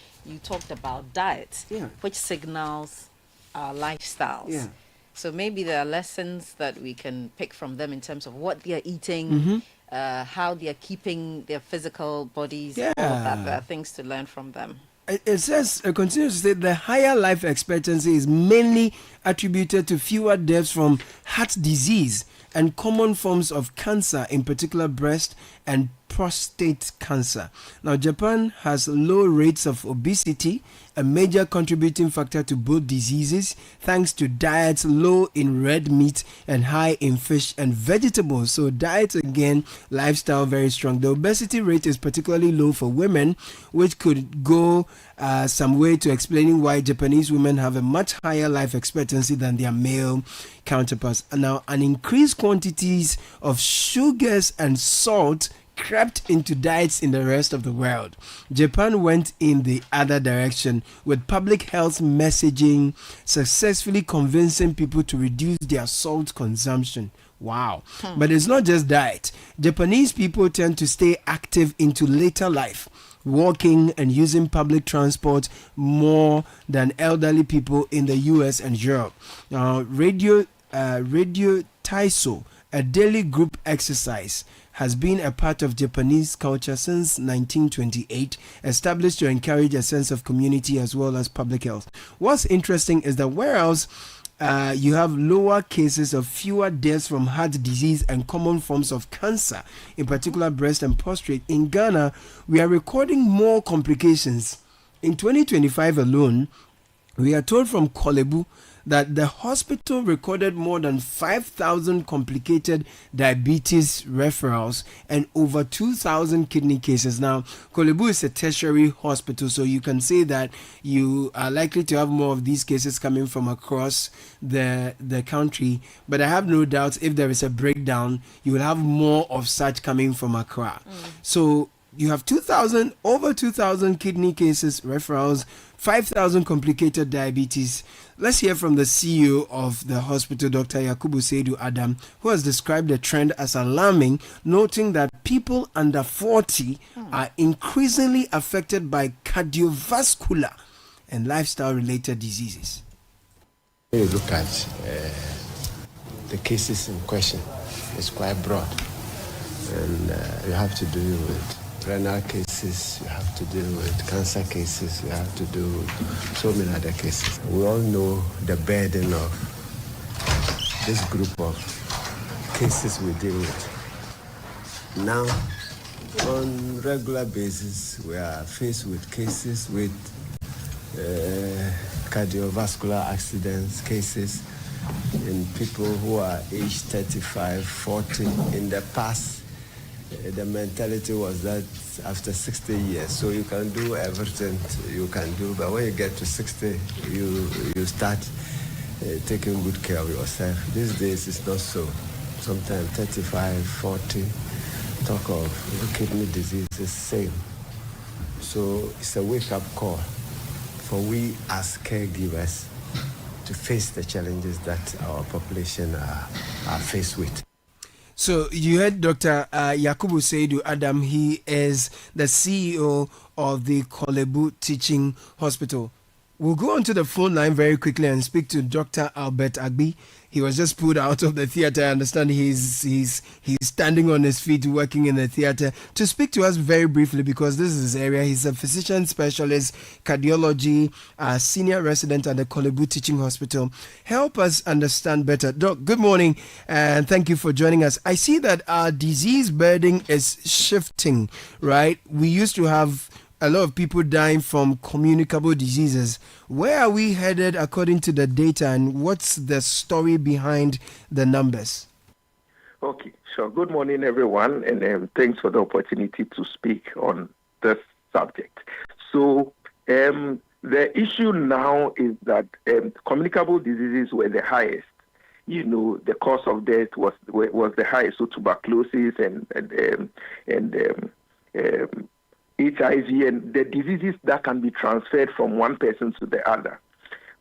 talked about diet, which signals our lifestyles. So maybe there are lessons that we can pick from them in terms of what they are eating, how they are keeping their physical bodies, all of that. There are things to learn from them. it says, it continues to say the higher life expectancy is mainly attributed to fewer deaths from heart disease and common forms of cancer, in particular breast and prostate cancer. Now, Japan has low rates of obesity, a major contributing factor to both diseases, thanks to diets low in red meat and high in fish and vegetables. So diet, again, lifestyle, very strong. The obesity rate is particularly low for women, which could go some way to explaining why Japanese women have a much higher life expectancy than their male counterparts. And now, an increased quantities of sugars and salt crept into diets in the rest of the world. Japan went in the other direction, with public health messaging successfully convincing people to reduce their salt consumption. Wow. But it's not just diet. Japanese people tend to stay active into later life, walking and using public transport more than elderly people in the US and Europe. Radio Taiso, a daily group exercise, has been a part of Japanese culture since 1928, established to encourage a sense of community as well as public health. What's interesting is that whereas you have lower cases of fewer deaths from heart disease and common forms of cancer, in particular breast and prostate, in Ghana, we are recording more complications. In 2025 alone, we are told from Kolebu that the hospital recorded more than 5,000 complicated diabetes referrals and over 2,000 kidney cases. Now, Kolebu is a tertiary hospital, so you can say that you are likely to have more of these cases coming from across the country. But I have no doubt if there is a breakdown, you will have more of such coming from Accra. So you have over 2,000 kidney cases, referrals, 5,000 complicated diabetes. Let's hear from the CEO of the hospital, Dr. Yakubu Seidu Adam, who has described the trend as alarming, noting that people under 40 are increasingly affected by cardiovascular and lifestyle-related diseases. When you look at the cases in question, it's quite broad, and you have to deal with renal cases, you have to deal with cancer cases, you have to do so many other cases. We all know the burden of this group of cases we deal with. Now, on regular basis, we are faced with cases with cardiovascular accidents, cases in people who are aged 35, 40. In the past, the mentality was that after 60 years, so you can do everything you can do, but when you get to 60, you start taking good care of yourself. These days, it's not so. Sometimes 35, 40, talk of kidney disease is same. So it's a wake-up call for we as caregivers to face the challenges that our population are faced with. So you heard Dr. Yakubu Seidu Adam. He is the CEO of the Kolebu Teaching Hospital. We'll go onto the phone line very quickly and speak to Dr. Albert Agbi. He was just pulled out of the theater. I understand he's standing on his feet working in the theater to speak to us very briefly because this is his area. He's a physician specialist, cardiology, senior resident at the Kolebu Teaching Hospital. Help us understand better. Doc, good morning and thank you for joining us. I see that our disease burden is shifting, right? We used to have a lot of people dying from communicable diseases. Where are we headed according to the data, and what's the story behind the numbers? Okay, sure. Good morning, everyone, and thanks for the opportunity to speak on this subject. So the issue now is that communicable diseases were the highest. You know, the cause of death was the highest. So tuberculosis and HIV and the diseases that can be transferred from one person to the other.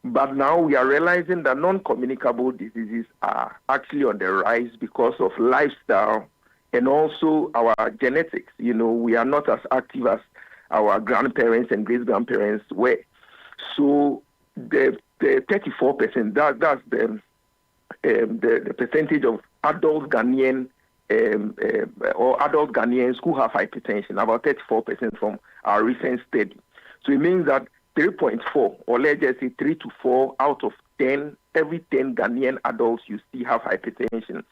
But now we are realizing that non-communicable diseases are actually on the rise because of lifestyle and also our genetics. You know, we are not as active as our grandparents and great-grandparents were. So the 34%, that's the percentage of adult Ghanaian or adult Ghanaians who have hypertension, about 34% from our recent study. So it means that 3.4, or let's just say 3 to 4 out of 10, every 10 Ghanaian adults you see have hypertension.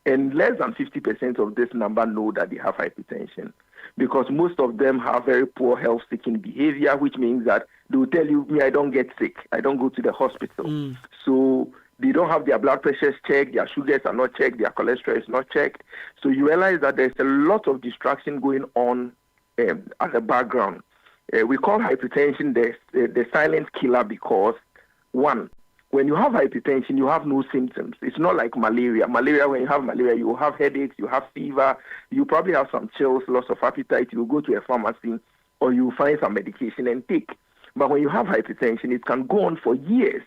And less than 50% of this number know that they have hypertension, because most of them have very poor health-seeking behavior, which means that they will tell you, me, I don't get sick. I don't go to the hospital. So they don't have their blood pressures checked, their sugars are not checked, their cholesterol is not checked. So you realize that there's a lot of distraction going on at the background. We call hypertension the silent killer because, one, when you have hypertension, you have no symptoms. It's not like malaria. Malaria, when you have malaria, you have headaches, you have fever, you probably have some chills, loss of appetite. You go to a pharmacy or you find some medication and take. But when you have hypertension, it can go on for years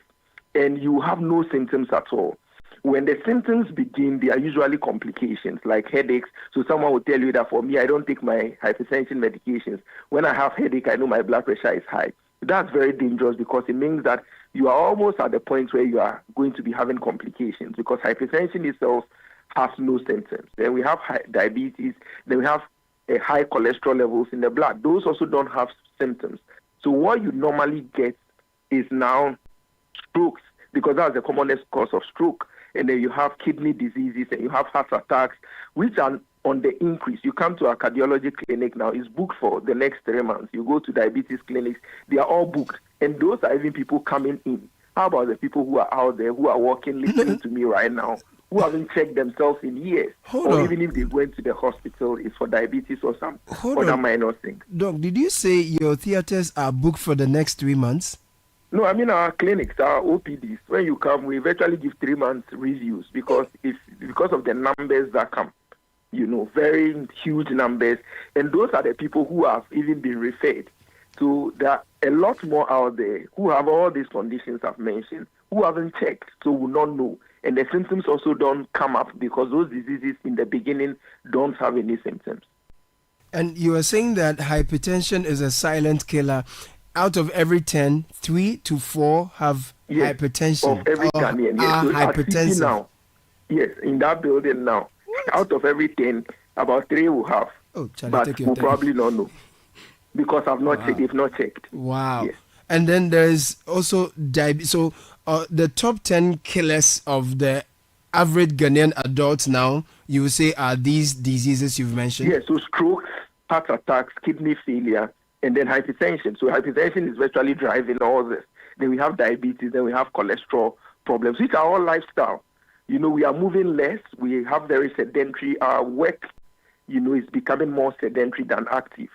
and you have no symptoms at all. When the symptoms begin, they are usually complications like headaches. So someone will tell you that, for me, I don't take my hypertension medications. When I have headache, I know my blood pressure is high. That's very dangerous because it means that you are almost at the point where you are going to be having complications, because hypertension itself has no symptoms. Then we have diabetes, then we have high cholesterol levels in the blood. Those also don't have symptoms. So what you normally get is now strokes, because that's the commonest cause of stroke. And then you have kidney diseases and you have heart attacks, which are on the increase. You come to a cardiology clinic now, it's booked for the next 3 months. You go to diabetes clinics, they are all booked. And those are even people coming in. How about the people who are out there, who are walking, listening to me right now, who haven't checked themselves in years? Even if they went to the hospital, it's for diabetes or some other minor things. Doc, did you say your theaters are booked for the next 3 months? No, I mean our clinics, our OPDs. When you come, we virtually give 3 months reviews because of the numbers that come. Very huge numbers. And those are the people who have even been referred. So there are a lot more out there who have all these conditions I've mentioned, who haven't checked, so will not know. And the symptoms also don't come up because those diseases in the beginning don't have any symptoms. And you are saying that hypertension is a silent killer. Out of every 10, 3 to 4 have hypertension. Of every Ghanaian, yes. So hypertensive. Now, yes, in that building now, out of every 10, about 3 will have. But will probably not know. Because they've not checked. Wow. Yes. And then there is also diabetes. So the top 10 killers of the average Ghanaian adults now, you would say, are these diseases you've mentioned? Yes, so strokes, heart attacks, kidney failure, and then hypertension. So hypertension is virtually driving all this. Then we have diabetes, then we have cholesterol problems, which are all lifestyle. We are moving less. We have very sedentary. Our work, is becoming more sedentary than active.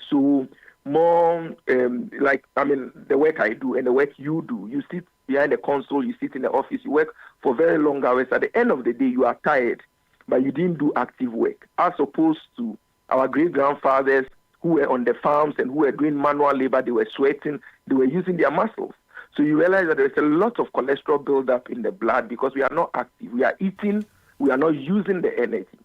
So more the work I do and the work you do, you sit behind the console, you sit in the office, you work for very long hours. At the end of the day, you are tired, but you didn't do active work, as opposed to our great-grandfathers who were on the farms and who were doing manual labor. They were sweating, they were using their muscles. So you realize that there's a lot of cholesterol buildup in the blood because we are not active. We are eating, we are not using the energy.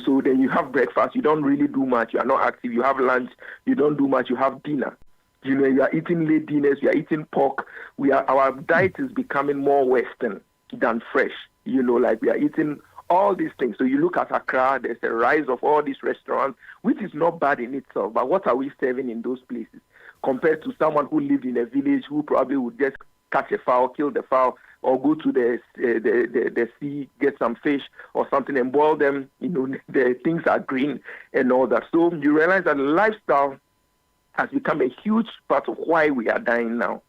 So then you have breakfast, you don't really do much, you are not active. You have lunch, you don't do much, you have dinner. You are eating late dinners, you are eating pork. Our diet is becoming more Western than fresh. We are eating all these things. So you look at Accra, there's a rise of all these restaurants, which is not bad in itself, but what are we serving in those places compared to someone who lived in a village who probably would just catch a fowl, kill the fowl, or go to the sea, get some fish or something and boil them. The things are green and all that. So you realize that lifestyle has become a huge part of why we are dying now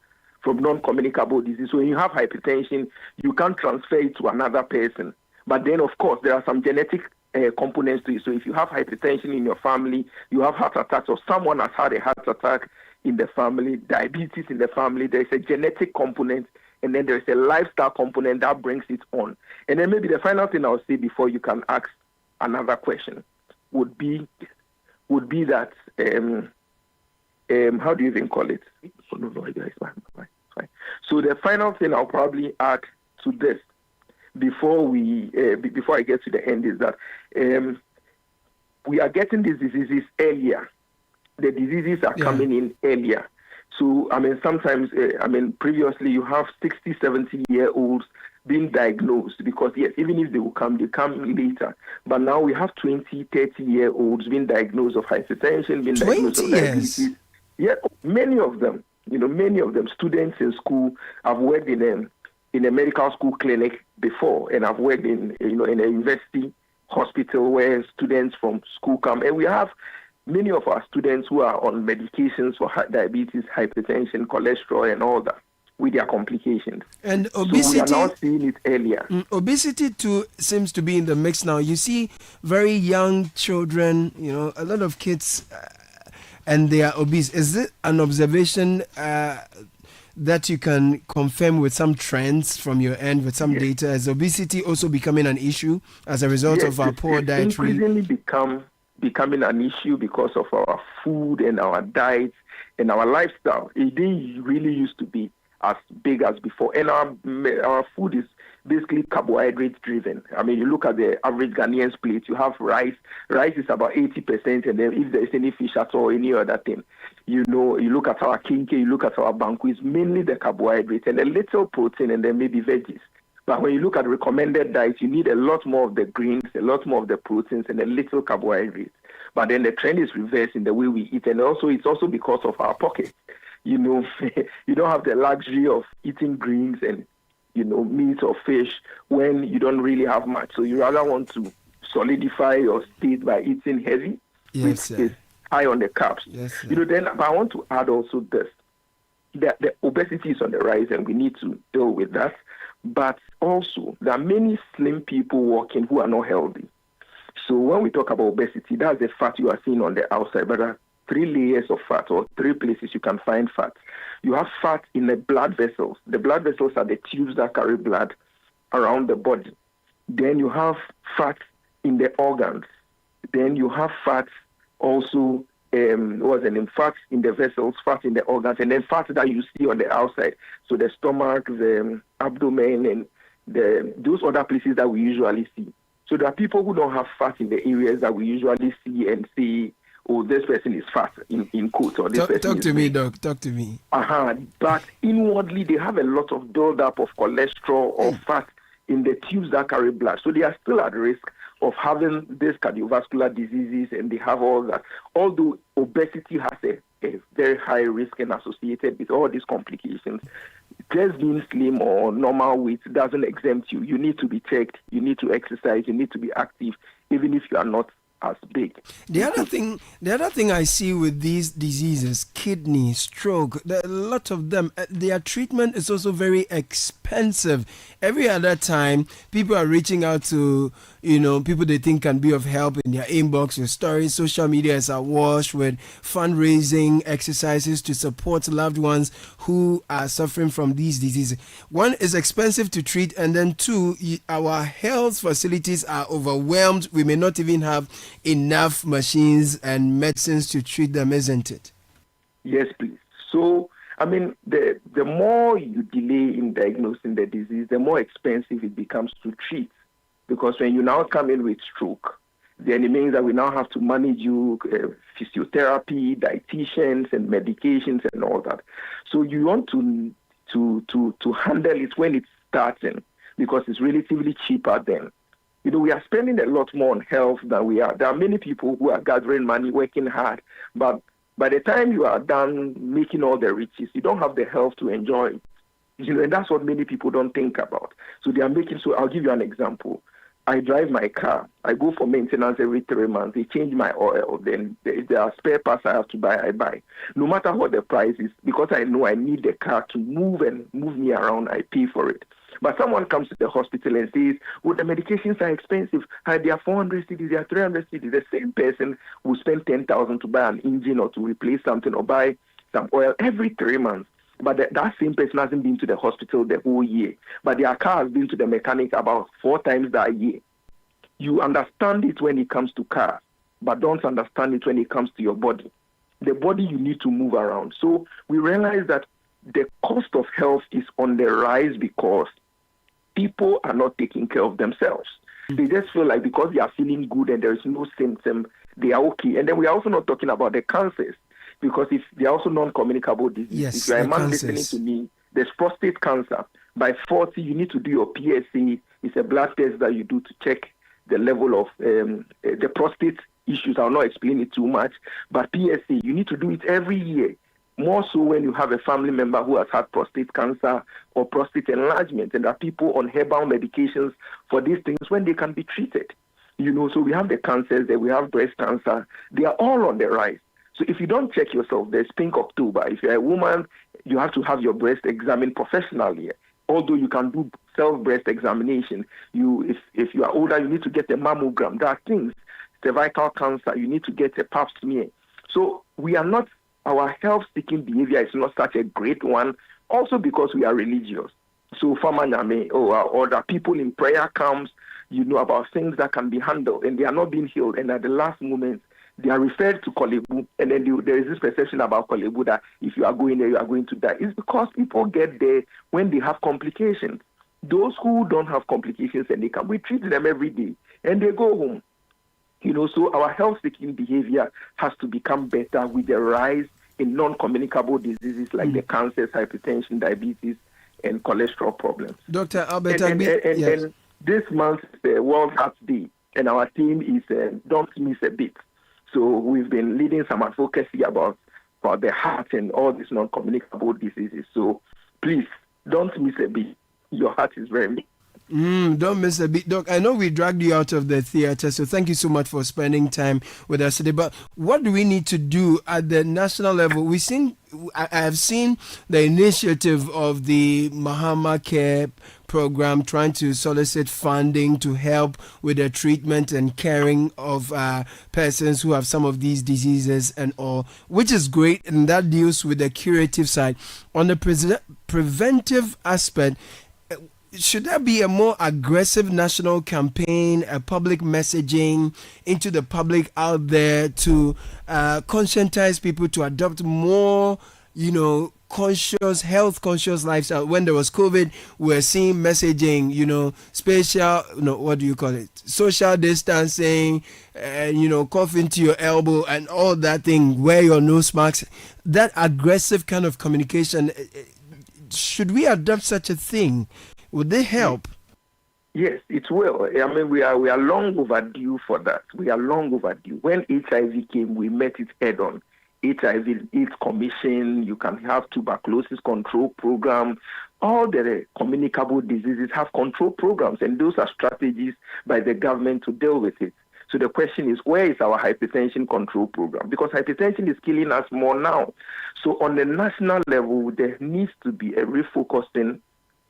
from non-communicable disease. So when you have hypertension, you can't transfer it to another person. But then, of course, there are some genetic components to it. So if you have hypertension in your family, you have heart attacks, or someone has had a heart attack in the family, diabetes in the family, there is a genetic component, and then there is a lifestyle component that brings it on. And then maybe the final thing I'll say before you can ask another question would be that, how do you even call it? Oh, no, it's fine. So the final thing I'll probably add to this before I get to the end is that we are getting these diseases earlier. The diseases are coming in earlier. So, sometimes, previously you have 60, 70-year-olds being diagnosed because, yes, even if they come later. But now we have 20, 30-year-olds being diagnosed of hypertension, being diagnosed of diabetes. Yeah, many of them, students in school. I've worked in a medical school clinic before, and I've worked in a university hospital where students from school come, and we have many of our students who are on medications for diabetes, hypertension, cholesterol, and all that, with their complications. And obesity, so we are now seeing it earlier. Obesity too seems to be in the mix now. You see very young children, a lot of kids, and they are obese. Is it an observation that you can confirm with some trends from your end, with some data? Is obesity also becoming an issue as a result of our poor dietary? It's increasingly becoming an issue because of our food and our diets and our lifestyle. It didn't really used to be as big as before. And our food is basically carbohydrate driven. I mean, you look at the average Ghanaian's plate, you have rice. Rice is about 80%, and then if there's any fish at all, any other thing, you look at our kinke, you look at our banku, it's mainly the carbohydrates and a little protein and then maybe veggies. But when you look at recommended diets, you need a lot more of the greens, a lot more of the proteins, and a little carbohydrates. But then the trend is reversed in the way we eat, and it's also because of our pockets. You don't have the luxury of eating greens and meat or fish when you don't really have much. So you rather want to solidify your state by eating heavy, which is high on the carbs. Yes, then but I want to add also this. The obesity is on the rise, and we need to deal with that. But also, there are many slim people walking who are not healthy. So when we talk about obesity, that's the fat you are seeing on the outside, but there are 3 layers of fat, or 3 places you can find fat. You have fat in the blood vessels. The blood vessels are the tubes that carry blood around the body. Then you have fat in the organs. Then you have fat also, fat in the vessels, fat in the organs, and then fat that you see on the outside. So the stomach, the abdomen, and those other places that we usually see. So there are people who don't have fat in the areas that we usually see and say, oh, this person is fat, in quotes, or this person Talk is to me, big. Doc. Talk to me. But inwardly, they have a lot of buildup of cholesterol or fat in the tubes that carry blood. So they are still at risk of having these cardiovascular diseases, and they have all that. Although obesity has a very high risk and associated with all these complications, just being slim or normal weight doesn't exempt you. You need to be checked. You need to exercise. You need to be active, even if you are not as big. The other thing I see with these diseases, kidney, stroke, there are a lot of them. Their treatment is also very expensive. Every other time, people are reaching out to people they think can be of help in their inbox with stories. Social media is awash with fundraising exercises to support loved ones who are suffering from these diseases. One, is expensive to treat, and then 2, our health facilities are overwhelmed. We may not even have enough machines and medicines to treat them, isn't it? Yes, please. So, I mean, the more you delay in diagnosing the disease, the more expensive it becomes to treat. Because when you now come in with stroke, then it means that we now have to manage you physiotherapy, dietitians, and medications and all that. So you want to handle it when it's starting, because it's relatively cheaper then. We are spending a lot more on health than we are. There are many people who are gathering money, working hard, but by the time you are done making all the riches, you don't have the health to enjoy it. And that's what many people don't think about. So I'll give you an example. I drive my car. I go for maintenance every 3 months. They change my oil. Then there are spare parts I have to buy, I buy. No matter what the price is, because I know I need the car to move me around, I pay for it. But someone comes to the hospital and says, well, the medications are expensive. They are 400 cedis, they are 300 cedis. The same person will spend 10,000 to buy an engine or to replace something or buy some oil every 3 months. But that same person hasn't been to the hospital the whole year. But their car has been to the mechanic about 4 times that year. You understand it when it comes to cars, but don't understand it when it comes to your body. The body you need to move around. So we realize that the cost of health is on the rise because people are not taking care of themselves. They just feel like because they are feeling good and there is no symptom, they are okay. And then we are also not talking about the cancers, because if they are also non-communicable diseases. Yes, if you are a man listening to me, there's prostate cancer. By 40, you need to do your PSA. It's a blood test that you do to check the level of the prostate issues. I'll not explain it too much, but PSA, you need to do it every year. More so when you have a family member who has had prostate cancer or prostate enlargement, and there are people on herbal medications for these things when they can be treated. So we have the cancers there, we have breast cancer. They are all on the rise. So if you don't check yourself, there's Pink October. If you're a woman, you have to have your breast examined professionally. Although you can do self-breast examination, if you are older, you need to get a mammogram. There are things, cervical cancer, you need to get a pap smear. So our health-seeking behavior is not such a great one, also because we are religious. So or there are people in prayer camps, about things that can be handled, and they are not being healed. And at the last moment, they are referred to Kolebu, and then there is this perception about Kolebu that if you are going there, you are going to die. It's because people get there when they have complications. Those who don't have complications, and we treat them every day, and they go home. So our health-seeking behavior has to become better with the rise in non-communicable diseases like the cancers, hypertension, diabetes, and cholesterol problems. Dr. Albert, and this month is the World Heart Day, and our theme is Don't Miss a Beat. So we've been leading some advocacy about the heart and all these non-communicable diseases. So please, don't miss a beat. Your heart is very important. Don't miss a beat. Doc, I know we dragged you out of the theater, so thank you so much for spending time with us today. But what do we need to do at the national level? I have seen the initiative of the Mahama Care program trying to solicit funding to help with the treatment and caring of persons who have some of these diseases and all, which is great, and that deals with the curative side. On the preventive aspect, should there be a more aggressive national campaign, a public messaging into the public out there to conscientize people to adopt more, conscious, health-conscious lifestyle? When there was COVID, we're seeing messaging, social distancing, and, cough into your elbow and all that thing, wear your nose masks. That aggressive kind of communication, should we adopt such a thing? Would they help? Yes, it will. I mean, we are long overdue for that. We are long overdue. When HIV came, we met it head on. HIV AIDS Commission, you can have tuberculosis control program. All the communicable diseases have control programs, and those are strategies by the government to deal with it. So the question is, where is our hypertension control program? Because hypertension is killing us more now. So on the national level, there needs to be a refocusing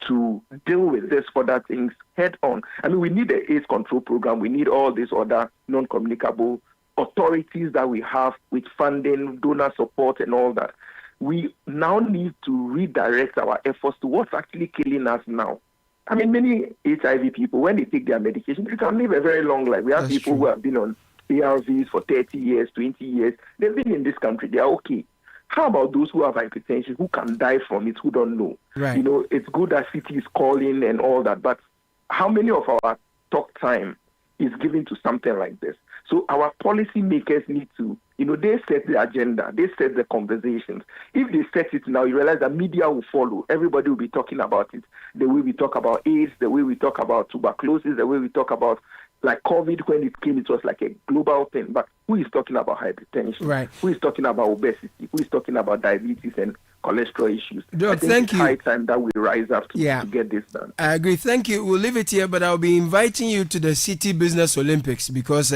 to deal with this other things head on. I mean, we need the AIDS control program. We need all these other non-communicable authorities that we have with funding, donor support, and all that. We now need to redirect our efforts to what's actually killing us now. I mean, many HIV people, when they take their medication, they can live a very long life. We have people who have been on ARVs for 30 years, 20 years. They've been in this country. They are okay. How about those who have hypertension, who can die from it, who don't know? Right. It's good that Citi is calling and all that, but how many of our talk time is given to something like this? So our policy makers need to, they set the agenda, they set the conversations. If they set it now, you realize that media will follow. Everybody will be talking about it. The way we talk about AIDS, the way we talk about tuberculosis, the way we talk about like COVID, when it came, it was like a global thing. But who is talking about hypertension? Right. Who is talking about obesity? Who is talking about diabetes and cholesterol issues? Doc, thank you. It's high time that we rise up to get this done. I agree. Thank you. We'll leave it here, but I'll be inviting you to the Citi Business Olympics because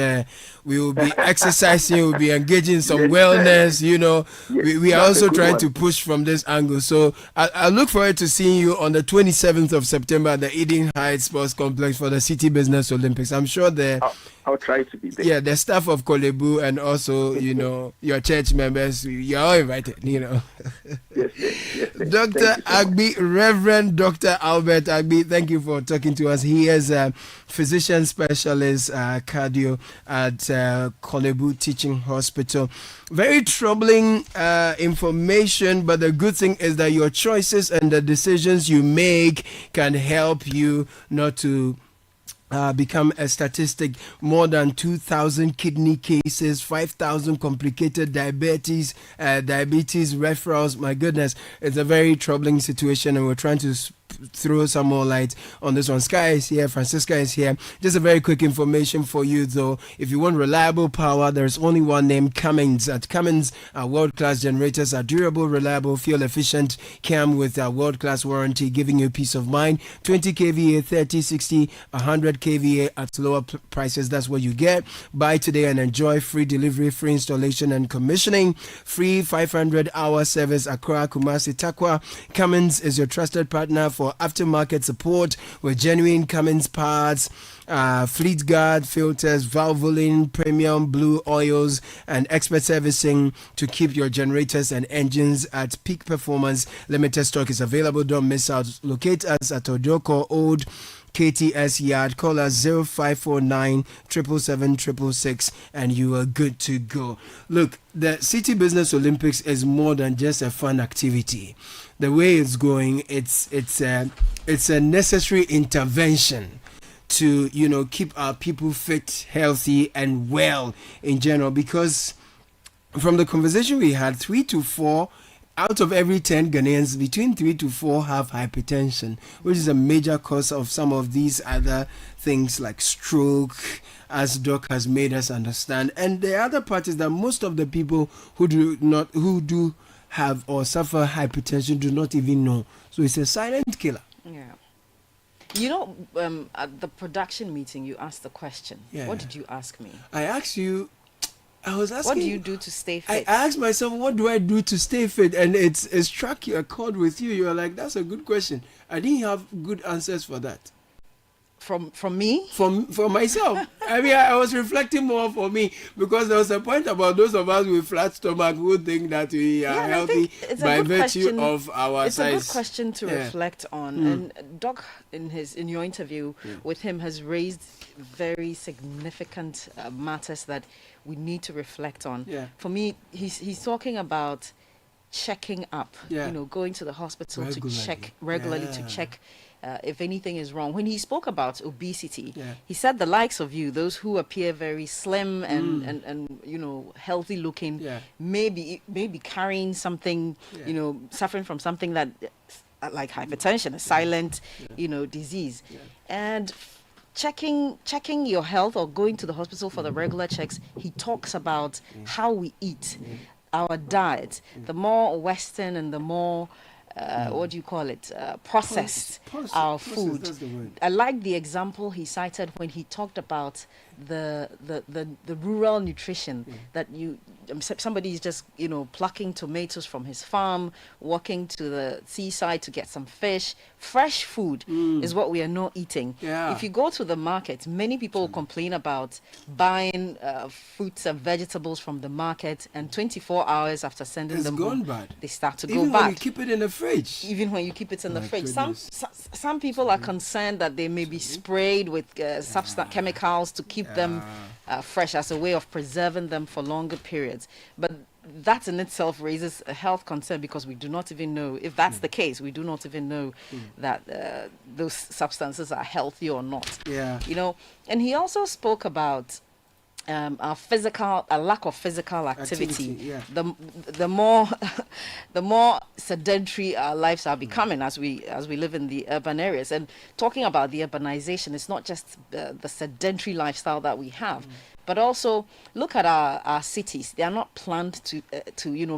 we will be exercising, we'll be engaging some wellness, we are also trying to push from this angle. So I look forward to seeing you on the 27th of September at the Eden Heights Sports Complex for the Citi Business Olympics. I'm sure I'll try to be there. Yeah, the staff of Kolebu and also, your church members, you're all invited, Yes, Dr. Agbi, Reverend Dr. Albert Agbi, thank you for talking to us. He is a physician specialist, cardio at Kolebu Teaching Hospital. Very troubling information, but the good thing is that your choices and the decisions you make can help you not to become a statistic. More than 2,000 kidney cases, 5,000 complicated diabetes referrals. My goodness, it's a very troubling situation, and we're trying to throw some more light on this one. Sky is here, Francisca is here. Just a very quick information for you though. If you want reliable power, there's only one name, Cummins. At Cummins, our world-class generators are durable, reliable, fuel efficient, come with a world-class warranty, giving you peace of mind. 20 kVA, 30, 60, 100 kVA at lower prices. That's what you get. Buy today and enjoy free delivery, free installation and commissioning, free 500-hour service. Accra, Kumasi, Takwa. Cummins is your trusted partner for aftermarket support with genuine Cummins parts, fleet guard, filters, valvoline, premium blue oils, and expert servicing to keep your generators and engines at peak performance. Limited stock is available. Don't miss out. Locate us at Odoko Old KTS Yard. Call us 0549 777 and you are good to go. Look, the City Business Olympics is more than just a fun activity. The way it's going, it's a necessary intervention to keep our people fit, healthy, and well in general. Because from the conversation we had, 3 to 4 out of every 10 Ghanaians, between 3 to 4 have hypertension, which is a major cause of some of these other things like stroke, as Doc has made us understand. And the other part is that most of the people who do have or suffer hypertension do not even know. So it's a silent killer. Yeah. At the production meeting, you asked the question. Yeah. What did you ask me? I was asking, what do you do to stay fit? I asked myself, what do I do to stay fit? And it struck a chord with you. You were like, that's a good question. I didn't have good answers for that. From me? For myself. I mean, I was reflecting more for me because there was a point about those of us with flat stomach who think that we are healthy by virtue of our size. It's a good question to reflect on. And Doc, in your interview with him, has raised very significant matters that we need to reflect on. Yeah. For me, he's talking about checking up. Yeah. Going to the hospital to check regularly to check. If anything is wrong. When he spoke about obesity, he said the likes of you, those who appear very slim and healthy looking, maybe carrying something, suffering from something that like hypertension, a silent, disease. Yeah. And checking your health or going to the hospital for the regular checks, he talks about how we eat, our diet. The more Western and the more what do you call it? Processed our food. That's the word. I like the example he cited when he talked about the rural nutrition that somebody is just plucking tomatoes from his farm, walking to the seaside to get some fish. Fresh food is what we are not eating. Yeah. If you go to the market, many people complain about buying fruits and vegetables from the market, and 24 hours after sending them home, bad. They start to Even go bad. When you keep it in the fridge. Even when you keep it in the fridge. Some people are concerned that they may be sprayed with chemicals to keep them fresh as a way of preserving them for longer periods. But that in itself raises a health concern because we do not even know, if that's the case, we do not even know that those substances are healthy or not. Yeah. And he also spoke about a lack of physical activity. The more sedentary our lives are becoming as we live in the urban areas. And talking about the urbanization, it's not just the sedentary lifestyle that we have, but also look at our cities. They are not planned to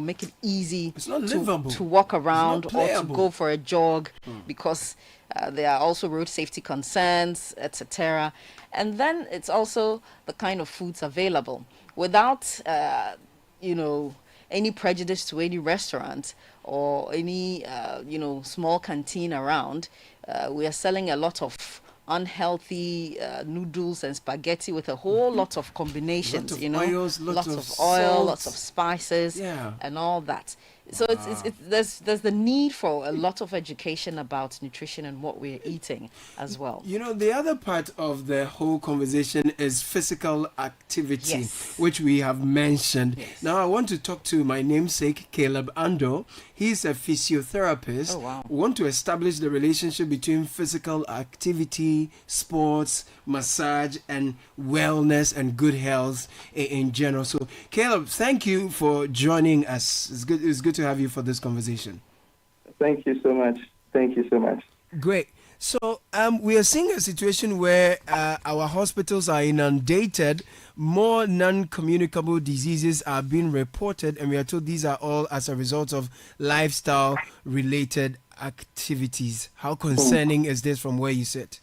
make it easy to walk around or to go for a jog because there are also road safety concerns, etc. And then it's also the kind of foods available. Without, any prejudice to any restaurant or any, small canteen around, we are selling a lot of unhealthy noodles and spaghetti with a whole lot of combinations, lots of oil, lots of spices, and all that. So there's the need for a lot of education about nutrition and what we're eating as well. The other part of the whole conversation is physical activity, which we have mentioned. Yes. Now I want to talk to my namesake, Caleb Ando. He's a physiotherapist. Oh, wow. We want to establish the relationship between physical activity, sports, massage, and wellness and good health in general. So, Caleb, thank you for joining us. It's good to have you for this conversation. Thank you so much. Great. So we are seeing a situation where our hospitals are inundated. More non-communicable diseases are being reported, and we are told these are all as a result of lifestyle-related activities. How concerning is this from where you sit?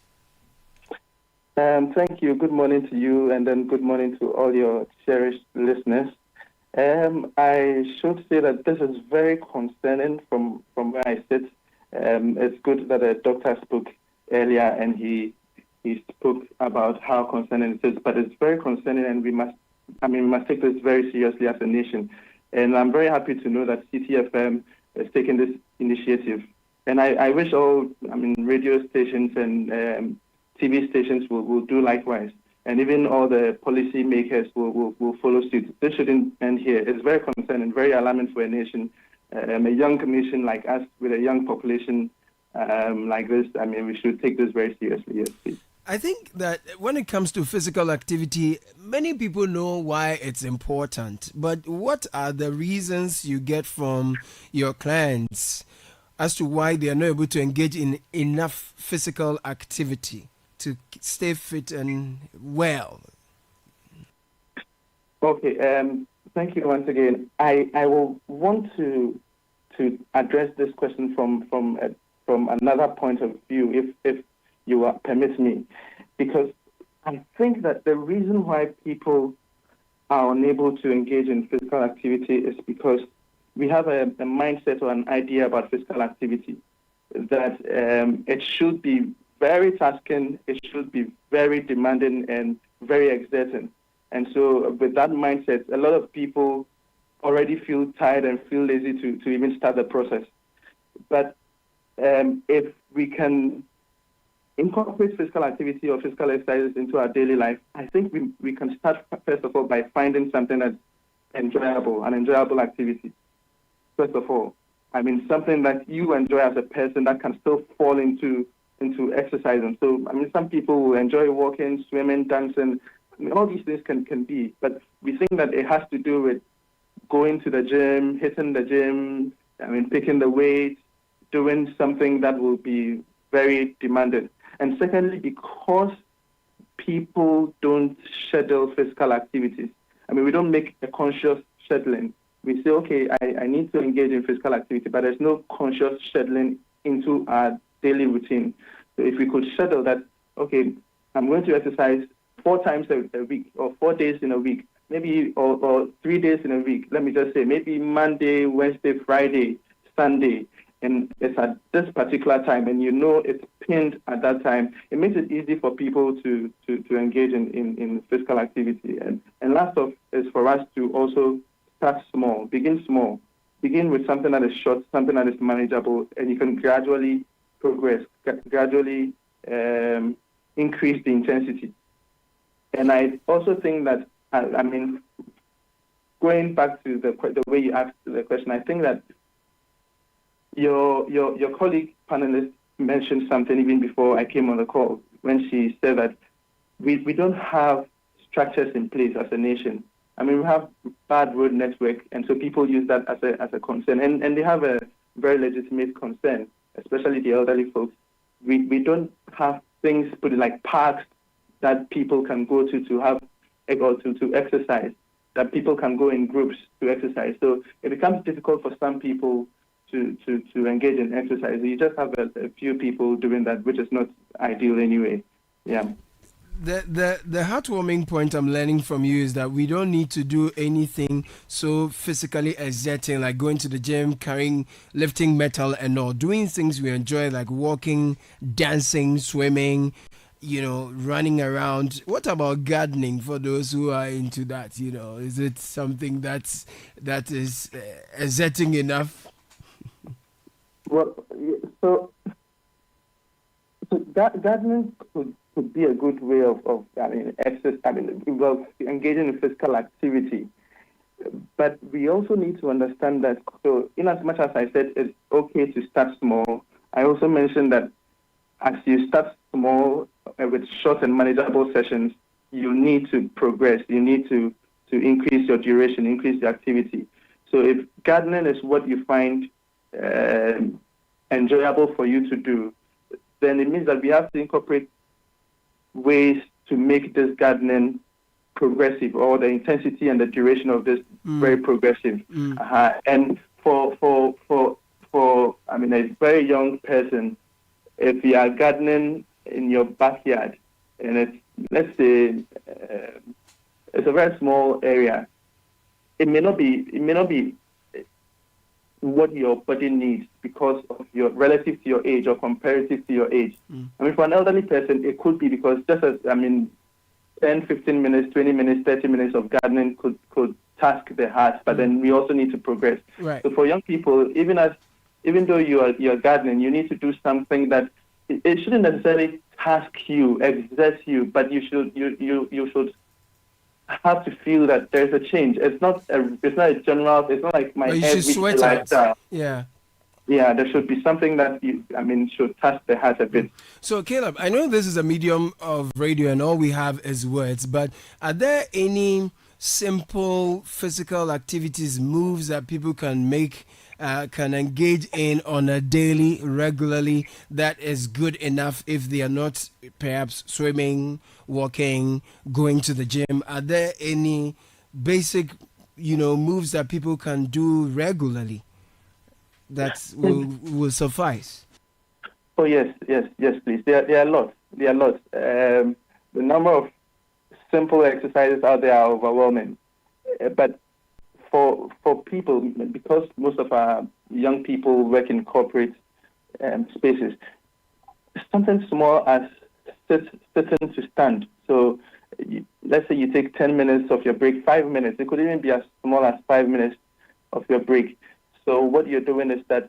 Thank you. Good morning to you, and then good morning to all your cherished listeners. I should say that this is very concerning from where I sit. It's good that a doctor spoke earlier, and he spoke about how concerning it is, but it's very concerning, and we must take this very seriously as a nation. And I'm very happy to know that CTFM is taking this initiative. And I wish all, radio stations and TV stations will do likewise. And even all the policy makers will follow suit. This shouldn't end here. It's very concerning, very alarming for a nation. A young nation like us with a young population like this, we should take this very seriously. Yes, please. I think that when it comes to physical activity, many people know why it's important. But what are the reasons you get from your clients as to why they are not able to engage in enough physical activity to stay fit and well? Okay, thank you once again. I will want to address this question from another point of view, if you will permit me, because I think that the reason why people are unable to engage in physical activity is because we have a mindset or an idea about physical activity that it should be very tasking, it should be very demanding and very exerting. And so with that mindset, a lot of people already feel tired and feel lazy to even start the process. But if we can incorporate physical activity or physical exercises into our daily life, I think we can start, first of all, by finding something that's enjoyable, an enjoyable activity. First of all, something that you enjoy as a person that can still fall into exercising. So, some people will enjoy walking, swimming, dancing. All these things can be, but we think that it has to do with going to the gym, hitting the gym, picking the weight, doing something that will be very demanding. And secondly, because people don't schedule physical activities. We don't make a conscious scheduling. We say, okay, I need to engage in physical activity, but there's no conscious scheduling into our daily routine. So if we could schedule that, okay, I'm going to exercise 4 times a week or 4 days in a week, maybe or 3 days in a week. Let me just say maybe Monday, Wednesday, Friday, Sunday, and it's at this particular time, and it's pinned at that time. It makes it easy for people to engage in physical activity. And last off is for us to also start small, begin with something that is short, something that is manageable, and you can gradually progress, gradually increase the intensity. And I also think that, going back to the way you asked the question, I think that your colleague panelist mentioned something even before I came on the call when she said that we don't have structures in place as a nation. We have bad road network, and so people use that as a concern, and they have a very legitimate concern, especially the elderly folks. We don't have things put in like parks that people can go to have or to exercise, that people can go in groups to exercise. So it becomes difficult for some people to engage in exercise. You just have a few people doing that, which is not ideal anyway. Yeah. The heartwarming point I'm learning from you is that we don't need to do anything so physically exerting, like going to the gym, lifting metal and all. Doing things we enjoy, like walking, dancing, swimming, running around. What about gardening for those who are into that? Is it something that is exerting enough? Well, so gardening could be a good way of engaging in physical activity. But we also need to understand that, so in as much as I said it's okay to start small, I also mentioned that as you start small with short and manageable sessions, you need to progress. You need to increase your duration, increase the activity. So if gardening is what you find enjoyable for you to do, then it means that we have to incorporate ways to make this gardening progressive, or the intensity and the duration of this very progressive. And for a very young person, if you are gardening in your backyard and it's, let's say, it's a very small area, it may not be what your body needs because of your relative to your age or comparative to your age. For an elderly person, it could be because 10, 15 minutes, 20 minutes, 30 minutes of gardening could task the heart, but then we also need to progress. Right. So for young people, even though you're gardening, you need to do something that it shouldn't necessarily task you, exert you, but you should have to feel that there's a change. It's not a general. It's not like my everyday lifestyle. Yeah. Yeah, there should be something that should touch the heart a bit. So, Caleb, I know this is a medium of radio and all we have is words, but are there any simple physical activities, moves that people can make, can engage in on a daily, regularly, that is good enough if they are not perhaps swimming, walking, going to the gym? Are there any basic, moves that people can do regularly that will suffice? Oh yes, please. There are lots. The number of simple exercises out there are overwhelming. But for people, because most of our young people work in corporate spaces, something small as sitting to stand. So let's say you take 10 minutes of your break, 5 minutes. It could even be as small as 5 minutes of your break. So what you're doing is that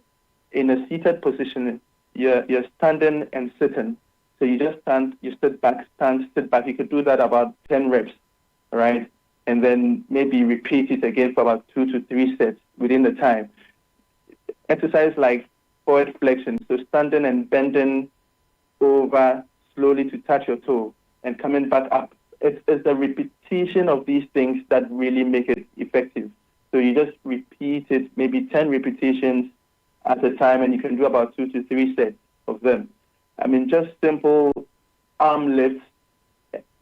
in a seated position, you're standing and sitting. So you just stand, you sit back, stand, sit back. You could do that about 10 reps, right? And then maybe repeat it again for about 2 to 3 sets within the time. Exercise like forward flexion, so standing and bending over slowly to touch your toe and coming back up. It's the repetition of these things that really make it effective. So you just repeat it, maybe 10 repetitions at a time, and you can do about 2 to 3 sets of them. Just simple arm lifts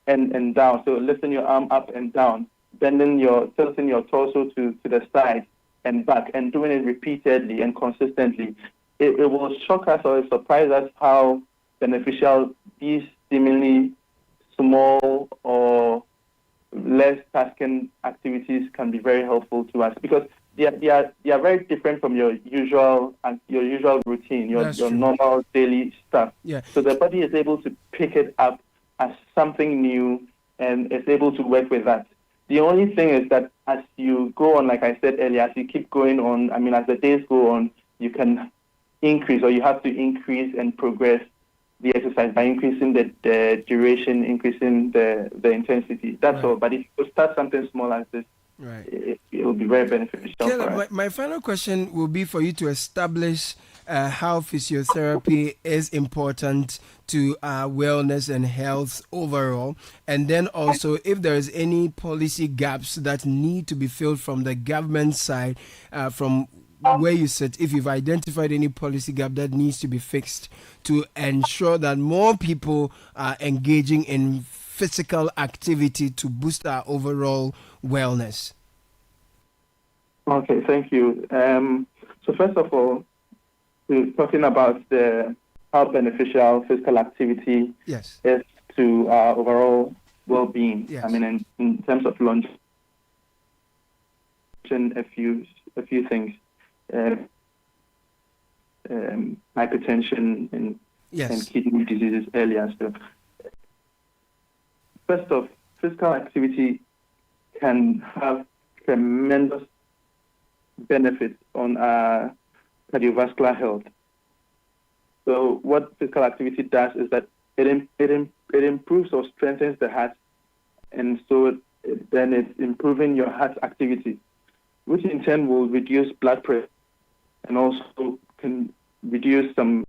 and down. So lifting your arm up and down, tilting your torso to the side and back, and doing it repeatedly and consistently. It will shock us or surprise us how beneficial these seemingly small or less tasking activities can be very helpful to us, because they are very different from your usual routine, your normal daily stuff. Yeah. So the body is able to pick it up as something new and is able to work with that. The only thing is that as you go on, like I said earlier, as you keep going on, as the days go on, you can increase, or you have to increase and progress the exercise by increasing the duration, increasing the intensity. That's all. But if you start something small as this, it will be very beneficial. Caleb, my final question will be for you to establish how physiotherapy is important to our wellness and health overall, and then also if there is any policy gaps that need to be filled from the government side, from where you sit, if you've identified any policy gap that needs to be fixed to ensure that more people are engaging in physical activity to boost our overall wellness. Okay, thank you. So first of all, we're talking about how beneficial physical activity is to our overall well-being. Yes. In terms of longevity, a few things. Hypertension and kidney diseases earlier. So, first off, physical activity can have tremendous benefits on our cardiovascular health. So, what physical activity does is that it improves or strengthens the heart, and so then it's improving your heart activity, which in turn will reduce blood pressure and also can reduce some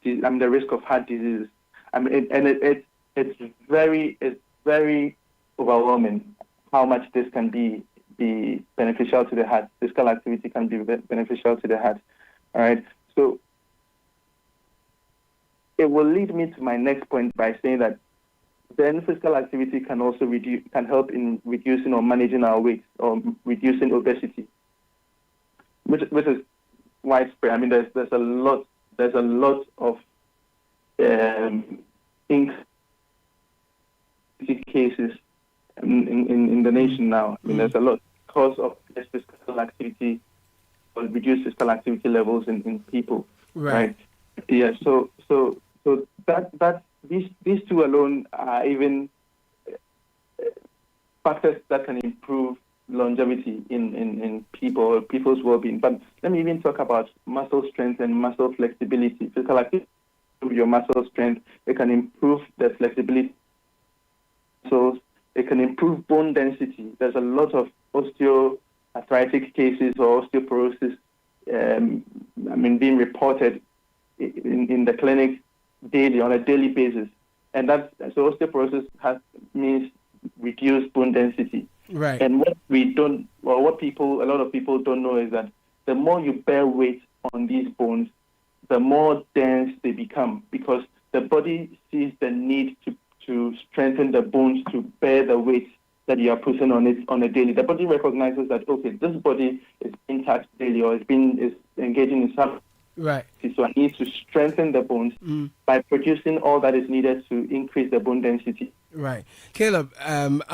the risk of heart disease. It's very overwhelming how much this can be beneficial to the heart. Physical activity can be beneficial to the heart. All right. So it will lead me to my next point by saying that then physical activity can also can help in reducing or managing our weight or reducing obesity, which is widespread. I mean, there's a lot of cases in the nation now. I mean, there's a lot because of less physical activity or reduced physical activity levels in people. Right. Yeah. So that these two alone are even factors that can improve longevity in people's well-being. But let me even talk about muscle strength and muscle flexibility. Physical activity improves your muscle strength. It can improve the flexibility. So it can improve bone density. There's a lot of osteoarthritic cases or osteoporosis being reported in the clinic on a daily basis. And so osteoporosis means reduced bone density. Right. And a lot of people don't know is that the more you bear weight on these bones, the more dense they become, because the body sees the need to strengthen the bones to bear the weight that you are putting on it on a daily. The body recognizes that, okay, this body is intact daily or is engaging in some. Right. So I need to strengthen the bones by producing all that is needed to increase the bone density. Right. Caleb, That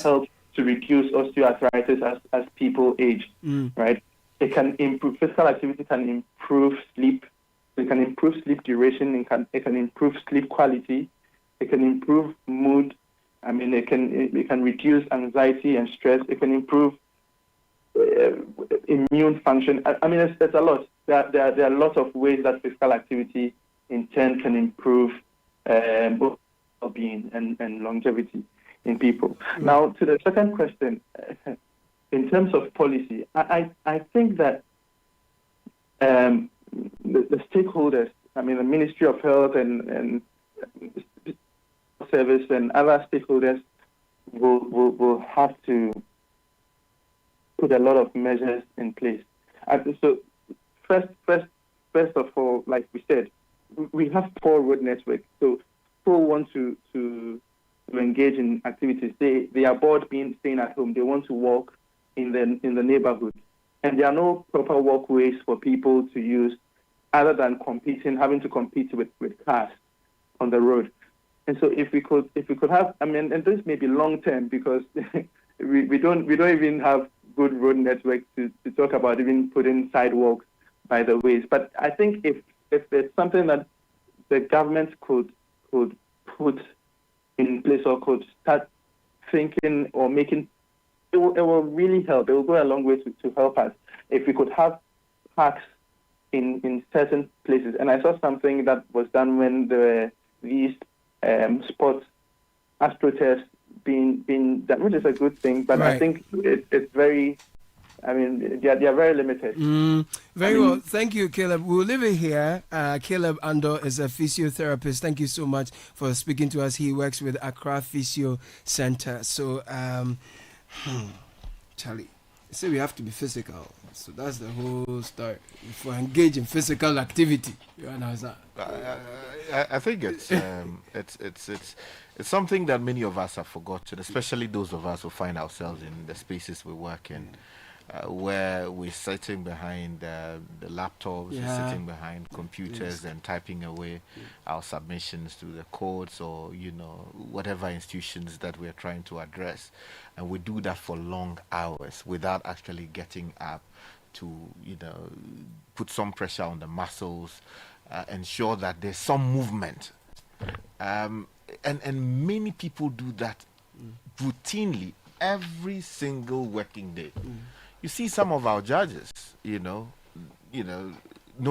helps to reduce osteoarthritis as people age. Right. It can improve physical activity, can improve sleep. It can improve sleep duration. It can improve sleep quality. It can improve mood. I mean, it can reduce anxiety and stress. It can improve immune function. I mean, there's a lot. There are lots of ways that physical activity in turn can improve both well-being and longevity in people. Now, to the second question, in terms of policy, I think that the stakeholders, I mean, the Ministry of Health and Service and other stakeholders will have to put a lot of measures in place. So first of all, like we said, we have poor road network. So people want to engage in activities. They are bored staying at home. They want to walk in the neighborhood, and there are no proper walkways for people to use, other than having to compete with cars on the road. And so if we could have, I mean, and this may be long term because we don't even have good road network to talk about even putting sidewalks by the ways. But I think if there's something that the government could put in place or could start thinking or making, it will really help. It will go a long way to help us if we could have parks in certain places. And I saw something that was done when there were these sports astroturfs being done, which is a good thing, but I think it's very, I mean, they are very limited. Well. Thank you, Caleb. We'll leave it here. Caleb Andor is a physiotherapist. Thank you so much for speaking to us. He works with Accra Physio Center. So, Charlie, say we have to be physical. So that's the whole story. If we engage in physical activity, you understand? I think it's something that many of us have forgotten, especially those of us who find ourselves in the spaces we work in, where we're sitting behind the laptops, we're sitting behind computers and typing away our submissions to the courts or whatever institutions that we're trying to address, and we do that for long hours without actually getting up to put some pressure on the muscles, ensure that there's some movement, and many people do that routinely every single working day. You see some of our judges, no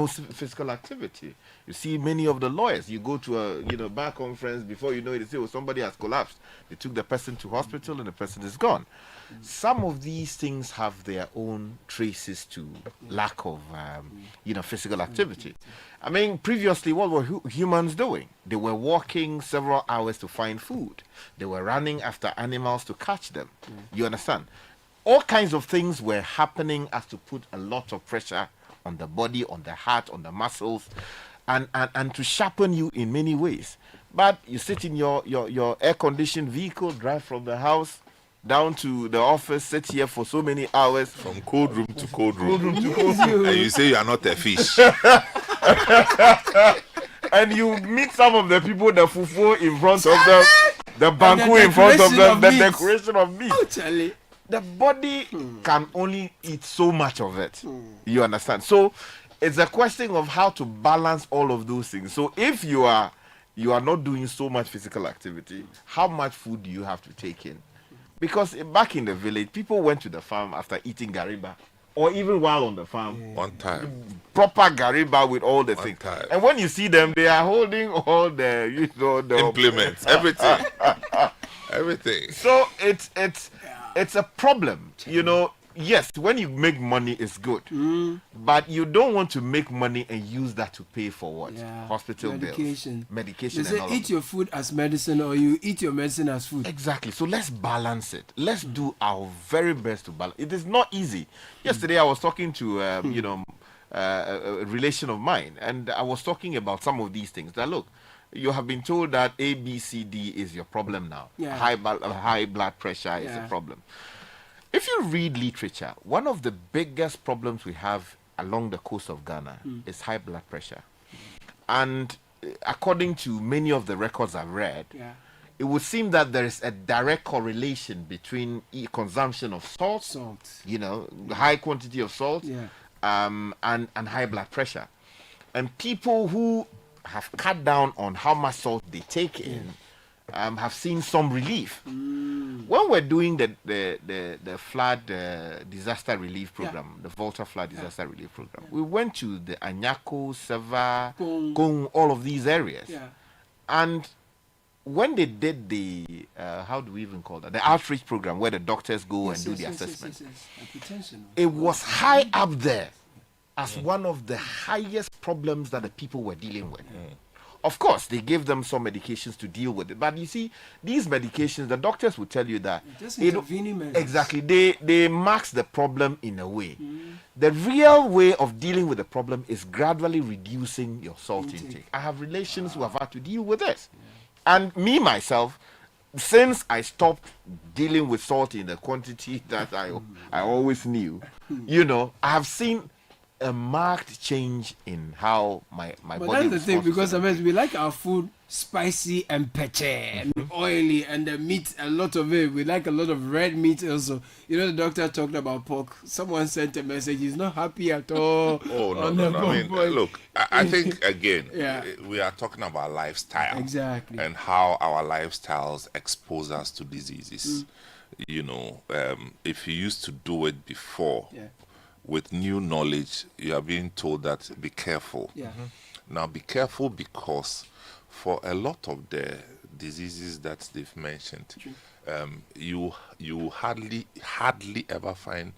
physical activity. You see many of the lawyers. You go to a bar conference, before you know it, they say, oh, somebody has collapsed. They took the person to hospital and the person is gone. Some of these things have their own traces to lack of, physical activity. I mean, previously, what were humans doing? They were walking several hours to find food. They were running after animals to catch them. You understand? All kinds of things were happening as to put a lot of pressure on the body, on the heart, on the muscles. and to sharpen you in many ways. But you sit in your air-conditioned vehicle, drive from the house down to the office, sit here for so many hours. From cold room to cold room. Cold room to cold room. And you say you are not a fish. And you meet some of the people, the fufu in front of them, the banku in front of them, the decoration of meat. Oh, Charlie. The body can only eat so much of it. You understand? So it's a question of how to balance all of those things. So if you are not doing so much physical activity, how much food do you have to take in? Because back in the village, people went to the farm after eating gariba, or even while on the farm. One time. Proper gariba with all the things. Time. And when you see them, they are holding all the, the implements, everything. Everything. So it's a problem. Yes, when you make money, it's good. But you don't want to make money and use that to pay for what? Yeah. Hospital Medication. bills. Medication. They say eat your food as medicine, or you eat your medicine as food. Exactly. So let's balance it. Let's do our very best to balance. It is not easy. Yesterday I was talking to a relation of mine, and I was talking about some of these things. That look, you have been told that A, B, C, D is your problem now. Yeah. High blood pressure is a problem. If you read literature, one of the biggest problems we have along the coast of Ghana is high blood pressure. And according to many of the records I've read, it would seem that there is a direct correlation between consumption of salt, high quantity of salt, and high blood pressure. And people who have cut down on how much salt they take in have seen some relief. When we're doing the flood disaster relief program, the Volta flood disaster relief program, we went to the Anyako, Seva, Kong, all of these areas. And when they did the, how do we even call that? The outreach program where the doctors go and do the assessment. It was high up there as one of the highest problems that the people were dealing with. Of course, they gave them some medications to deal with it. But you see, these medications, the doctors will tell you that exactly they mask the problem in a way. The real way of dealing with the problem is gradually reducing your salt intake. I have relations who have had to deal with this. And me, myself, since I stopped dealing with salt in the quantity that I always knew, I have seen a marked change in how my body. But that's the thing, because sometimes we like our food spicy and peche and oily, and the meat, a lot of it. We like a lot of red meat also. The doctor talked about pork. Someone sent a message. He's not happy at all. Oh, no. I mean, look, I think, again, we are talking about lifestyle. Exactly. And how our lifestyles expose us to diseases. If you used to do it before, with new knowledge, you are being told that be careful. Now, be careful because for a lot of the diseases that they've mentioned, you hardly ever find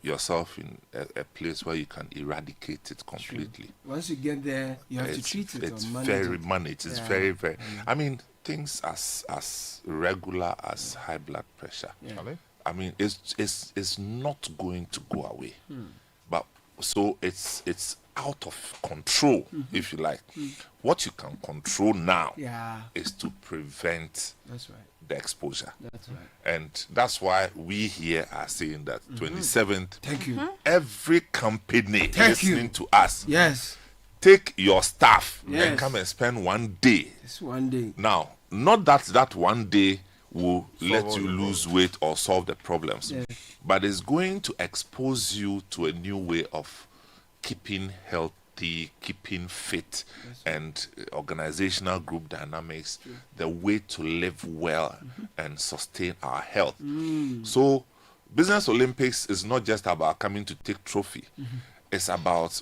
yourself in a place where you can eradicate it completely. Once you get there, you have to treat it. It's very managed. It's very. I mean, things as regular as high blood pressure. I mean, it's not going to go away, but so it's out of control, if you like. What you can control now is to prevent the exposure. That's right. And that's why we here are saying that 27th. Thank you. Every company listening to us. Yes. Take your staff and come and spend one day. It's one day. Now, not that one day will let you lose weight or solve the problems, but it's going to expose you to a new way of keeping healthy, keeping fit, and organizational group dynamics, the way to live well and sustain our health. So Business Olympics is not just about coming to take trophy. It's about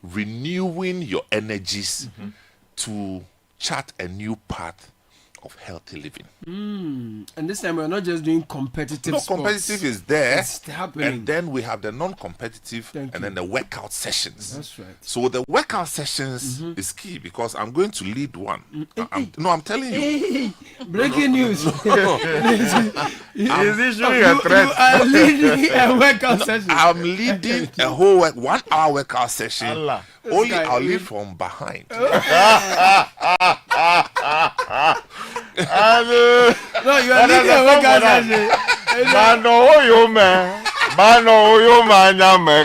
renewing your energies to chart a new path of healthy living. And this time we're not just doing competitive sports. Competitive is there. It's happening. And then we have the non-competitive then the workout sessions. That's right. So the workout sessions is key because I'm going to lead one. I'm telling you. Breaking news. Is this really a threat? You are leading a workout session. I'm leading a whole 1 hour workout session. Only I'll lead from behind. No, you are leading a workout session. Mano yo man, mano yo man,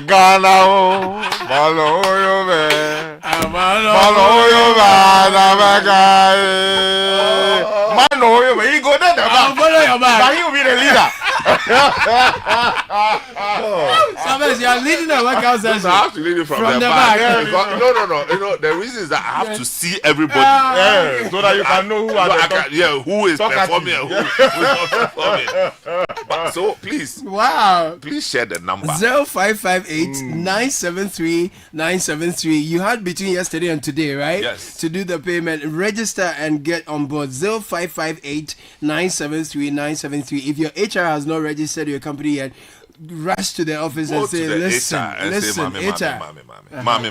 Ghana o, mano yo man, mano yo man, mano yo man. He go there, follow your man. But he will be the leader. Sometimes you are leading a workout session. I have to lead it from the back. No. You know, the reason is that I have to see everybody. So that you can know who is performing and who is not performing. So please, please share the number 0558 973 973. You had between yesterday and today, right? Yes. To do the payment, register and get on board 0558 973 973. If your HR has not registered your company yet, rush to the office and say, listen, HR. Mommy.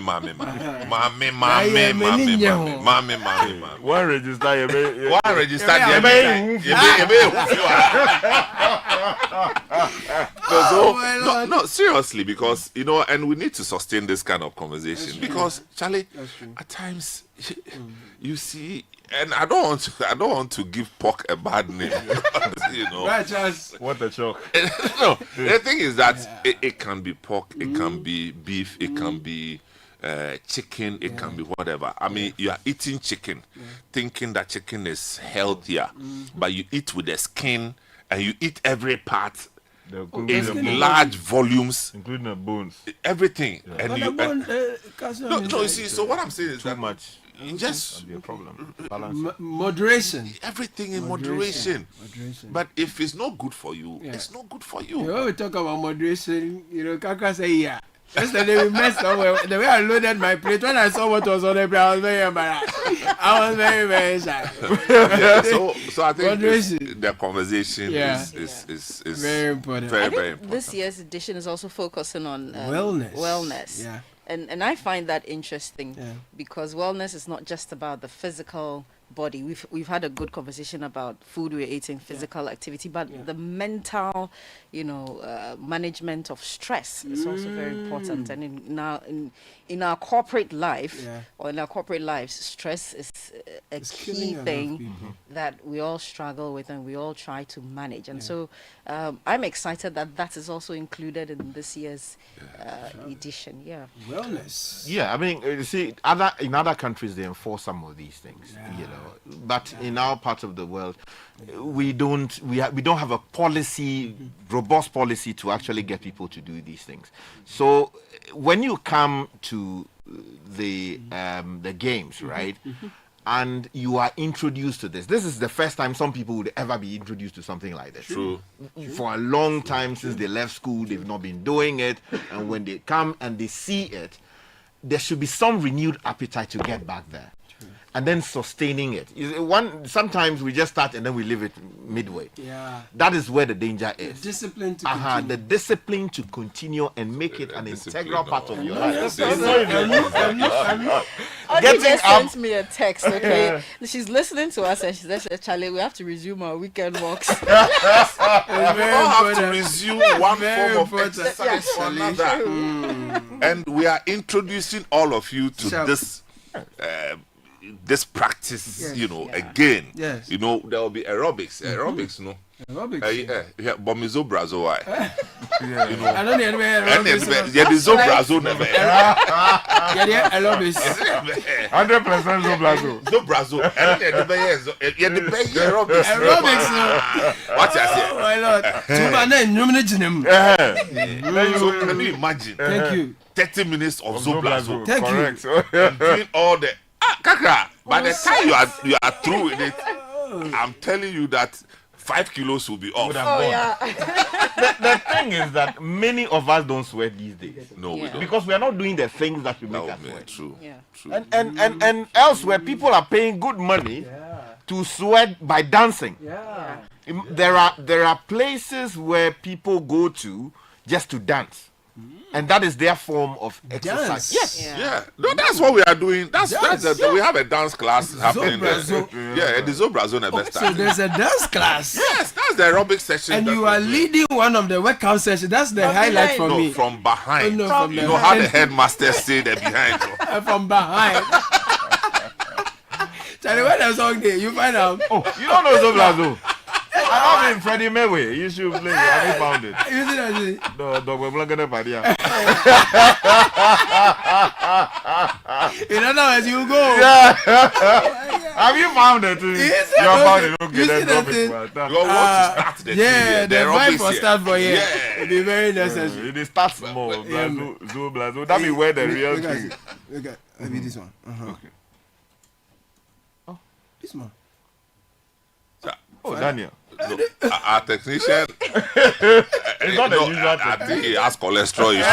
One register, no, seriously, because and we need to sustain this kind of conversation because Charlie, at times you see, and I don't want to give pork a bad name. What a shock. No, the thing is that it can be pork, it can be beef, it can be chicken, it can be whatever. I mean, you are eating chicken, thinking that chicken is healthier, but you eat with the skin and you eat every part in large volumes, including the bones, everything. And you you see. So what I'm saying is too much. Just be a problem. Moderation. Everything in moderation. But if it's not good for you, it's not good for you. When we talk about moderation, Kaka say yesterday we messed up. The way I loaded my plate, when I saw what was on the plate, I was very embarrassed. I was very, very shy. So I think the conversation is very important. Very, I think very important. This year's edition is also focusing on wellness. Yeah. And I find that interesting because wellness is not just about the physical body. We've had a good conversation about food we're eating, physical activity, but the mental, management of stress is also very important. And in our corporate life or in our corporate lives, stress is a key thing that we all struggle with and we all try to manage. And so I'm excited that is also included in this year's edition. Yeah. Wellness. Yeah, I mean, you see, in other countries they enforce some of these things, but in our part of the world, we don't have a policy, robust policy to actually get people to do these things. So when you come to the games, right? And you are introduced to this. This is the first time some people would ever be introduced to something like this. True. For a long time since they left school, they've not been doing it. And when they come and they see it, there should be some renewed appetite to get back there. And then sustaining it. Sometimes we just start and then we leave it midway. Yeah. That is where the danger is. The discipline to continue. The discipline to continue and make it an integral part of your life. Audrey just sent me a text, okay? She's listening to us and she said, Charlie, we have to resume our weekend walks. We have to resume one form of exercise or another. And we are introducing all of you to this practice, again. Yes. There will be aerobics. Aerobics, no? Aerobics. Bomizo brazo, why? I don't know aerobics. Yeah, the zo brazo never. Yeah, aerobics. 100% zo brazo. Zo brazo. Yeah, the aerobics. Aerobics, no. What I say? Oh my Lord. So can you imagine? Thank you. 30 minutes of zo brazo. Thank you. Doing all the Kakra, by the time you are through with it, I'm telling you that 5 kilos will be off. The thing is that many of us don't sweat these days. No, we don't. Because we are not doing the things that will make us sweat. True. And elsewhere, people are paying good money to sweat by dancing. Yeah. There are places where people go to just to dance. And that is their form of exercise. Dance. Yes. Yeah. No, that's what we are doing. We have a dance class happening there. Zobra. Yeah, the Zobra Zone best. So there's a dance class. Yes, that's the aerobic section. And you are leading one of the workout sessions. That's the highlight for me. From behind. Oh, no, from you the know how the behind. headmaster say there behind. From behind. Charlie, when the song there, you find out. Oh, you don't know Zoblazo. I have in Freddie Mayweather. You should play it. Have you found it? You see that? No, Dr. Blanca Padia. In other words, you go. Yeah. Have you found it? You have found it. Okay, You then see drop that it. thing? You want to start the Yeah, the vibe for start for here. Yeah. It'll be very necessary. It starts small. Blazo. That be where the real thing. Look at maybe this one. Okay. Oh, this one. Oh, Daniel. No, our technician. It's not the usual I think he has cholesterol issues.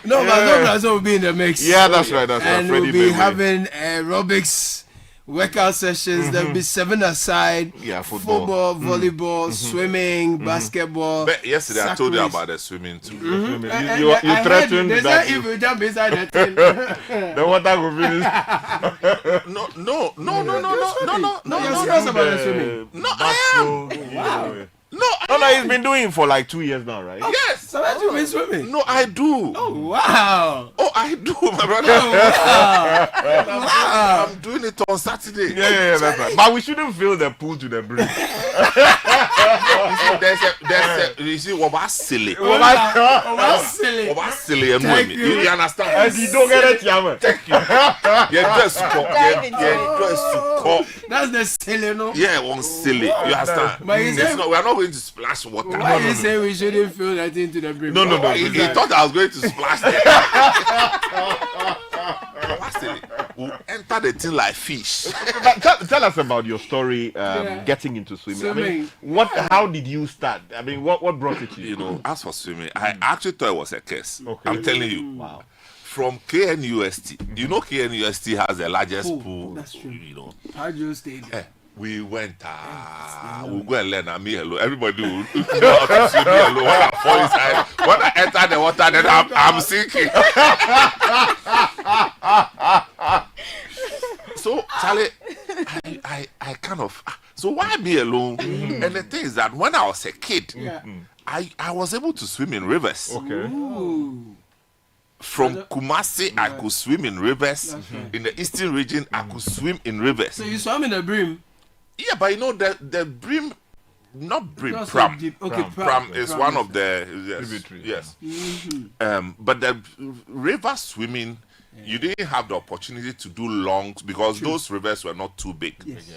No, but Zobra will be in the mix. Yeah, that's right. That's and right. we'll be having aerobics, workout sessions. There'll be 7 aside. Yeah, football, volleyball, swimming, basketball. But yesterday I told you sacris. about the swimming too. You threatened they that. say if you jump inside the thing, the water will finish. No. You're serious about the swimming? No, I am. Wow. No, he's been doing it for like 2 years now, right? Yes. So that you've been swimming? No, I do. Oh, wow. Oh, I do, my brother. Wow. I'm doing it on Saturday. Yeah, that's right. But we shouldn't fill the pool to the brim. You see, what was silly? Silly. What was silly? You understand? And you don't get it, Yama. Thank you. That's the silly, no? Yeah, one silly. You understand? But We are not going to splash water. Why you say we shouldn't fill that into the brim? No. He thought I was going to splash there. We'll enter the thing like fish. Tell us about your story getting into swimming. I mean, how did you start? I mean, what brought it to you? You know, as for swimming, I actually thought it was a curse. Okay. I'm telling you. Wow. From KNUST, you know KNUST has the largest pool. That's true. You know. How do you stay there? We went, we'll go and learn. Me hello. Everybody will know how to swim. Me hello. When I fall inside, when I enter the water, then I'm sinking. So, Charlie, I kind of. So why be alone? And the thing is that when I was a kid, I was able to swim in rivers. Okay. Ooh. From Kumasi, I could swim in rivers. In the eastern region, I could swim in rivers. So you swam in the brim? Yeah, but you know the brim, not brim, Not so pram. deep. Okay, Pram is pram one is of the yes. But the river swimming, you didn't have the opportunity to do long because those rivers were not too big. Yes.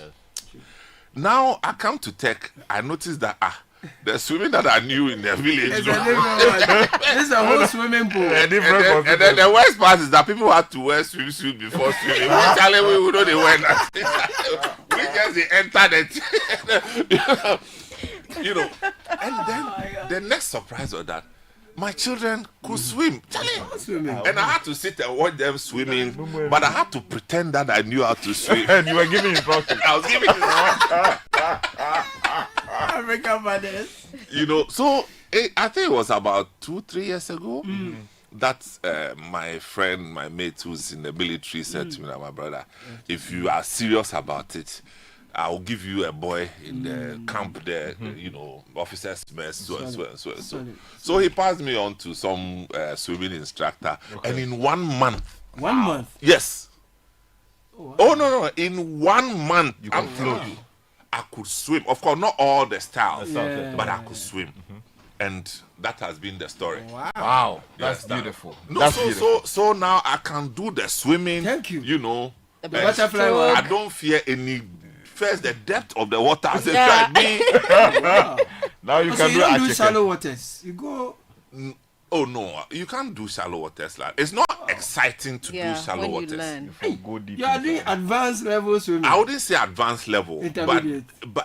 Now I come to tech, I noticed that the swimming that I knew in the village. It's a different one. This is a whole swimming pool. And then the worst part is that people had to wear swimsuit before swimming. We know they wear that. We just enter the you know. And then the next surprise was that my children could swim. And I had to sit and watch them swimming, but I had to pretend that I knew how to swim. And you were giving instructions. I was giving African mothers. You know, so I think it was about 2-3 years ago that my friend, my mate who's in the military said to me, my brother, if you are serious about it, I'll give you a boy in the camp there, you know, officers mess, so he passed me on to some swimming instructor, and in 1 month. 1 month? Yes. Oh, no, in 1 month, I'm telling you, I could swim. Of course, not all the styles, but I could swim. And that has been the story. Wow. That's beautiful. No, that's beautiful. So now I can do the swimming. Thank you. You know, butterfly walk. I don't fear any. First, the depth of the water. Wow. Now you can you don't do chicken. shallow waters. You go. Oh no, you can't do shallow waters. Like it's not exciting to do shallow waters. You are doing advanced level swimming. I wouldn't say advanced level, but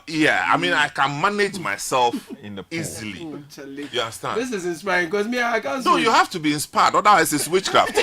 yeah, I mean I can manage myself in the easily. You understand? This is inspiring because me, I can't. No, you have to be inspired, otherwise it's witchcraft.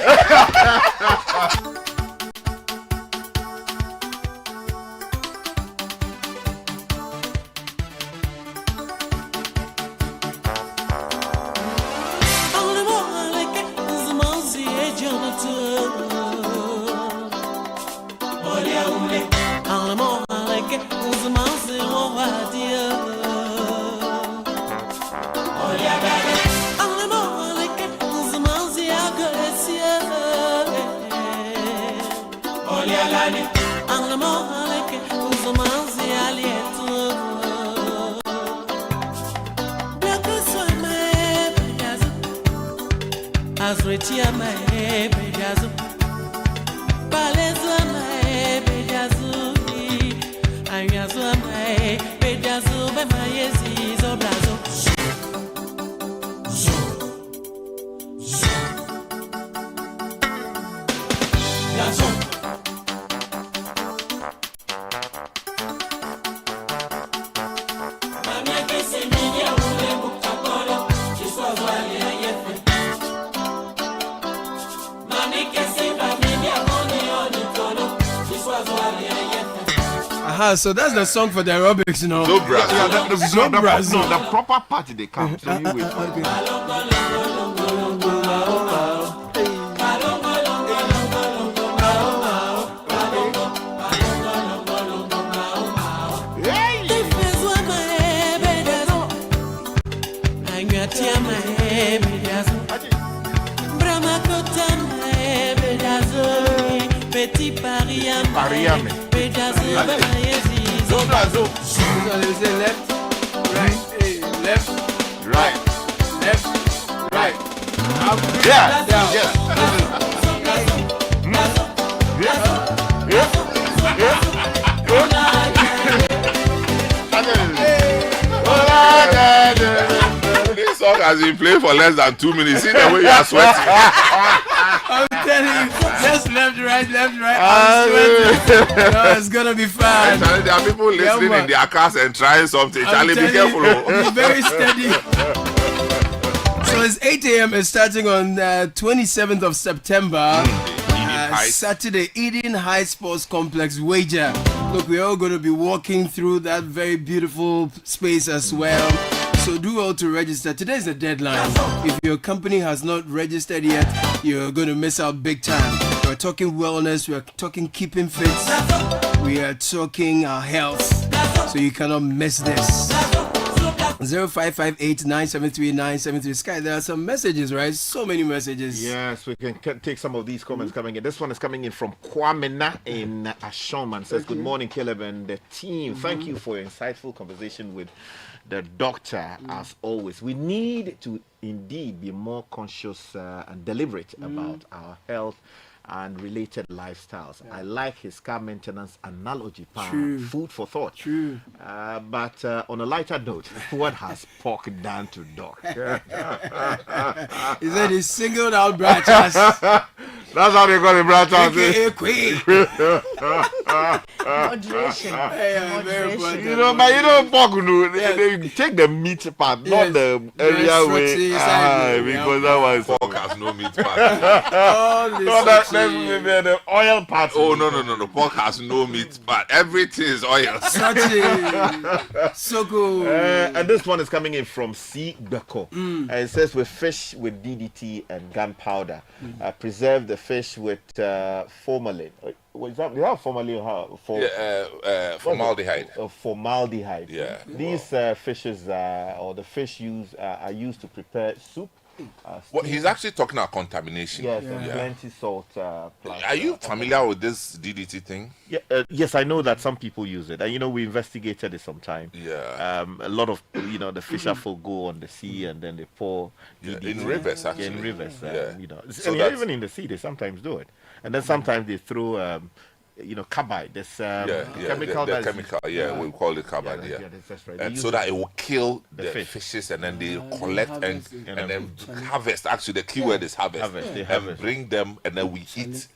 So that's the song for the aerobics, you know. The proper party they come. So you wait. Pariame. So they say left, right, left, right, left, right. Yeah. This song has been played for less than 2 minutes. See the way you are sweating. I'm telling you, just left, right. I'm sweating. No, it's gonna be fun. There are people listening in their cars and trying something. Charlie, be careful. Be very steady. So it's 8 a.m. It's starting on 27th of September. Saturday, Eden High Sports Complex wager. Look, we're all going to be walking through that very beautiful space as well. So do well to register. Today is the deadline. If your company has not registered yet, you're going to miss out big time. We're talking wellness, we're talking keeping fit, we are talking our health. So you cannot miss this. 0558-973-973. Sky, there are some messages, right? So many messages. Yes, we can take some of these comments coming in. This one is coming in from Kwamena in Ashoman. Says, good morning, Caleb and the team. Thank you for your insightful conversation with the doctor, as always. We need to indeed be more conscious and deliberate about our health and related lifestyles. I like his car maintenance analogy. Food for thought. True. But on a lighter note, what has pork done to dog? He said he singled out branches. That's how they call the branches. Moderation. Moderation. You know, but you know, pork, they take the meat part, not the area way. Because that was pork has no meat part. The oil part. Oh no! Pork has no meat part. Everything is oil. So good. And this one is coming in from C. Beko. It says with fish with DDT and gunpowder. Preserve the fish with formalin. What is that? They have formalin. Formaldehyde. Formaldehyde. Yeah. These fishes or the fish are used to prepare soup. Well, he's actually talking about contamination. Yes, plenty salt. Are you familiar with this DDT thing? Yeah, yes, I know that some people use it. And, you know, we investigated it sometime. Yeah. A lot of, the fisher folk go on the sea and then they pour DDT. In rivers, actually. In rivers, So and even in the sea, they sometimes do it. And then sometimes they throw carbide. This chemical. The chemical, we call it carbide. That's right. And so that it will kill the fishes, and then they collect and then harvest. Actually, the key word is harvest. And bring them, and then we eat.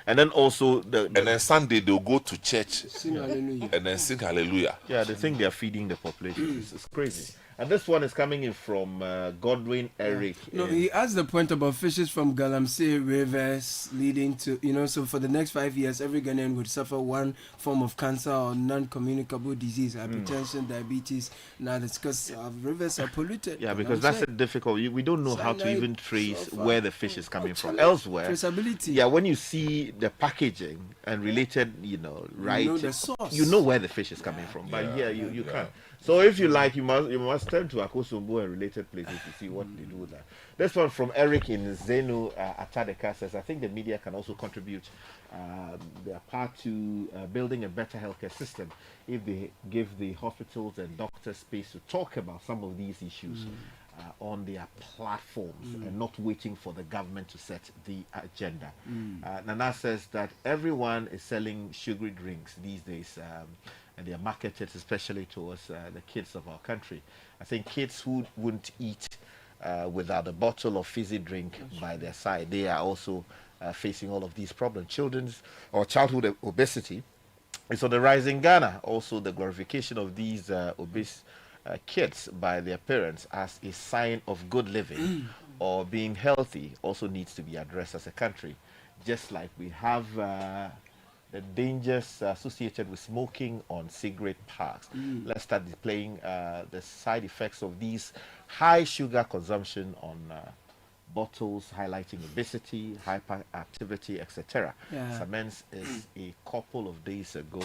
And then also and then Sunday they'll go to church and then sing hallelujah. Yeah, they think they are feeding the population. It's crazy. And this one is coming in from Godwin Eric. No, he asked the point about fishes from Galamsey rivers leading to, so for the next 5 years, every Ghanaian would suffer one form of cancer or non-communicable disease, hypertension, diabetes. Now, that's because our rivers are polluted. Yeah, because that's difficult. We don't know how to even trace where the fish is coming from elsewhere. Traceability. Yeah, when you see the packaging and related, right, you know the source. You know where the fish is coming from. But you can't. So if you like, you must turn to Akosombo and related places to see what they do with that. This one from Eric in Zenu Atadeka says, I think the media can also contribute their part to building a better healthcare system if they give the hospitals and doctors space to talk about some of these issues on their platforms and not waiting for the government to set the agenda. Nana says that everyone is selling sugary drinks these days. And they are marketed especially towards the kids of our country. I think kids who wouldn't eat without a bottle of fizzy drink by their side, they are also facing all of these problems. Childhood obesity is on the rise in Ghana. Also, the glorification of these obese kids by their parents as a sign of good living or being healthy also needs to be addressed as a country. Just like we have the dangers associated with smoking on cigarette packs. Let's start displaying the side effects of these high sugar consumption on bottles, highlighting obesity, hyperactivity, etc. Samens is a couple of days ago,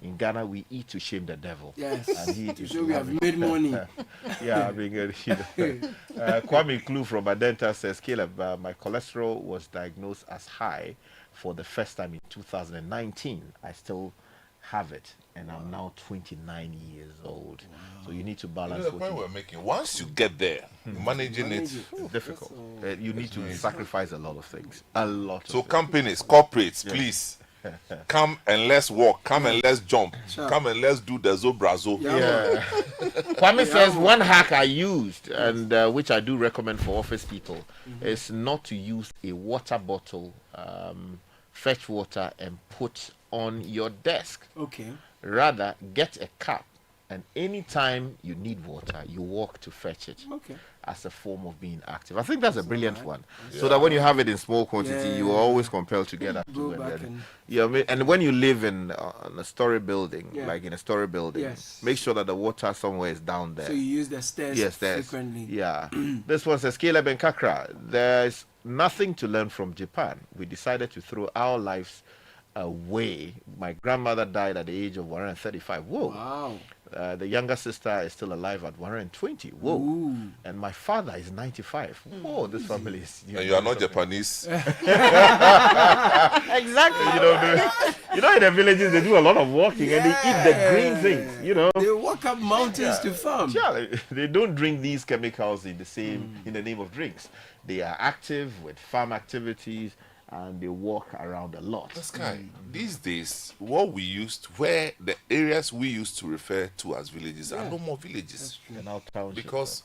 in Ghana we eat to shame the devil. Yes, and he to show we have made money. Kwame Klu from Adenta says, Caleb, my cholesterol was diagnosed as high for the first time in 2019. I still have it, and I'm now 29 years old. So you need to balance. The point we're making, once you get there, managing it is difficult. You need to sacrifice a lot of things. So companies, corporates, please come and let's walk. Come and let's jump. Come and let's do the zobrazo. Kwame says one hack I used, and which I do recommend for office people, is not to use a water bottle, fetch water and put on your desk. Okay. Rather, get a cup, and anytime you need water, you walk to fetch it. Okay. As a form of being active. I think that's a brilliant one. So that when you have it in small quantity, you are always compelled to get up to it. And when you live in a story building, like in a story building, make sure that the water somewhere is down there. So you use the stairs frequently. Yeah. This one says, Caleb and Kakra, there's nothing to learn from Japan. We decided to throw our lives away. My grandmother died at the age of 135. Whoa. Wow. The younger sister is still alive at 120. Whoa. Ooh. And my father is 95. Whoa, this family is... And you are not Japanese. Exactly. You know, in the villages, they do a lot of walking and they eat the green things, They walk up mountains to farm. Yeah, they don't drink these chemicals in the name of drinks. They are active with farm activities, and they walk around a lot. These days, where the areas we used to refer to as villages are no more villages. Because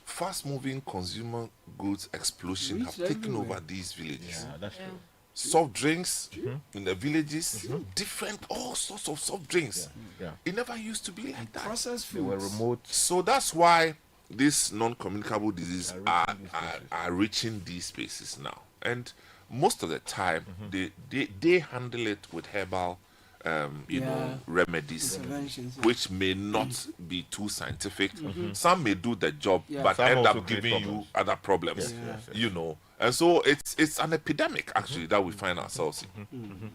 fast-moving consumer goods explosion have taken over these villages. Yeah, that's true. Soft drinks in the villages, all sorts of soft drinks. It never used to be like that. Processed foods. They were remote. So that's why these non-communicable diseases are reaching these spaces now. And most of the time, they handle it with herbal, remedies, which may not be too scientific. Some may do the job, but end up giving you other problems, And so it's an epidemic, actually, that we find ourselves in.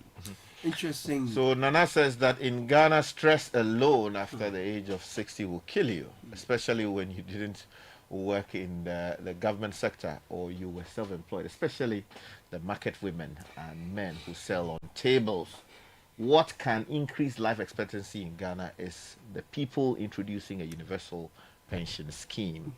Interesting. So Nana says that in Ghana, stress alone after the age of 60 will kill you, especially when you didn't work in the government sector or you were self-employed, especially the market women and men who sell on tables. What can increase life expectancy in Ghana is the people introducing a universal pension scheme,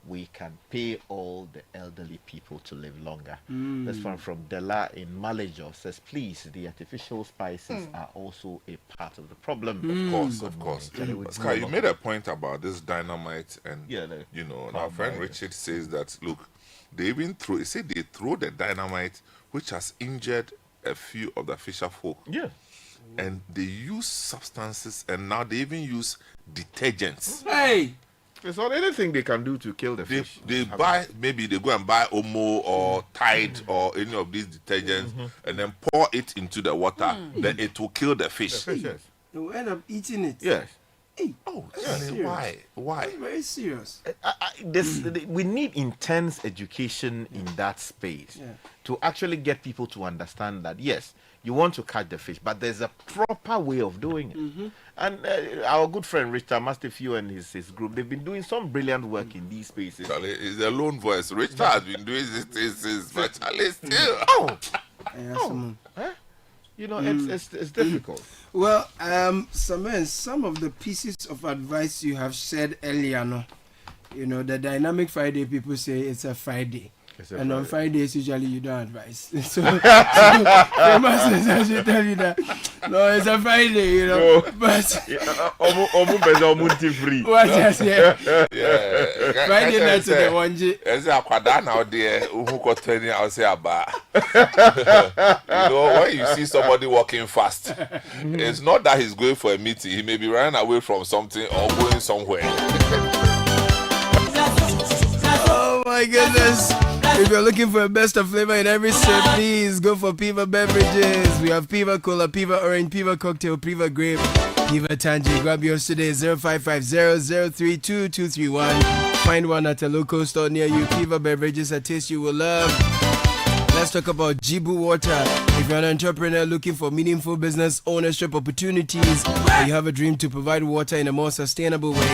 we can pay all the elderly people to live longer. This one from Dela in Malajo says, please, the artificial spices are also a part of the problem. Of course. Sky, you made a point about this dynamite, and you know, our friend Richard says that, look, they even throw, he said they throw the dynamite which has injured a few of the fisher folk. Yeah. And they use substances, and now they even use detergents. Hey! It's not anything they can do to kill the fish. They buy, maybe they go and buy Omo or Tide or any of these detergents and then pour it into the water. Then it will kill the fish. They will end up eating it. Yes. Hey, why? That's very serious. We need intense education in that space to actually get people to understand that, yes, you want to catch the fish, but there's a proper way of doing it. And our good friend Richard Mastifu and his group, they've been doing some brilliant work in these spaces. Charlie is a lone voice. Richard has been doing this since, but Charlie still. You know, it's difficult. Well, Samen, some of the pieces of advice you have said earlier, no, you know, the Dynamic Friday people say it's a Friday. And on Fridays, usually you don't advise. So the masters should tell you that, no, it's a Friday, you know. No. But what just here? Friday night to the 1G. There's a quadan out there who got 20 I'll say about. You know, when you see somebody walking fast, it's not that he's going for a meeting. He may be running away from something or going somewhere. Oh my goodness. If you're looking for a best of flavor in every sip, please go for Piva beverages. We have Piva Cola, Piva Orange, Piva Cocktail, Piva Grape, Piva Tangy. Grab yours today, 0550-032-231. Find one at a local store near you. Piva beverages, a taste you will love. Let's talk about Jibu Water. If you're an entrepreneur looking for meaningful business ownership opportunities, or you have a dream to provide water in a more sustainable way,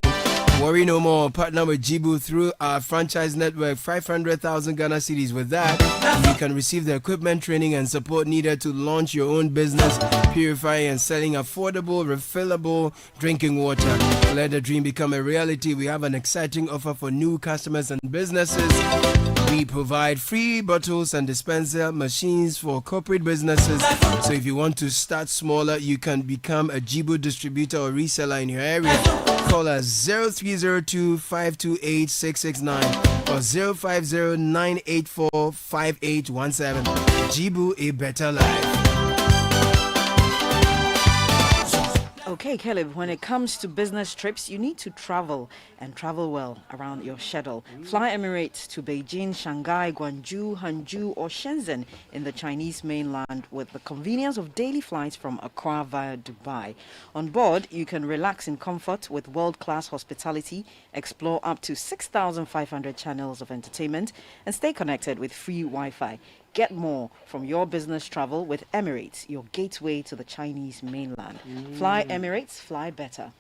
worry no more. Partner with Jibu through our franchise network, 500,000 Ghana cedis. With that, you can receive the equipment, training, and support needed to launch your own business, purifying and selling affordable, refillable drinking water. Let the dream become a reality. We have an exciting offer for new customers and businesses. We provide free bottles and dispenser machines for corporate businesses. So if you want to start smaller, you can become a Jibu distributor or reseller in your area. Call us 0302-528-669 or 050-984-5817. Jibu, a better life. Okay, Caleb, when it comes to business trips, you need to travel and travel well around your schedule. Fly Emirates to Beijing, Shanghai, Guangzhou, Hangzhou, or Shenzhen in the Chinese mainland with the convenience of daily flights from Accra via Dubai. On board, you can relax in comfort with world-class hospitality, explore up to 6,500 channels of entertainment, and stay connected with free Wi-Fi. Get more from your business travel with Emirates, your gateway to the Chinese mainland. Fly Emirates, fly better.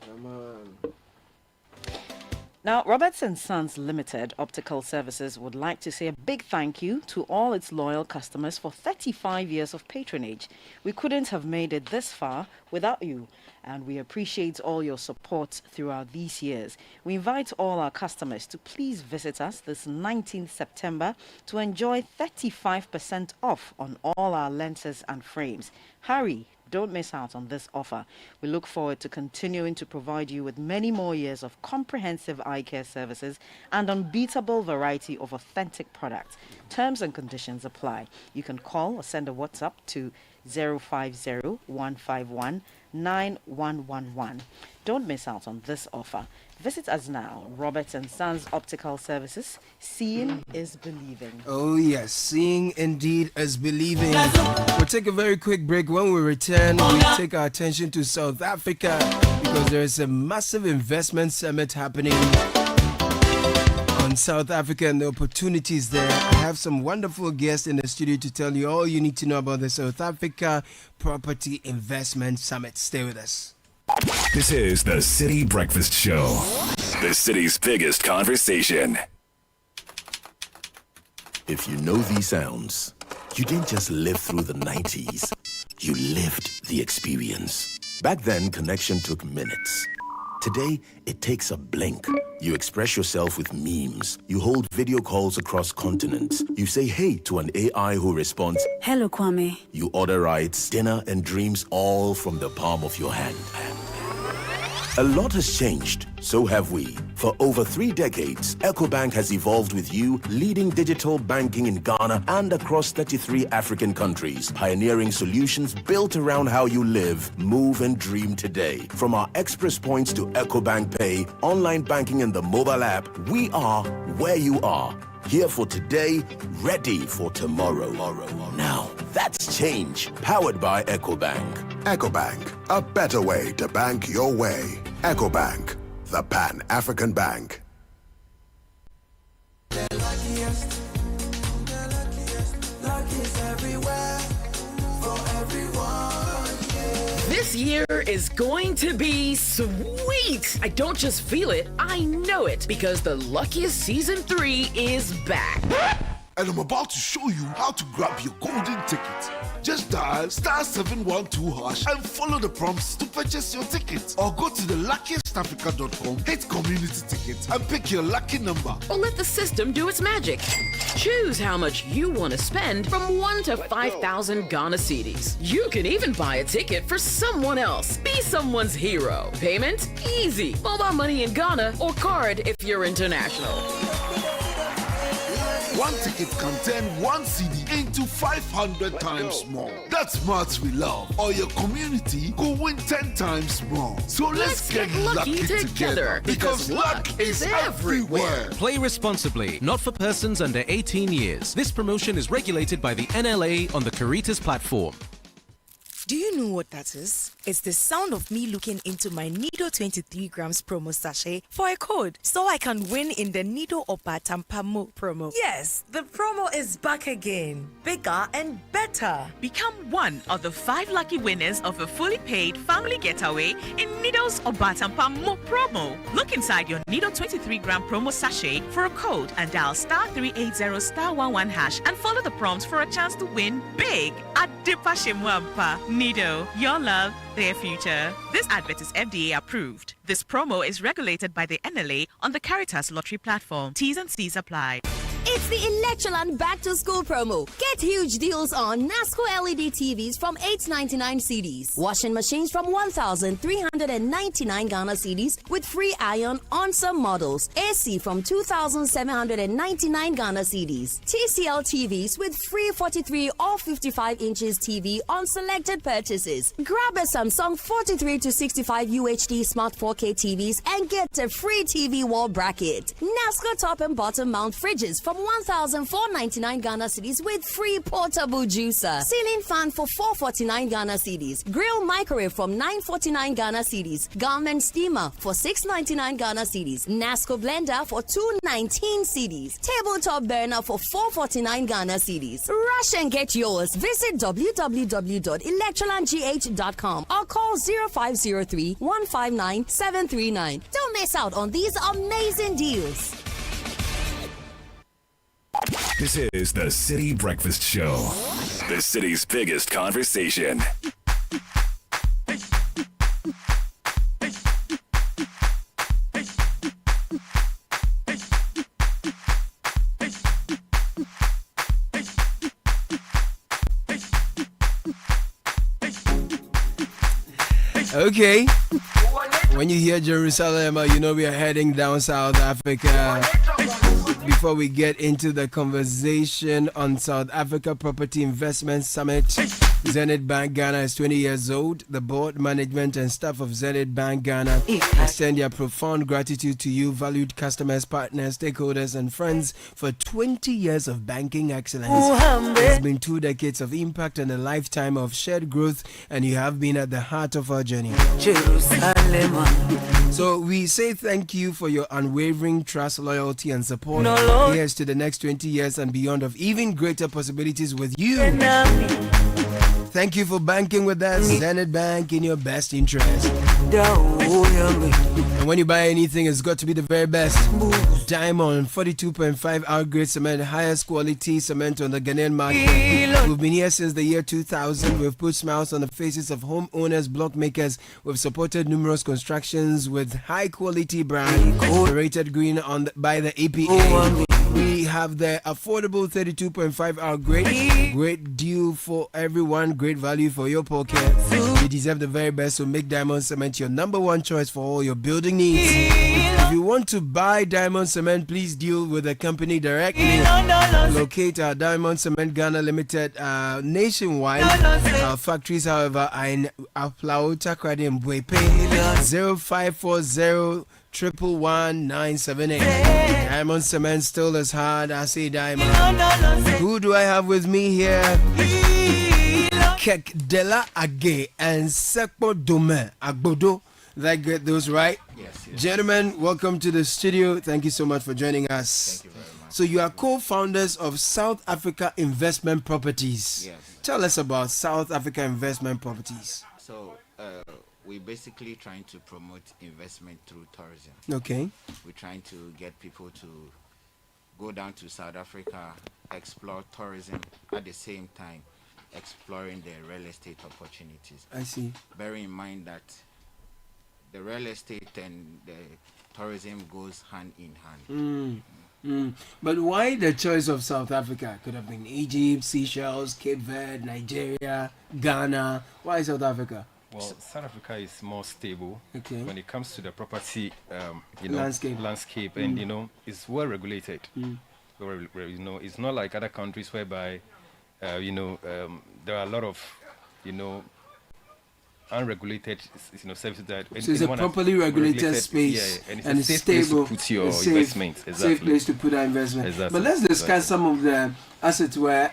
Now, Roberts & Sons Limited Optical Services would like to say a big thank you to all its loyal customers for 35 years of patronage. We couldn't have made it this far without you, and we appreciate all your support throughout these years. We invite all our customers to please visit us this 19th September to enjoy 35% off on all our lenses and frames. Hurry! Don't miss out on this offer. We look forward to continuing to provide you with many more years of comprehensive eye care services and unbeatable variety of authentic products. Terms and conditions apply. You can call or send a WhatsApp to 050-151-9111. Don't miss out on this offer. Visit us now, Roberts & Sons Optical Services. Seeing is believing. Oh yes, seeing indeed is believing. We'll take a very quick break. When we return, we take our attention to South Africa because there is a massive investment summit happening on South Africa and the opportunities there. I have some wonderful guests in the studio to tell you all you need to know about the South Africa Property Investment Summit. Stay with us. This is the Citi Breakfast Show, the city's biggest conversation. If you know these sounds, you didn't just live through the 90s, you lived the experience. Back then, connection took minutes. Today, it takes a blink. You express yourself with memes. You hold video calls across continents. You say hey to an AI who responds, "Hello, Kwame." You order rides, dinner, and dreams all from the palm of your hand. A lot has changed, so have we. For over 3 decades, EcoBank has evolved with you, leading digital banking in Ghana and across 33 African countries, pioneering solutions built around how you live, move, and dream today. From our express points to EcoBank Pay, online banking, and the mobile app, we are where you are. Here for today, ready for tomorrow. Now, that's change. Powered by EcoBank. EcoBank, a better way to bank your way. EcoBank, the Pan-African Bank. Luckiest everywhere for everyone. This year is going to be sweet. I don't just feel it, I know it, because the Luckiest Season 3 is back. And I'm about to show you how to grab your golden ticket. Just dial *712# and follow the prompts to purchase your ticket. Or go to theluckiestafrica.com, hit community tickets, and pick your lucky number. Or let the system do its magic. Choose how much you want to spend from 1 to 5,000 Ghana cedis. You can even buy a ticket for someone else. Be someone's hero. Payment? Easy. Mobile money in Ghana or card if you're international. One ticket can turn 1 CD into 500 times more. That's maths we love. Or your community could win 10 times more. So let's get lucky together because luck is everywhere. Play responsibly, not for persons under 18 years. This promotion is regulated by the NLA on the Caritas platform. Do you know what that is? It's the sound of me looking into my Nido 23 grams promo sachet for a code so I can win in the Nido Opa Tampamo promo. Yes, the promo is back again. Bigger and better. Become one of the 5 lucky winners of a fully paid family getaway in Nido's Obatampa promo. Look inside your Nido 23 gram promo sachet for a code and dial *380*11# and follow the prompts for a chance to win big at Dipashimwampa. Nido, your love, their future. This advert is FDA approved. This promo is regulated by the NLA on the Caritas Lottery platform. T's and C's apply. It's the Electroland Back to School promo. Get huge deals on NASCO LED TVs from $899 CDs. Washing machines from 1,399 Ghana CDs with free iron on some models. AC from 2,799 Ghana CDs. TCL TVs with free 43 or 55 inches TV on selected purchases. Grab a Samsung 43 to 65 UHD Smart 4K TVs and get a free TV wall bracket. NASCO top and bottom mount fridges from 1,499 Ghana cedis with free portable juicer. Ceiling fan for 449 Ghana cedis. Grill microwave from 949 Ghana cedis. Garment steamer for 699 Ghana cedis. NASCO blender for 219 cedis. Tabletop burner for 449 Ghana cedis. Rush and get yours. Visit www.electrolandgh.com or call 0503 159 739. Don't miss out on these amazing deals. This is the Citi Breakfast Show, the city's biggest conversation. Okay. When you hear Jerusalem, you know we are heading down South Africa. Before we get into the conversation on South Africa Property Investment Summit, Zenith Bank Ghana is 20 years old. The board, management, and staff of Zenith Bank Ghana extend their profound gratitude to you, valued customers, partners, stakeholders, and friends, for 20 years of banking excellence. It's been 2 decades of impact and a lifetime of shared growth, and you have been at the heart of our journey. Jerusalem. So we say thank you for your unwavering trust, loyalty, and support. Here's to the next 20 years and beyond of even greater possibilities with you. Thank you for banking with us. Zenith Bank, in your best interest. And when you buy anything, it's got to be the very best. Diamond 42.5 outgrade cement, highest quality cement on the Ghanaian market. We've been here since the year 2000. We've put smiles on the faces of homeowners, block makers. We've supported numerous constructions with high quality brand, rated green by the EPA. We have the affordable 32.5 outgrade. Great deal for everyone, great value for your pocket. You deserve the very best, so make Diamond Cement your number one choice for all your building needs. If you want to buy Diamond Cement, please deal with the company directly. Locate our Diamond Cement Ghana Limited nationwide. Our factories, however, are in Aflao, Takrady, and Bwepe. 0540 111 Diamond Cement still as hard as a diamond. Who do I have with me here? Kek Dela Age and Sekpo Dome Agbodo. Did I get those right? Yes. Gentlemen, welcome to the studio. Thank you so much for joining us. Thank you very much. So you are co-founders of South Africa Investment Properties. Yes. Tell us about South Africa Investment Properties. So, we're basically trying to promote investment through tourism. Okay. We're trying to get people to go down to South Africa, explore tourism, at the same time exploring the real estate opportunities. I see. Bearing in mind that the real estate and the tourism goes hand in hand. But why the choice of South Africa? Could have been Egypt, Seychelles, Cape Verde, Nigeria, Ghana. Why South Africa? Well, South Africa is more stable when it comes to the property, landscape, and it's well regulated. It's not like other countries whereby, there are a lot of, unregulated, services that. So it's a properly regulated space, and it's a stable place to put your investment. Exactly. Safe place to put our investment. Exactly. But let's discuss some of the, as it were,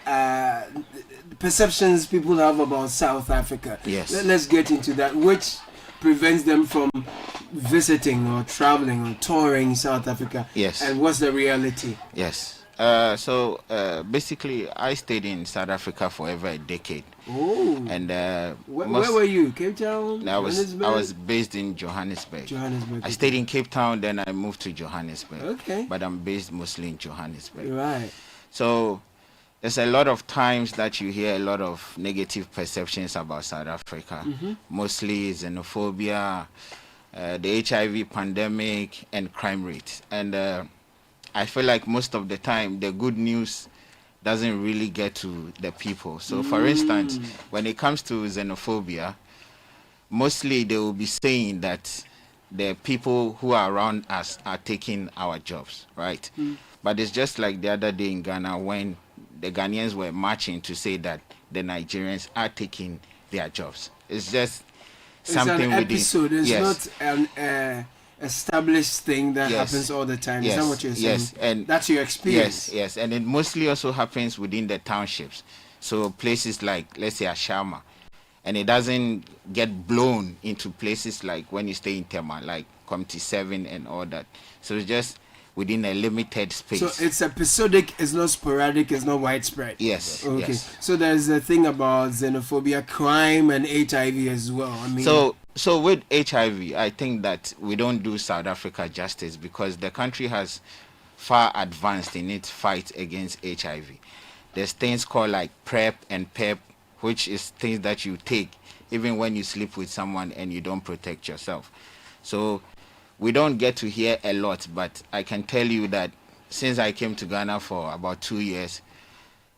perceptions people have about South Africa. Yes. Let's get into that. Which prevents them from visiting or traveling or touring South Africa? Yes. And what's the reality? Yes. Basically, I stayed in South Africa for over a decade. Oh. And where were you? Cape Town? I was based in Johannesburg. I stayed in Cape Town, then I moved to Johannesburg. Okay. But I'm based mostly in Johannesburg. Right. So there's a lot of times that you hear a lot of negative perceptions about South Africa. Mostly xenophobia, the HIV pandemic, and crime rate. And I feel like most of the time the good news doesn't really get to the people. So for instance, when it comes to xenophobia, mostly they will be saying that the people who are around us are taking our jobs, right? But it's just like the other day in Ghana when the Ghanaians were marching to say that the Nigerians are taking their jobs. It's just something it's an episode. It's not an established thing that happens all the time. Is that what you're saying? Yes, and that's your experience. Yes, and it mostly also happens within the townships. So places like, let's say, Ashama, and it doesn't get blown into places like when you stay in Tema, like Community 7 and all that. So it's just within a limited space. So it's episodic, it's not sporadic, it's not widespread. Yes. Okay. Yes. So there's a thing about xenophobia, crime, and HIV as well. I mean. So with HIV, I think that we don't do South Africa justice because the country has far advanced in its fight against HIV. There's things called like PrEP and PEP, which is things that you take even when you sleep with someone and you don't protect yourself. So we don't get to hear a lot, but I can tell you that since I came to Ghana for about 2 years,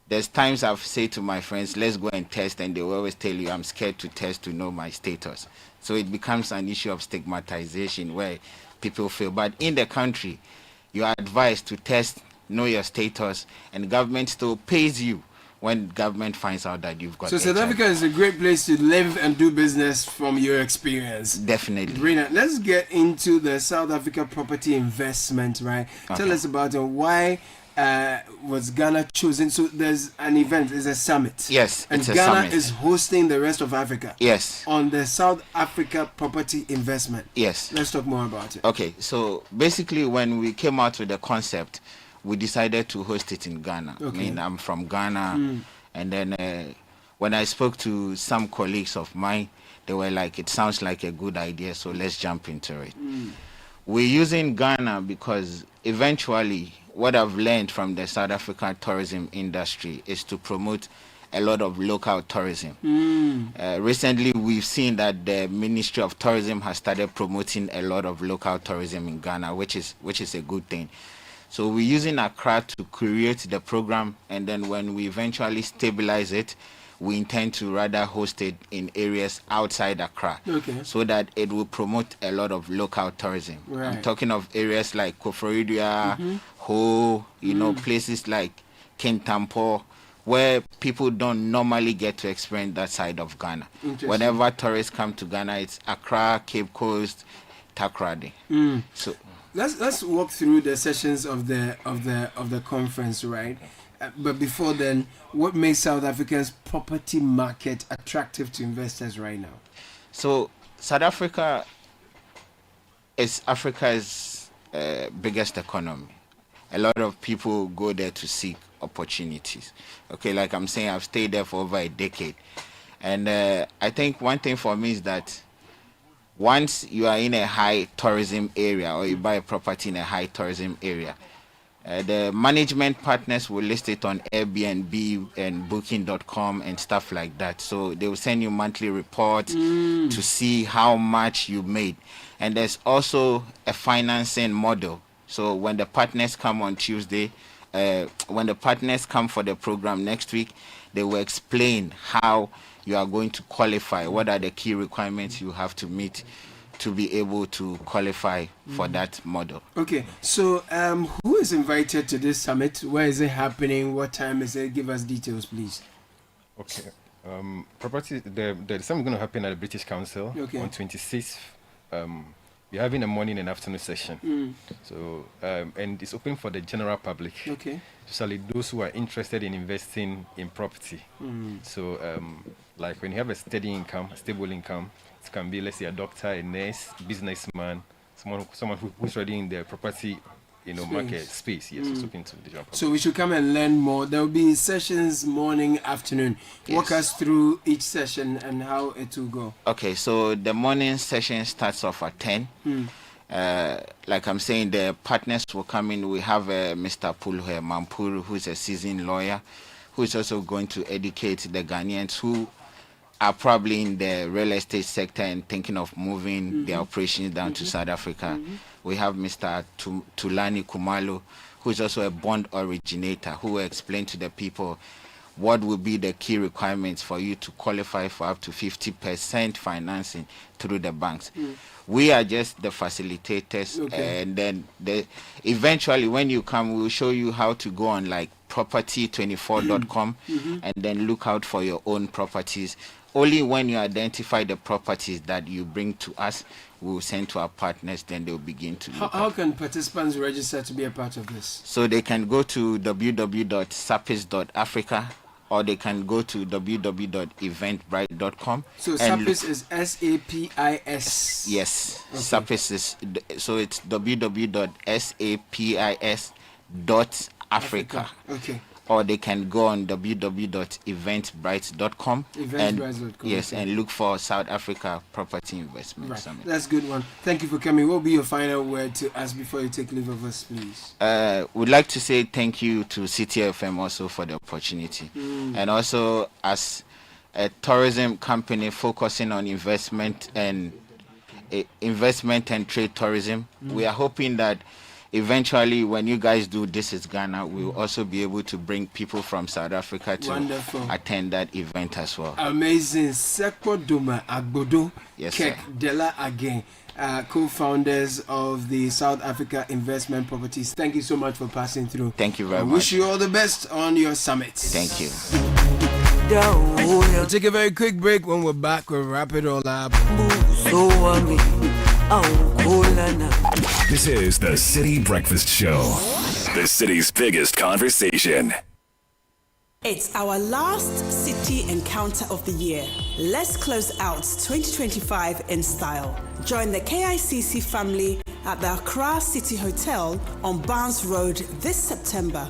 there's times I've said to my friends, let's go and test, and they will always tell you I'm scared to test to know my status. So it becomes an issue of stigmatization where people feel. But in the country, you are advised to test, know your status, and government still pays you when government finds out that you've got So HIV. South Africa is a great place to live and do business from your experience. Definitely. Brilliant. Let's get into the South Africa property investment, right? Okay. Tell us about why was Ghana chosen. So there's an event, it's a summit. Yes, and it's a Ghana summit. is hosting the rest of Africa. Yes. On the South Africa property investment. Yes. Let's talk more about it. Okay, so basically when we came out with the concept, we decided to host it in Ghana. Okay. I mean, I'm from Ghana, and then when I spoke to some colleagues of mine, they were like, it sounds like a good idea, so let's jump into it. We're using Ghana because eventually what I've learned from the South African tourism industry is to promote a lot of local tourism. Recently, we've seen that the Ministry of Tourism has started promoting a lot of local tourism in Ghana, which is a good thing. So we're using Accra to create the program, and then when we eventually stabilize it, we intend to rather host it in areas outside Accra, so that it will promote a lot of local tourism. Right. I'm talking of areas like Koforidua, Ho, places like Kintampo, where people don't normally get to experience that side of Ghana. Whenever tourists come to Ghana, it's Accra, Cape Coast, Takoradi. So let's walk through the sessions of the conference, right? But before then, what makes South Africa's property market attractive to investors right now? So South Africa is Africa's biggest economy. A lot of people go there to seek opportunities. Okay, like I'm saying, I've stayed there for over a decade. And I think one thing for me is that once you are in a high tourism area, or you buy a property in a high tourism area, the management partners will list it on Airbnb and Booking.com and stuff like that. So they will send you monthly reports to see how much you made. And there's also a financing model. So when the partners come on Tuesday, when the partners come for the program next week, they will explain how you are going to qualify, what are the key requirements you have to meet to be able to qualify for that model. Okay, so who is invited to this summit? Where is it happening? What time is it? Give us details, please. Okay, the summit is going to happen at the British Council on 26th. We're having a morning and afternoon session. So, and it's open for the general public. Okay. Especially those who are interested in investing in property. So, like when you have a steady income, a stable income, it can be, let's say, a doctor, a nurse, businessman, someone who's already in the property, market space. Yes, it's open to the general public. So we should come and learn more. There will be sessions morning, afternoon. Walk us through each session and how it will go. Okay, so the morning session starts off at 10. Like I'm saying, the partners will come in. We have Mr. Pulhe Mampuru, who is a seasoned lawyer, who is also going to educate the Ghanaians who are probably in the real estate sector and thinking of moving their operations down to South Africa. We have Mr. Tulani Kumalo, who is also a bond originator, who will explain to the people what will be the key requirements for you to qualify for up to 50% financing through the banks. We are just the facilitators, and then eventually when you come, we'll show you how to go on like property24.com and then look out for your own properties. Only when you identify the properties that you bring to us, we'll send to our partners, then they'll begin to look. How can participants register to be a part of this? So they can go to www.sapis.africa, or they can go to www.eventbrite.com. So Sapis is SAPIS. Yes, Sapis is, so it's www.sapis.africa. Okay. Or they can go on www.eventbrite.com and look for South Africa Property Investment Summit. That's a good one. Thank you for coming. What will be your final word to us before you take leave of us, please? We'd like to say thank you to Citi FM also for the opportunity. And also, as a tourism company focusing on investment and trade tourism, we are hoping that eventually, when you guys do This Is Ghana, we will also be able to bring people from South Africa to attend that event as well. Amazing. Sekpo Doma Agbodo, Kek Dela again, co-founders of the South Africa Investment Properties. Thank you so much for passing through. Thank you very much. Wish you all the best on your summit. Thank you. We'll take a very quick break. When we're back, we'll wrap it all up. This is the Citi Breakfast Show, the city's biggest conversation. It's our last Citi encounter of the year. Let's close out 2025 in style. Join the KICC family at the Accra City Hotel on Barnes Road this September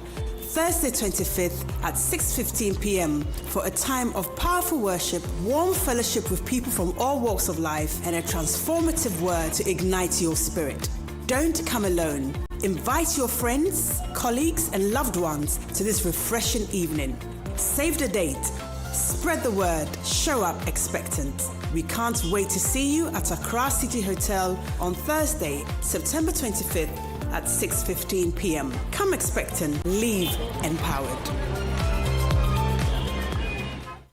Thursday 25th at 6:15 p.m. for a time of powerful worship, warm fellowship with people from all walks of life, and a transformative word to ignite your spirit. Don't come alone. Invite your friends, colleagues, and loved ones to this refreshing evening. Save the date. Spread the word. Show up expectant. We can't wait to see you at Accra City Hotel on Thursday, September 25th at 6:15 p.m. Come expectant, leave empowered.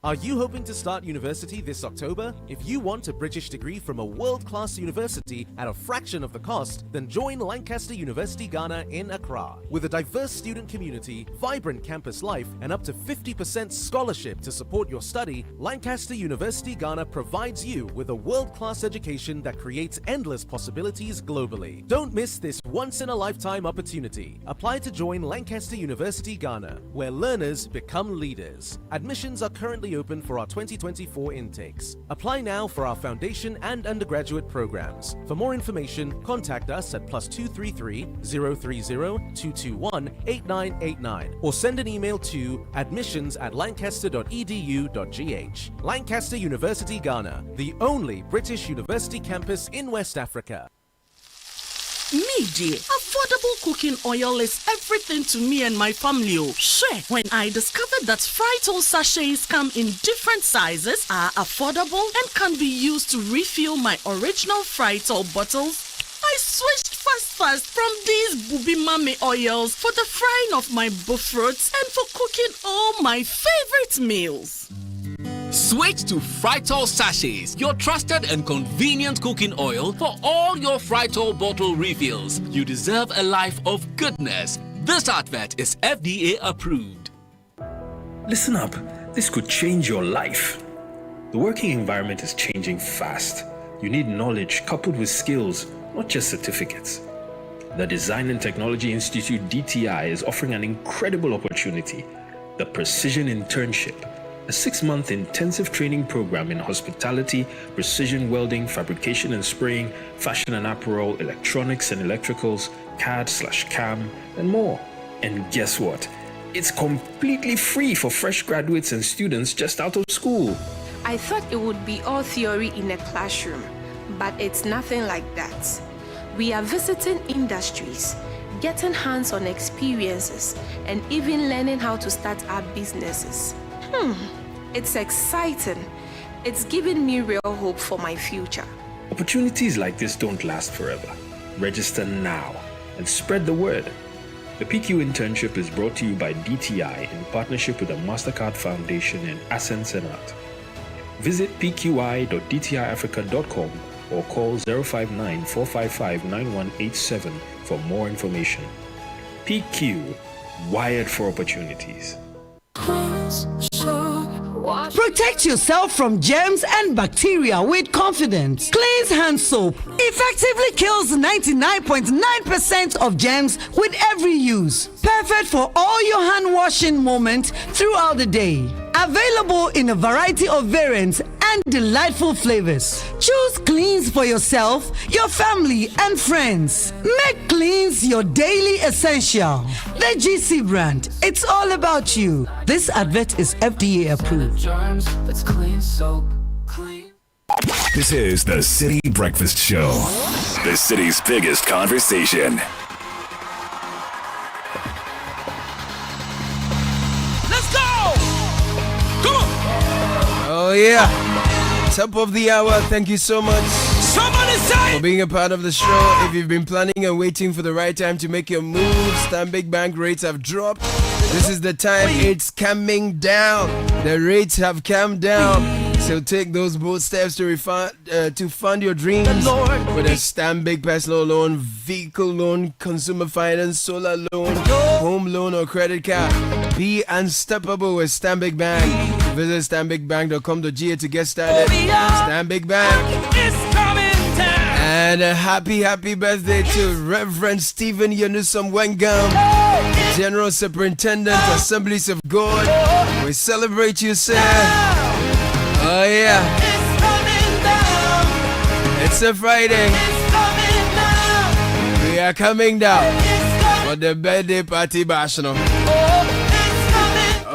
Are you hoping to start university this October? If you want a British degree from a world-class university at a fraction of the cost, then join Lancaster University Ghana in Accra. With a diverse student community, vibrant campus life, and up to 50% scholarship to support your study, Lancaster University Ghana provides you with a world-class education that creates endless possibilities globally. Don't miss this once-in-a-lifetime opportunity. Apply to join Lancaster University Ghana, where learners become leaders. Admissions are currently open for our 2024 intakes. Apply now for our foundation and undergraduate programs. For more information, contact us at +233 030 221 8989 or send an email to admissions@lancaster.edu.gh. Lancaster University Ghana, the only British university campus in West Africa. Me, dear, affordable cooking oil is everything to me and my family. Sure, when I discovered that Frytol sachets come in different sizes, are affordable, and can be used to refill my original Frytol bottles, I switched fast from these Bubi Mami oils for the frying of my buffets and for cooking all my favorite meals. Switch to Frytol sachets, your trusted and convenient cooking oil for all your Frytol bottle refills. You deserve a life of goodness. This advert is FDA approved. Listen up, this could change your life. The working environment is changing fast. You need knowledge coupled with skills, not just certificates. The Design and Technology Institute DTI is offering an incredible opportunity, the Precision Internship, a 6-month intensive training program in hospitality, precision welding, fabrication and spraying, fashion and apparel, electronics and electricals, CAD/CAM, and more. And guess what? It's completely free for fresh graduates and students just out of school. I thought it would be all theory in a classroom, but it's nothing like that. We are visiting industries, getting hands-on experiences, and even learning how to start our businesses. It's exciting. It's giving me real hope for my future. Opportunities like this don't last forever. Register now and spread the word. The PQ internship is brought to you by DTI in partnership with the MasterCard Foundation and Ascent Art. Visit pqi.dtiafrica.com or call 059-455-9187 for more information. PQ, wired for opportunities. Protect yourself from germs and bacteria with confidence. Cleanse hand soap effectively kills 99.9% of germs with every use. Perfect for all your hand washing moments throughout the day. Available in a variety of variants and delightful flavors. Choose Cleanse for yourself, your family, and friends. Make Cleanse your daily essential. The GC brand. It's all about you. This advert is FDA approved. This is the City Breakfast Show, the city's biggest conversation. Let's go! Come on! Oh yeah. Top of the hour. Thank you so much. Somebody say! For being a part of the show. If you've been planning and waiting for the right time to make your move, Stanbic Bank rates have dropped. This is the time. It's coming down. The rates have come down. So take those bold steps to fund your dreams with a Stanbic personal loan, vehicle loan, consumer finance, solar loan, home loan or credit card. Be unstoppable with Stanbic Bank. Visit stanbicbank.com.ga to get started. Stanbic Bank is coming down. And a happy birthday to Reverend Stephen Yanusam Wengam, General Superintendent, Assemblies of God. We celebrate you, sir. Oh yeah. It's a Friday. We are coming down for the birthday party bash now.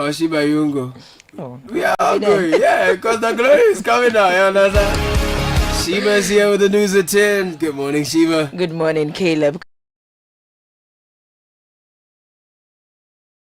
or Shiba Yungo? Oh. We are all going, yeah, because the glory is coming now, you understand? Shiba's here with the news at 10. Good morning, Shiba. Good morning, Caleb.